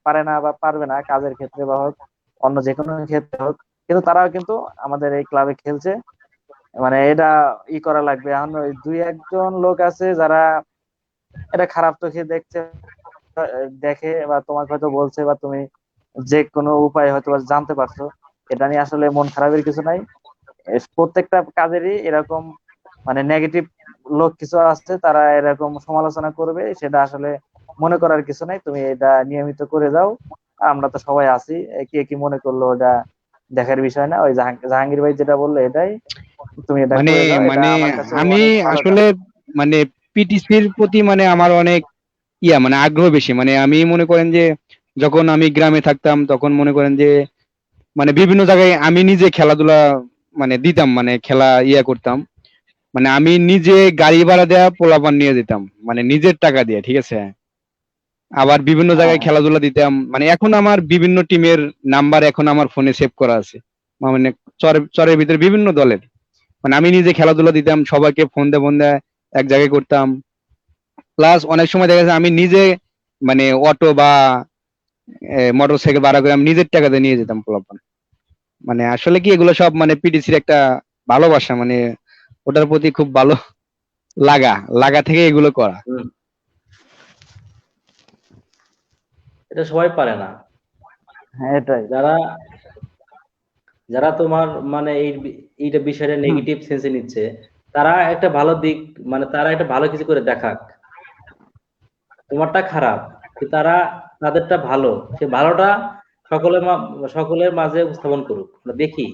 পারে না বা পারবে না, কাজের ক্ষেত্রে বা হোক অন্য যে কোনো ক্ষেত্রে হোক, কিন্তু তারাও কিন্তু আমাদের এই ক্লাবে খেলছে। মানে এটা করা লাগবে। এখন ওই দুই একজন লোক আছে যারা এটা খারাপ চোখে দেখছে, দেখে বা তোমাকে হয়তো বলছে বা তুমি যে কোনো উপায় হয়তো বা জানতে পারছো, এটা নিয়ে আসলে মন খারাপের কিছু নাই। প্রত্যেকটা কাজেরই এরকম মানে নেগেটিভ লোক কিছু আছে, তারা এরকম সমালোচনা করবে, সেটা আসলে মনে করার কিছু নাই, তুমি এটা নিয়মিত করে যাও। আমরা তো সবাই আছি, কে কি মনে করলো ওটা দেখার বিষয় না। ওই জাহাঙ্গীর ভাই যেটা বললো এটাই, তুমি এটা মানে করে যাও, এটা মানে আমার কাছে আমি অনেক ভালো কাজ। আসলে মানে পিটিসির প্রতি মানে আমার অনেক মানে আগ্রহ বেশি। মানে আমি মনে করেন যে যখন আমি গ্রামে থাকতাম তখন মনে করেন যে মানে বিভিন্ন জায়গায় আমি নিজে খেলাধুলা মানে দিতাম, মানে খেলা করতাম। মানে আমি নিজে গাড়ি ভাড়া দেয়া পোলাপান নিয়ে যেতাম, মানে নিজের টাকা দিয়ে, ঠিক আছে। আবার বিভিন্ন হ্যাঁ, জায়গায় খেলাধুলা দিতাম। মানে এখন আমার বিভিন্ন টিমের নাম্বার এখন আমার ফোনে সেভ করা আছে। মানে চরের ভিতরে বিভিন্ন দলের, মানে আমি নিজে খেলাধুলা দিতাম, সবাইকে ফোন দিয়ে এক জায়গায় করতাম। প্লাস অনেক সময় দেখা যাচ্ছে আমি নিজে মানে অটো বা মোটর সাইকেল ভাড়া করে আমি নিজের টাকা দিয়ে নিয়ে যেতাম পোলাপান। মানে আসলে কি এগুলো সব মানে পিটিসির একটা ভালোবাসা, মানে ওটার প্রতি খুব ভালো লাগা লাগা থেকে এগুলো করা। হুম, এটা সবাই পারে না। হ্যাঁ, এটাই। যারা যারা তোমার মানে এইটা বিষয়টা হুম। নেগেটিভ সেন্সে নিচ্ছে, তারা একটা ভালো দিক, মানে তারা একটা ভালো কিছু করে দেখাক। তোমারটা খারাপ, কিন্তু তারা তাদেরটা ভালো, সে ভালোটা সকলের মাঝে উপস্থাপন করুক, আমরা দেখি।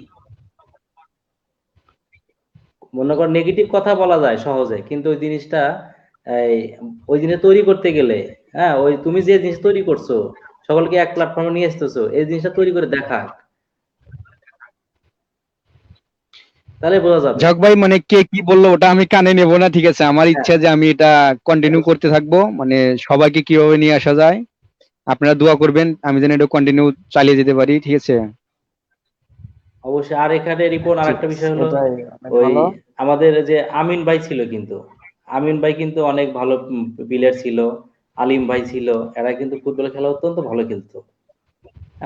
মনে কর নেগেটিভ কথা বলা যায় সহজে, কিন্তু ওই জিনিসটা এই ওই জিনিস তৈরি করতে গেলে, ওই তুমি যে জিনিস তৈরি করছো, সকলকে এক প্ল্যাটফর্মে নিয়ে আসতেছো, এই জিনিসটা তৈরি করে দেখা, তাহলে বোঝা যাবে। যাক ভাই, মানে কে কি বললো ওটা আমি কানে নেবো না, ঠিক আছে। আমার হ্যাঁ, ইচ্ছা যে আমি এটা কন্টিনিউ করতে থাকবো, মানে সবাইকে কিভাবে নিয়ে আসা যায়। আপনারা দোয়া করবেন আমি যেন এটা কন্টিনিউ চালিয়ে যেতে পারি, ঠিক আছে। অবশ্যই। আর এখানে রিপোর্ট আর ঠিক একটা আছে, বিষয় হলো, এটাই অনেক ওই ভালো। আমাদের যে আমিন ভাই ছিল, কিন্তু আমিন ভাই কিন্তু অনেক ভালো প্লেয়ার ছিল। আলিম ভাই ছিল, এরা কিন্তু ফুটবল খেলা অত্যন্ত ভালো খেলতো।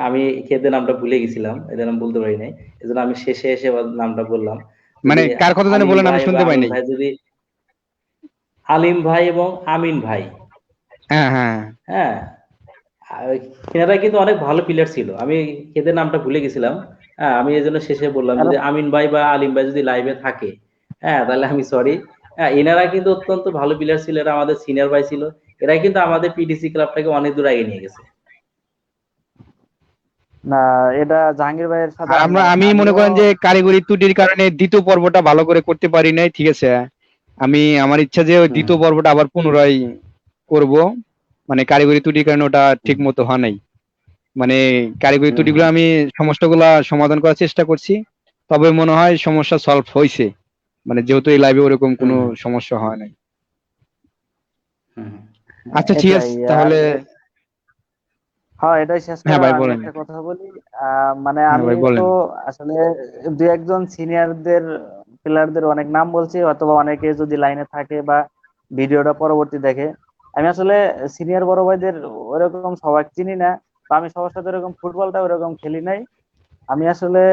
আমি খেতে নামটা ভুলে গেছিলাম, এদের নাম বলতে পারি নাই, এজন্য আমি শেষে এসে আবার নামটা বললাম। মানে যদি কার কথা জানি আলিম বলেন, আমি ভাই বা শুনতে পাই আমিন নাই। ভাই যদি, আলিম ভাই এবং আমিন ভাই, হ্যাঁ, হ্যাঁ। হ্যাঁ, আর এনারা কিন্তু অনেক ভালো প্লেয়ার ছিল। আমি এদের নামটা ভুলে গেছিলাম। আমি এই জন্য শেষে বললাম, আর যদি আমিন ভাই বা আলিম ভাই যদি লাইভে থাকে, তাহলে আমি সরি। এনারা কিন্তু অত্যন্ত ভালো প্লেয়ার ছিল, এরা আমাদের সিনিয়র ভাই ছিল। এরা কিন্তু আমাদের পিটিসি ক্লাবটাকে অনেক দূর আগে নিয়ে গেছে। না, এটা জাহাঙ্গীর ভাইয়ের সাথে আর আমি মানে আমি মনে আমিও। করেন যে কারিগরি ত্রুটির কারণে দ্বিতীয় পর্বটা ভালো করে করতে পারি নাই, ঠিক আছে। আমার ইচ্ছা যে ওই হুম, দ্বিতীয় পর্বটা আবার পুনরায় করব। মানে কারিগরি ত্রুটির কারণে ওটা ঠিক হুম, মতো হয় নাই। মানে কারিগরি হুম, ত্রুটিগুলো হুম, আমি সমস্যাগুলা সমাধান করার চেষ্টা করছি। তবে মনে হয় সমস্যা সলভ হয়েছে, মানে যেহেতু এই লাইভে ওরকম হুম, কোনো হুম। সমস্যা হয় নাই। হুম। আচ্ছা ঠিক আছে এটাই। আর তাহলে। হ্যাঁ, এটাই শেষ হ্যাঁ করার ভাই আমি বলেন। একটা কথা বলি। মানে হ্যাঁ আমি ভাই তো বলেন। আসলে দু একজন সিনিয়রদের প্লেয়ারদের অনেক নাম বলছি, অথবা অনেকে যদি লাইনে থাকে বা ভিডিওটা পরবর্তী দেখে, আমি আসলে সিনিয়র বড় ভাইদের ওরকম সবাই চিনি না, বা আমি সবার সাথে ওরকম ফুটবলটা ওরকম খেলি নাই। আমি আসলে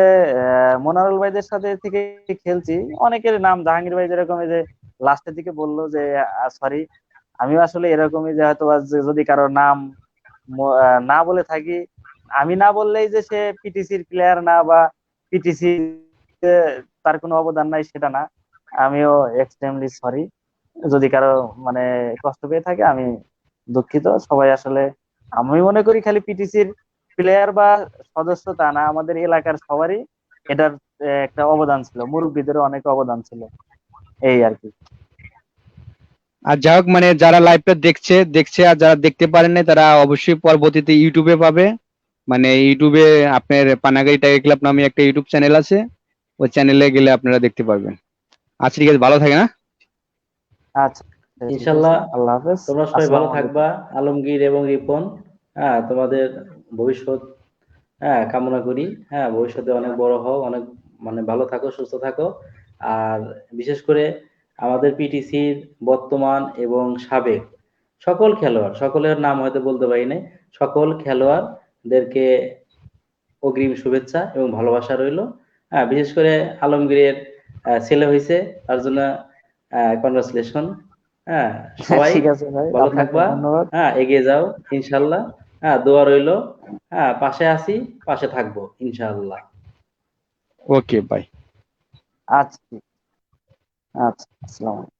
মনারুল ভাইদের সাথে থেকে খেলছি। অনেকের নাম জাহাঙ্গীর ভাই যেরকম এই যে লাস্টের দিকে বললো যে সরি, আমিও আসলে এরকমই যে হয়তো যদি কারো নাম না বলে থাকি, আমি না বললেই যে সে পিটিসির প্লেয়ার না, বা পিটিসি তার কোনো অবদান নাই সেটা না। আমিও এক্সট্রিমলি সরি যদি কারো মানে কষ্ট পেয়ে থাকে, আমি দুঃখিত। সবাই আসলে, আমি মনে করি খালি পিটিসির প্লেয়ার বা সদস্য তা না, আমাদের এলাকার সবারই এটার একটা অবদান ছিল, মুরব্বীদেরও অনেক অবদান ছিল, এই আর কি। আর যাই হোক মানে যারা লাইভটা দেখছে দেখছে, আর যারা দেখতে পারেন নাই তারা অবশ্যই পরবর্তীতে ইউটিউবে পাবে। মানে ইউটিউবে আপনার পানাগাড়ি টাইগার ক্লাব নামে একটা ইউটিউব চ্যানেল আছে, ওই চ্যানেলে গেলে আপনারা দেখতে পারবেন। আচ্ছা ঠিক আছে, ভালো থাকে না। আচ্ছা, ঠিক আছে, ইনশাল্লাহ আল্লাহ হাফেজ। তোমরা সবাই ভালো আসসালামু আলাইকুম। থাকবা, আলমগীর এবং রিপন। হ্যাঁ, তোমাদের ভবিষ্যৎ হ্যাঁ কামনা করি। হ্যাঁ, ভবিষ্যতে অনেক বড় হও, অনেক মানে ভালো থাকো, সুস্থ থাকো। আর বিশেষ করে আমাদের পিটিসির বর্তমান এবং সাবেক সকল খেলোয়াড়, সকলের নাম হয়তো বলতে পারি নাই, সকল খেলোয়াড়দেরকে অগ্রিম শুভেচ্ছা এবং ভালোবাসা রইলো। হ্যাঁ, বিশেষ করে আলমগীরের ছেলে হয়েছে, তার জন্য কনগ্রাচুলেশন। হ্যাঁ, সবাই ঠিক আছে ভাই, ভালো আপনাকে থাকবা। ধন্যবাদ। হ্যাঁ, এগিয়ে যাও ইনশাল্লাহ। হ্যাঁ, দোয়া রইলো। হ্যাঁ, পাশে আছি, পাশে থাকবো ইনশাআল্লাহ। Okay bye. আচ্ছা, আচ্ছা, আসসালামু আলাইকুম।